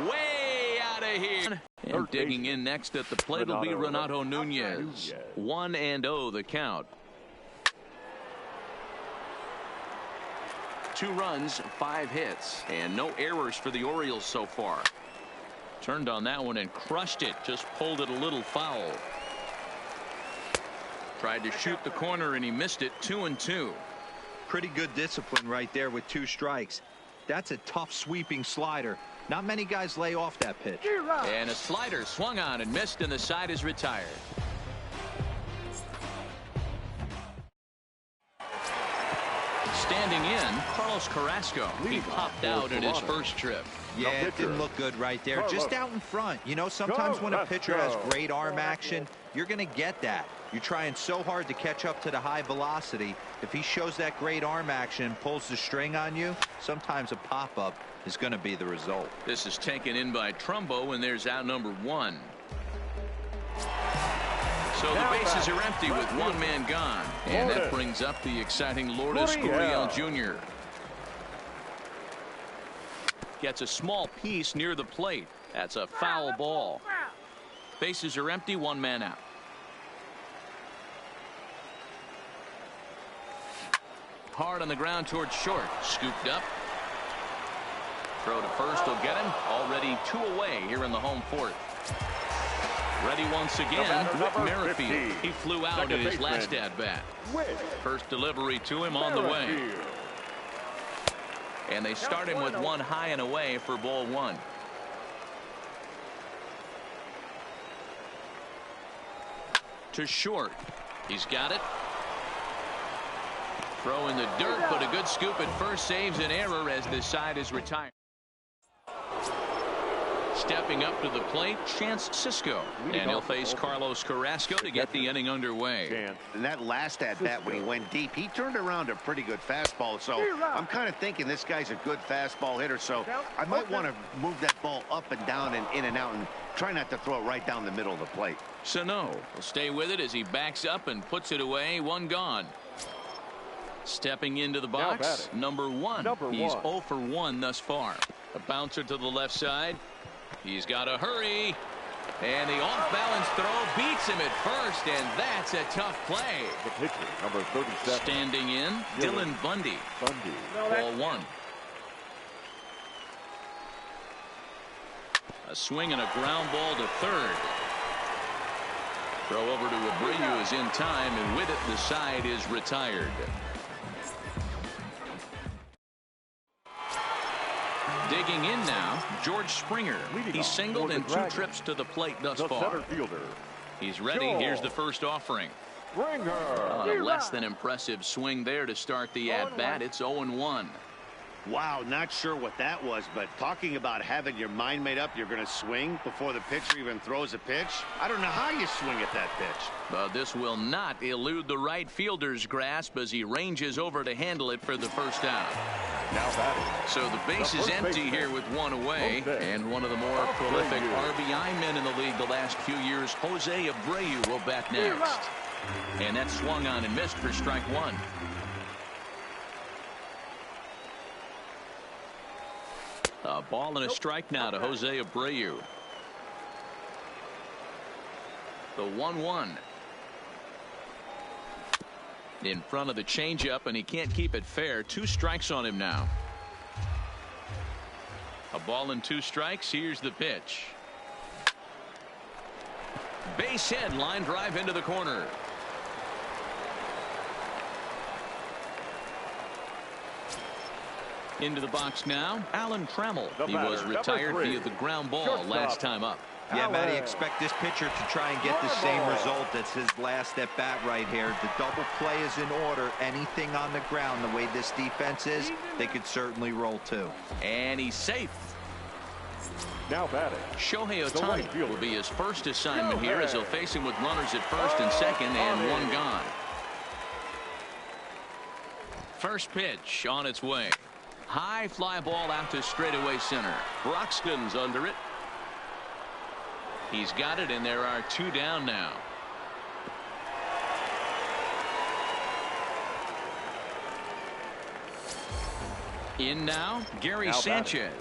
way out of here. And digging in next at the plate will be Renato Nunez. 1-0 the count. 2 runs, 5 hits, and no errors for the Orioles so far. Turned on that one and crushed it. Just pulled it a little foul. Tried to shoot the corner and he missed it. 2-2. Pretty good discipline right there with 2 strikes. That's a tough sweeping slider. Not many guys lay off that pitch. And a slider swung on and missed, and the side is retired. Standing in, Carlos Carrasco. He popped out in his first trip. Yeah, it didn't look good right there. Just out in front. You know, sometimes when a pitcher has great arm action, you're going to get that. You're trying so hard to catch up to the high velocity. If he shows that great arm action, pulls the string on you, sometimes a pop-up is going to be the result. This is taken in by Trumbo, and there's out number 1. So the bases are empty with 1 man gone. And that brings up the exciting Lourdes Gurriel Jr. Gets a small piece near the plate. That's a foul ball. Bases are empty, 1 man out. Hard on the ground towards short. Scooped up. Throw to first will get him. Already 2 away here in the home fourth. Ready once again, Whit Merrifield. He flew out in his last at-bat. First delivery to him on the way. And they start him with one high and away for ball one. To short. He's got it. Throw in the dirt, but a good scoop at first saves an error as this side is retired. Stepping up to the plate, Chance Sisco. And he'll face Carlos Carrasco to get the inning underway. And that last at-bat when he went deep, he turned around a pretty good fastball. So I'm kind of thinking this guy's a good fastball hitter. So I might want to move that ball up and down and in and out and try not to throw it right down the middle of the plate. Sano will stay with it as he backs up and puts it away. One gone. Stepping into the box, number one. He's 0 for 1 thus far. A bouncer to the left side. He's got to hurry. And the off-balance throw beats him at first, and that's a tough play. The pitcher, number 37. Standing in, Dylan Bundy. Ball one. A swing and a ground ball to third. Throw over to Abreu is in time, and with it, the side is retired. Digging in now, George Springer. He's singled in 2 trips to the plate thus far. He's ready. Here's the first offering. A less than impressive swing there to start the at-bat. It's 0-1. Wow, not sure what that was, but talking about having your mind made up, you're going to swing before the pitcher even throws a pitch. I don't know how you swing at that pitch. But this will not elude the right fielder's grasp as he ranges over to handle it for the first down. So the base is empty here with one away, and one of the more prolific RBI men in the league the last few years, Jose Abreu, will bat next. And that swung on and missed for strike one. A ball and a strike now to Jose Abreu. The 1-1. In front of the changeup, and he can't keep it fair. 2 strikes on him now. A ball and 2 strikes. Here's the pitch. Base hit, line drive into the corner. Into the box now, Alan Trammell. He was retired via the ground ball last time up. Yeah, Matty, expect this pitcher to try and get the same result. That's his last at bat right here. The double play is in order. Anything on the ground, the way this defense is, they could certainly roll too. And he's safe. Now batting, Shohei Ohtani will be his first assignment here as he'll face him with runners at first and second and one gone. First pitch on its way. High fly ball out to straightaway center. Broxton's under it. He's got it, and there are 2 down now. In now, Gary Sanchez.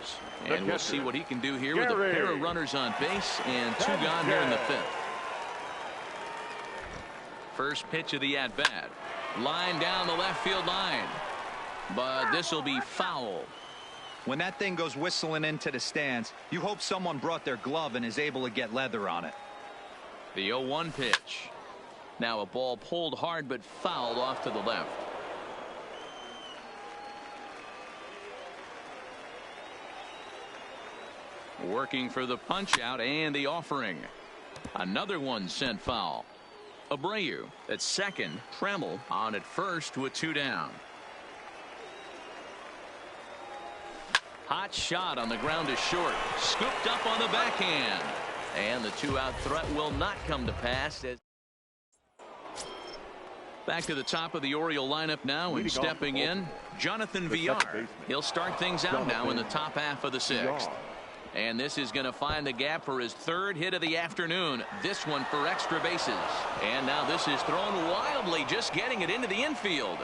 And we'll see what he can do here with a pair of runners on base and 2 gone here in the 5th. First pitch of the at-bat. Line down the left field line. But this will be foul. When that thing goes whistling into the stands, you hope someone brought their glove and is able to get leather on it. The 0-1 pitch. Now a ball pulled hard but fouled off to the left. Working for the punch out and the offering. Another one sent foul. Abreu at second. Trammell on at first with 2 down. Hot shot on the ground to short. Scooped up on the backhand. And the 2-out threat will not come to pass. Back to the top of the Oriole lineup now, and stepping in, Jonathan Villar. He'll start things out now in the top half of the 6th. And this is going to find the gap for his 3rd hit of the afternoon. This one for extra bases. And now this is thrown wildly, just getting it into the infield.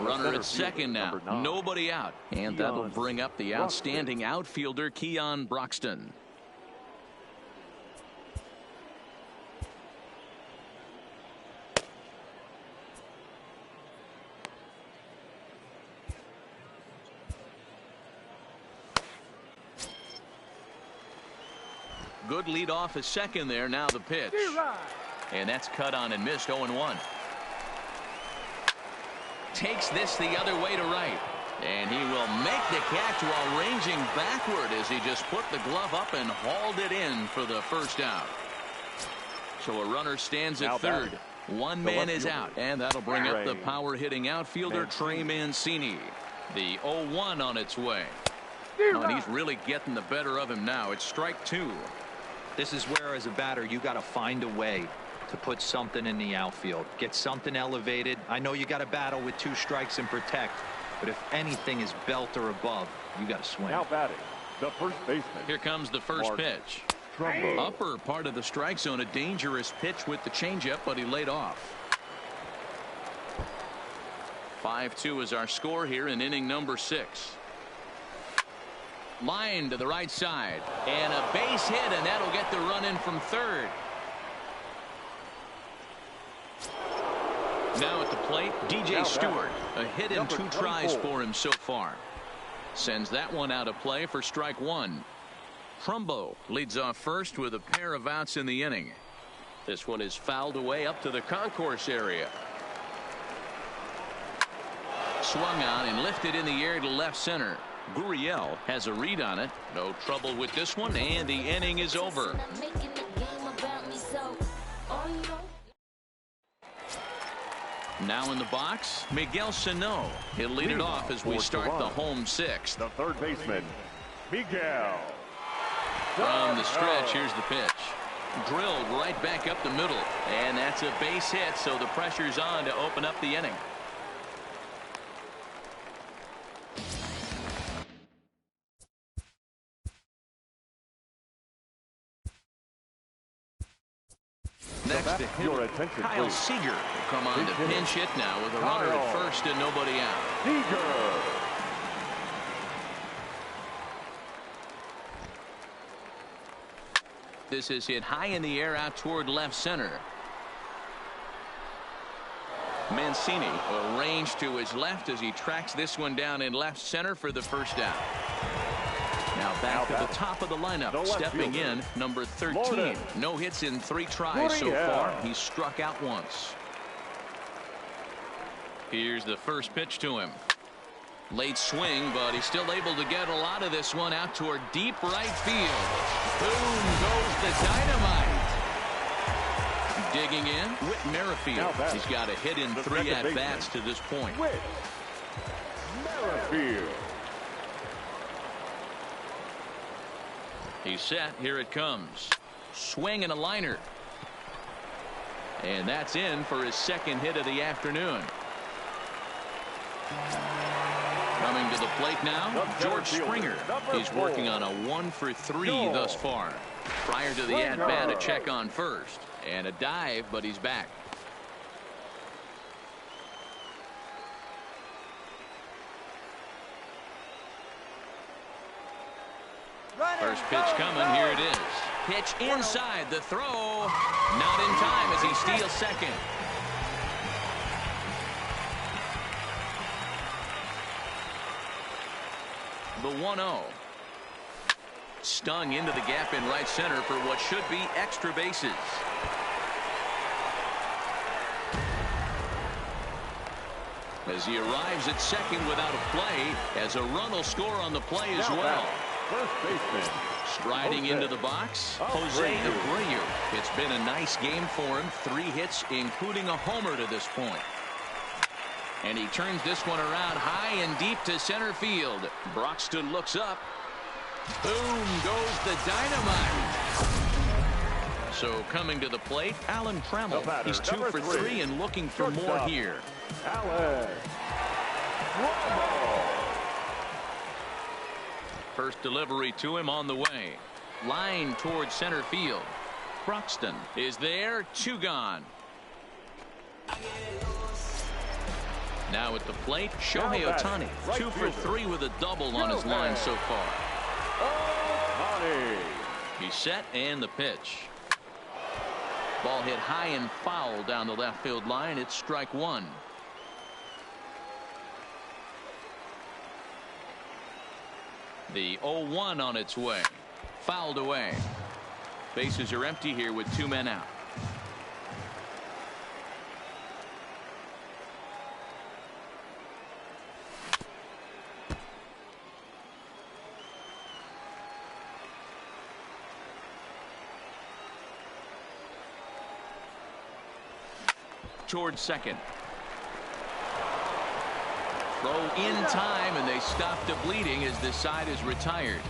Runner at second now. Nobody out. And that'll bring up the outstanding outfielder, Keon Broxton. Good lead off at second there. Now the pitch. And that's cut on and missed. 0-1. takes this the other way to right. And he will make the catch while ranging backward as he just put the glove up and hauled it in for the first out. So a runner stands at third. One man is out, and that'll bring up the power-hitting outfielder Trey Mancini. The 0-1 on its way. Oh, and he's really getting the better of him now. It's strike two. This is where, as a batter, you got to find a way to put something in the outfield. Get something elevated. I know you got to battle with 2 strikes and protect, but if anything is belt or above, you got to swing. Now batting, the first baseman. Here comes the first pitch. Upper part of the strike zone, a dangerous pitch with the changeup, but he laid off. 5-2 is our score here in inning number 6. Line to the right side, and a base hit, and that'll get the run in from third. Now at the plate, DJ Stewart. A hit in 2 tries for him so far. Sends that one out of play for strike 1. Trumbo leads off first with a pair of outs in the inning. This one is fouled away up to the concourse area. Swung on and lifted in the air to left center. Gurriel has a read on it. No trouble with this one, and the inning is over. Now in the box, Miguel Sano. He'll lead it off as we start the home 6th. The third baseman, Miguel. From the stretch, here's the pitch. Drilled right back up the middle, and that's a base hit, so the pressure's on to open up the inning. Next to hit, Kyle Seager will come on to pinch hit now with a runner at first and nobody out. Seager. This is hit high in the air out toward left center. Mancini arranged to his left as he tracks this one down in left center for the first out. Now back to the top of the lineup, stepping in, number 13. No hits in 3 tries so far. He's struck out once. Here's the first pitch to him. Late swing, but he's still able to get a lot of this one out toward deep right field. Boom goes the dynamite. Digging in, Whit Merrifield. He's got a hit in 3 at-bats to this point. Whit Merrifield. He's set. Here it comes. Swing and a liner. And that's in for his second hit of the afternoon. Coming to the plate now, George Springer. He's working on a 1-for-3 thus far. Prior to the at-bat, a check on first. And a dive, but he's back. First pitch coming. Here it is. Pitch inside. The throw. Not in time as he steals second. The 1-0. Stung into the gap in right center for what should be extra bases. As he arrives at second without a play, as a run will score on the play as well. First baseman. Striding into the box, Jose Abreu. It's been a nice game for him. 3 hits, including a homer to this point. And he turns this one around high and deep to center field. Broxton looks up. Boom goes the dynamite. So coming to the plate, Alan Trammell. He's 2 for 3 and looking for more here. Alan Trammell. First delivery to him on the way. Line towards center field. Broxton is there. 2 gone. Now at the plate, Shohei Ohtani. 2 for 3 with a double on his line so far. He's set and the pitch. Ball hit high and foul down the left field line. It's strike 1. The 0-1 on its way. Fouled away. Bases are empty here with 2 men out. towards second. Throw in time, and they stop the bleeding as the side is retired.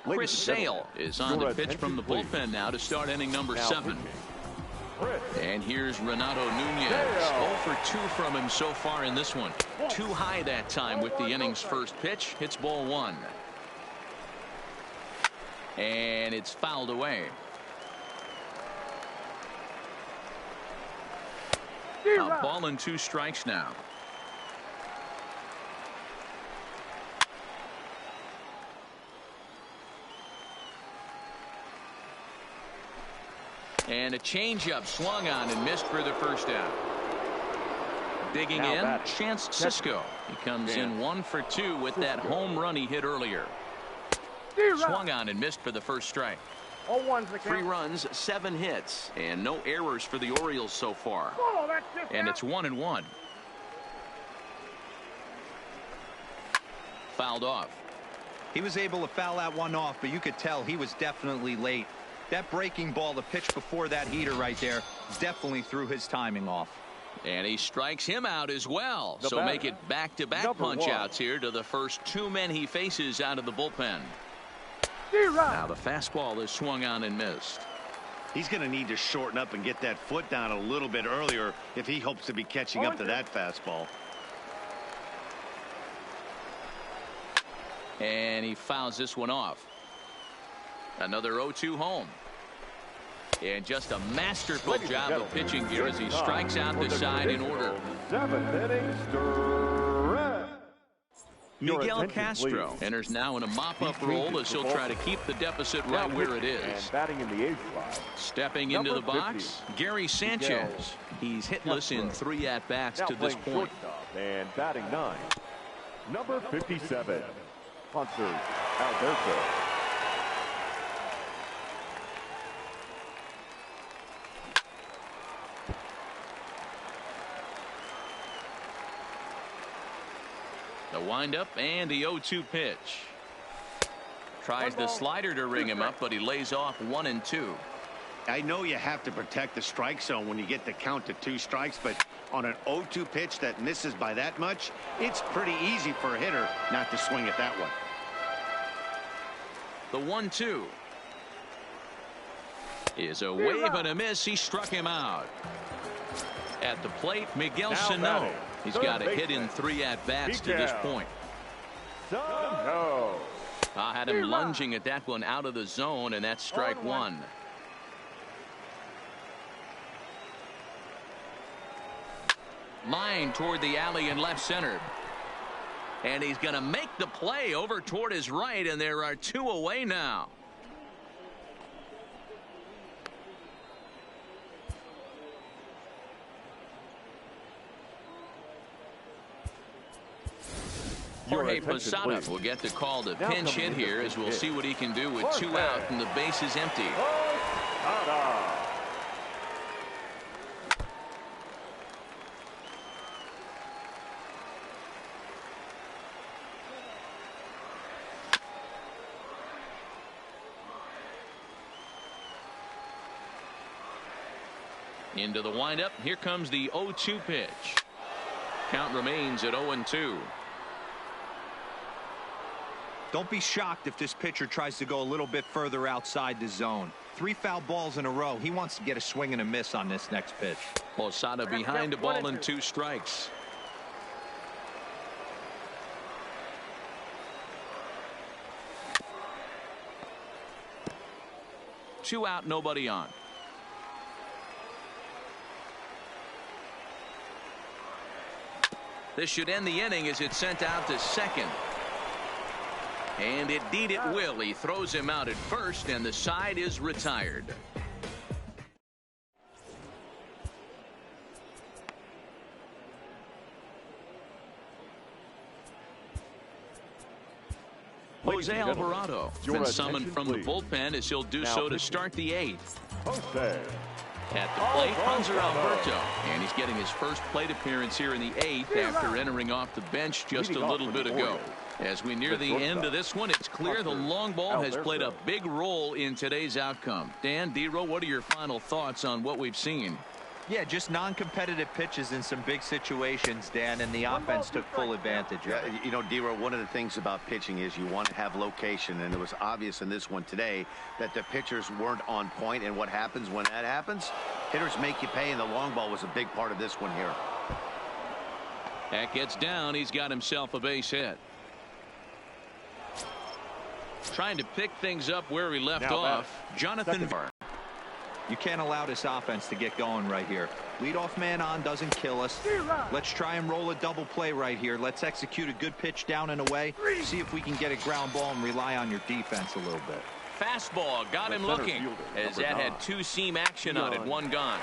Chris Sale is on the pitch from the bullpen now to start inning number 7. And here's Renato Nunez. 0 for 2 from him so far in this one. Too high that time with the inning's first pitch. Hits ball 1. And it's fouled away. A ball and 2 strikes now. And a changeup swung on and missed for the first out. Digging in, Chance Sisco. He comes in 1 for 2 with that home run he hit earlier. Swung on and missed for the first strike. 3 runs, 7 hits, and no errors for the Orioles so far. And it's 1-1. Fouled off. He was able to foul that one off, but you could tell he was definitely late. That breaking ball, the pitch before that heater right there, definitely threw his timing off. And he strikes him out as well. So make it back-to-back punch-outs here to the first 2 men he faces out of the bullpen. Now the fastball is swung on and missed. He's going to need to shorten up and get that foot down a little bit earlier if he hopes to be catching up to that fastball. And he fouls this one off. Another 0-2 home. And just a masterful job of pitching here as he strikes out the side in order. 7th inning stretch. Miguel Castro enters now in a mop-up role as he'll try to keep the deficit right where it is. And batting in the 8th slot. Stepping into the box, Gary Sanchez. He's hitless in 3 at-bats to this point. And batting 9, number 57, Hunter Alberto. The windup and the 0-2 pitch. Tries the slider to ring him up, but he lays off 1 and 2. I know you have to protect the strike zone when you get the count to 2 strikes, but on an 0-2 pitch that misses by that much, it's pretty easy for a hitter not to swing at that one. The 1-2 is a wave and a miss. He struck him out. At the plate, Miguel Sano. He's got a hit in 3 at-bats to this point. I had him lunging at that one out of the zone, and that's strike 1. Line toward the alley in left center. And he's going to make the play over toward his right, and there are 2 away now. Jorge Posada will get the call to pinch hit here as we'll see what he can do with 2 out and the base is empty. Into the windup. Here comes the 0-2 pitch. Count remains at 0-2. Don't be shocked if this pitcher tries to go a little bit further outside the zone. 3 foul balls in a row. He wants to get a swing and a miss on this next pitch. Posada behind a ball and 2 strikes. Two out, nobody on. This should end the inning as it's sent out to second. And indeed it will. He throws him out at first, and the side is retired. Jose Alvarado has been summoned from the bullpen as he'll do so to start the 8th. Jose At the plate, Hanser Alberto. And he's getting his first plate appearance here in the 8th after entering off the bench just a little bit ago. As we near the end of this one, it's clear the long ball has played a big role in today's outcome. Dan, D-Row, what are your final thoughts on what we've seen? Yeah, just non-competitive pitches in some big situations, Dan, and the offense took full advantage of it. You know, D-Row, one of the things about pitching is you want to have location, and it was obvious in this one today that the pitchers weren't on point, and what happens when that happens? Hitters make you pay, and the long ball was a big part of this one here. That gets down. He's got himself a base hit. Trying to pick things up where he left off. Jonathan Farr. You can't allow this offense to get going right here. Leadoff man on doesn't kill us. Let's try and roll a double play right here. Let's execute a good pitch down and away. See if we can get a ground ball and rely on your defense a little bit. Fastball got him looking as that had two-seam action on it. One gone.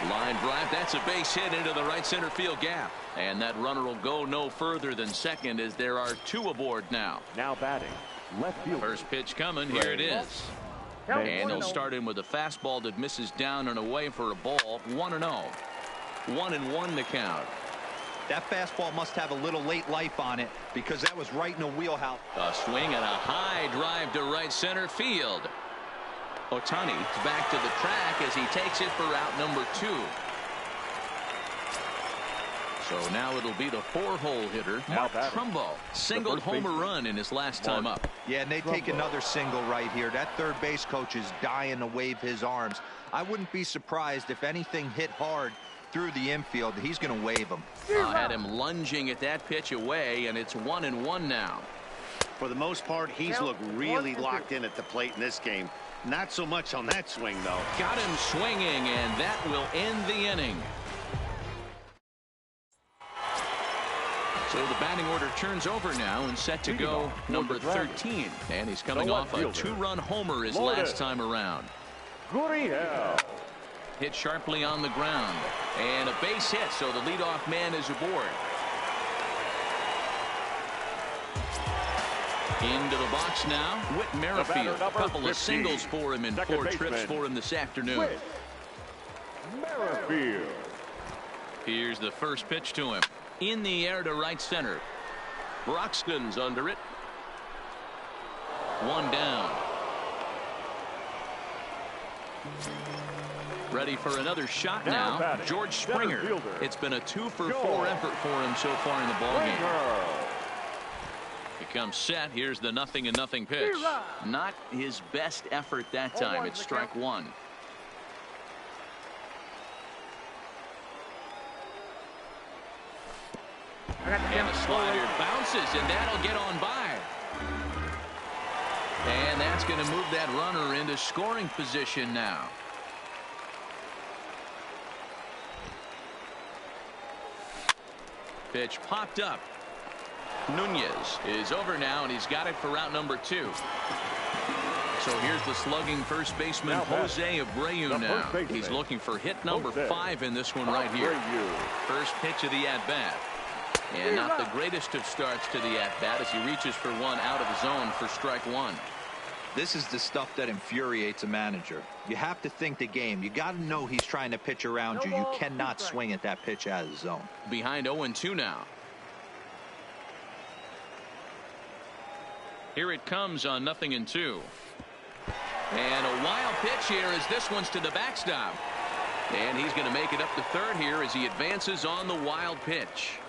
Line drive. That's a base hit into the right center field gap. And that runner will go no further than second as there are two aboard now. Now batting. Left field. First pitch coming. Here it is. And he'll start in with a fastball that misses down and away for a ball. 1-0. 1-1 the count. That fastball must have a little late life on it because that was right in the wheelhouse. A swing and a high drive to right center field. Ohtani back to the track as he takes it for out number 2. So now it'll be the 4-hole hitter, Mark Trumbo. Singled homer run in his last time up. Yeah, and they take another single right here. That third base coach is dying to wave his arms. I wouldn't be surprised if anything hit hard through the infield. He's going to wave them. Had him lunging at that pitch away, and it's 1-1 now. For the most part, he's looked really locked in at the plate in this game. Not so much on that swing, though. Got him swinging, and that will end the inning. So the batting order turns over now and set to go number 13. And he's coming off a 2-run homer his last time around. Hit sharply on the ground. And a base hit, so the leadoff man is aboard. Into the box now, Whit Merrifield. A couple of singles for him in 4 trips for him this afternoon. Merrifield. Here's the first pitch to him. In the air to right center. Broxton's under it. 1 down. Ready for another shot now. George Springer. It's been a 2-for-4 effort for him so far in the ballgame. He comes set. Here's the 0-0 pitch. Not his best effort that time. It's strike 1. And a slider bounces, and that'll get on by. And that's going to move that runner into scoring position now. Pitch popped up. Nunez is over now, and he's got it for route number 2. So here's the slugging first baseman Jose Abreu now. He's looking for hit number 5 in this one right here. First pitch of the at-bat. And not the greatest of starts to the at-bat as he reaches for one out of the zone for strike 1. This is the stuff that infuriates a manager. You have to think the game. You got to know he's trying to pitch around you. You cannot swing at that pitch out of the zone. Behind 0-2 now. Here it comes on 0-2. And a wild pitch here as this one's to the backstop. And he's going to make it up to third here as he advances on the wild pitch.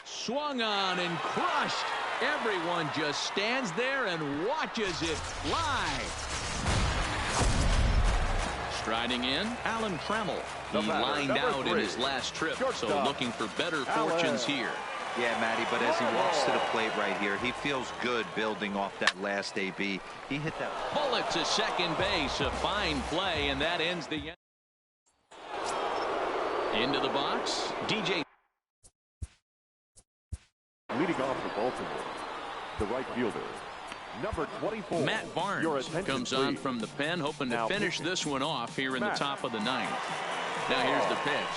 Swung on and crushed. Everyone just stands there and watches it fly. Striding in, Alan Trammell. He lined out in his last trip, so looking for better fortunes here. Yeah, Matty, but as he walks to the plate right here, he feels good building off that last AB. He hit that bullet to second base. A fine play, and that ends the end. Into the box, DJ. Leading off for Baltimore, the right fielder, number 24. Matt Barnes comes on from the pen, hoping to finish this one off here in the top of the 9th. Now here's the pitch.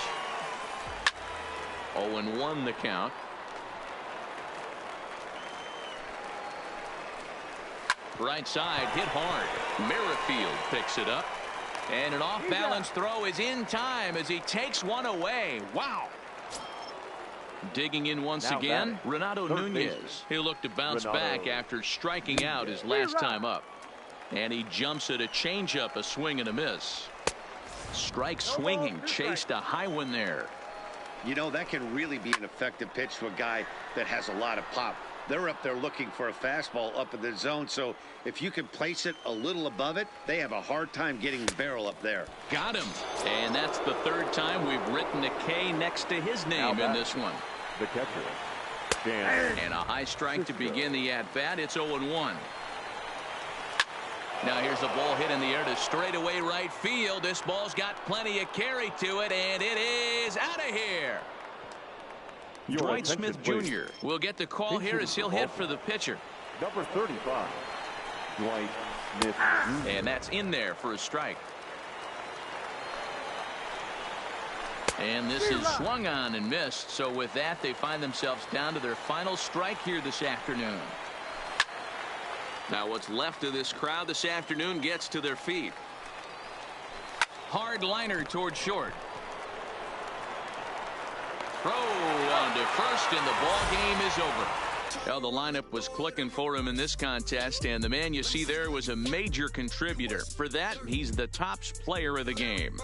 0-1 the count. Right side, hit hard. Merrifield picks it up. And an off-balance throw is in time as he takes one away. Wow. Digging in once again, Renato Nunez. He'll look to bounce back after striking out his last time up. And he jumps at a changeup, a swing and a miss. Strike swinging, chased a high one there. You know, that can really be an effective pitch to a guy that has a lot of pop. They're up there looking for a fastball up in the zone, so if you can place it a little above it, they have a hard time getting the barrel up there. Got him. And that's the third time we've written a K next to his name in this one. The catcher. And a high strike to begin the at-bat. It's 0-1. Now here's a ball hit in the air to straightaway right field. This ball's got plenty of carry to it, and it is out of here. Dwight Smith Jr. will get the call here as he'll hit for the pitcher. Number 35, Dwight Smith Jr. And that's in there for a strike. And this is swung on and missed. So with that, they find themselves down to their final strike here this afternoon. Now what's left of this crowd this afternoon gets to their feet. Hard liner toward short. Throw on to first, and the ball game is over. Well, the lineup was clicking for him in this contest, and the man you see there was a major contributor. For that, he's the top player of the game.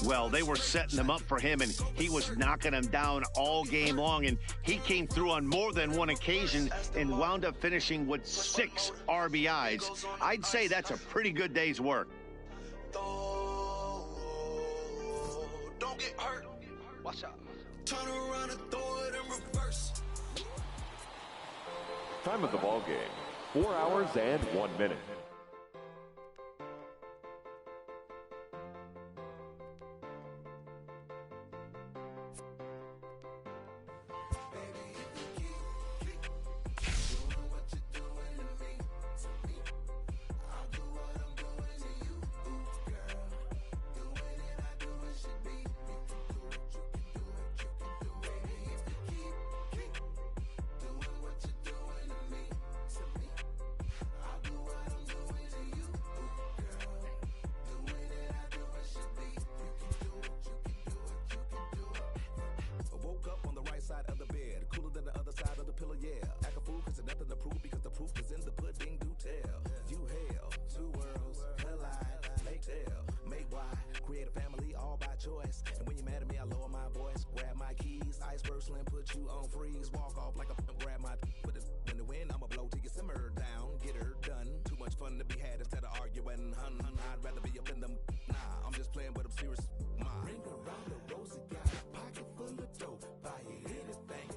Well, they were setting him up for him, and he was knocking him down all game long, and he came through on more than one occasion and wound up finishing with 6 RBIs. I'd say that's a pretty good day's work. Don't get hurt. Watch out. Turn around and throw it in reverse. Time of the ball game, 4 hours and 1 minute.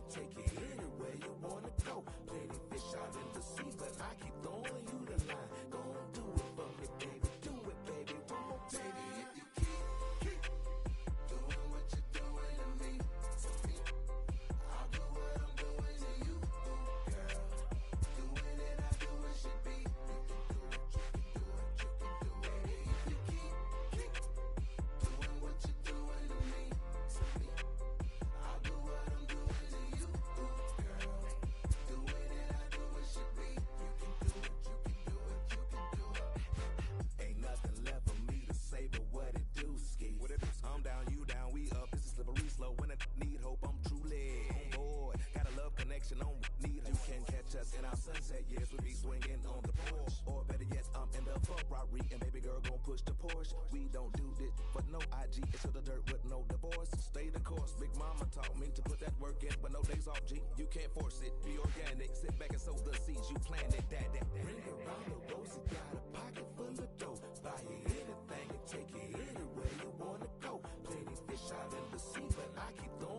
Take it anywhere you wanna go. Plenty fish out in the sea, but I keep throwing